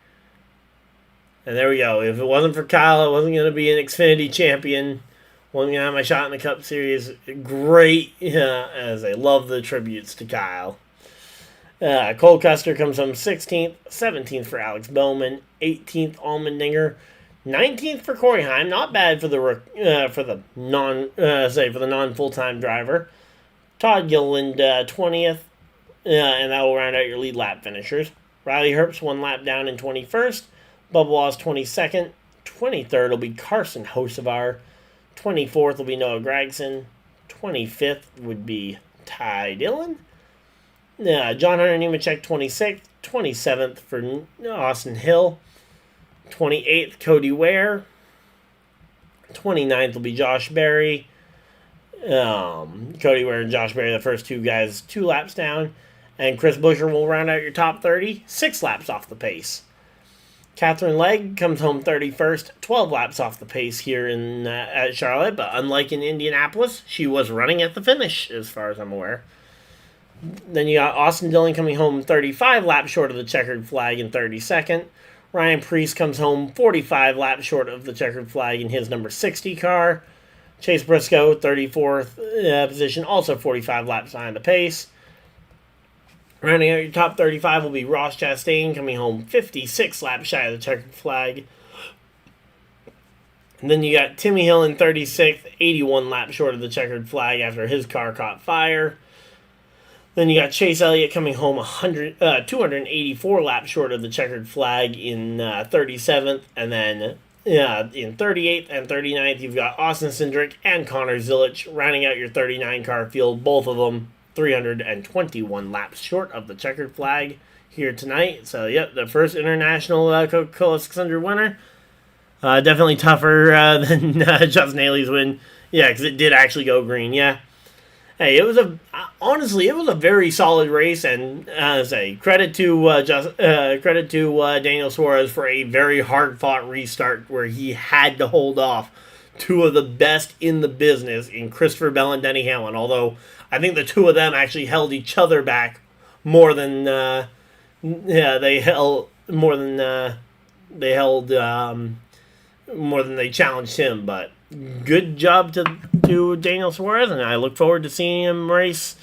And there we go. If it wasn't for Kyle, I wasn't going to be an Xfinity champion. Wasn't going to have my shot in the Cup Series. Great, as I love the tributes to Kyle. Cole Custer comes home 16th. 17th for Alex Bowman. 18th, Allmendinger. 19th for Corey Heim. Not bad for the non full-time driver. Todd Gilliland 20th, and that will round out your lead lap finishers. Riley Herbst 1 lap down in 21st. Bubba Wallace 22nd. 23rd will be Carson Hocevar. 24th will be Noah Gragson. 25th would be Ty Dillon. John Hunter Nemechek 26th. 27th for Austin Hill. 28th, Cody Ware. 29th will be Josh Berry. Cody Ware and Josh Berry, the first two guys, 2 laps down. And Chris Buescher will round out your top 30, 6 laps off the pace. Catherine Legg comes home 31st, 12 laps off the pace here at Charlotte. But unlike in Indianapolis, she was running at the finish, as far as I'm aware. Then you got Austin Dillon coming home 35 laps short of the checkered flag in 32nd. Ryan Preece comes home 45 laps short of the checkered flag in his number 60 car. Chase Briscoe, 34th position, also 45 laps behind the pace. Rounding out your top 35 will be Ross Chastain, coming home 56 laps shy of the checkered flag. And then you got Timmy Hill in 36th, 81 laps short of the checkered flag after his car caught fire. Then you got Chase Elliott coming home 284 laps short of the checkered flag in 37th. And then in 38th and 39th, you've got Austin Cindric and Connor Zilic rounding out your 39-car field. Both of them 321 laps short of the checkered flag here tonight. So, yep, the first international Coca-Cola 600 winner. Definitely tougher than Justin Haley's win. Yeah, because it did actually go green, yeah. Hey, honestly, it was a very solid race, and credit to Daniel Suarez for a very hard-fought restart where he had to hold off 2 of the best in the business in Christopher Bell and Denny Hamlin. Although I think the 2 of them actually held each other back more than they challenged him, but. Good job to Daniel Suarez, and I look forward to seeing him race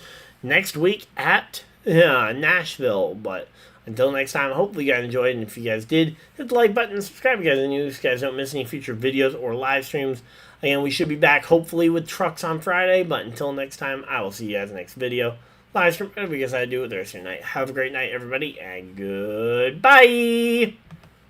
next week at Nashville. But until next time, hopefully you guys enjoyed, and if you guys did, hit the like button and subscribe if you guys are new, so you guys don't miss any future videos or live streams. Again, we should be back hopefully with trucks on Friday, but until next time, I will see you guys in the next video. Live stream, whatever you guys I do with the rest of your night. Have a great night, everybody, and goodbye!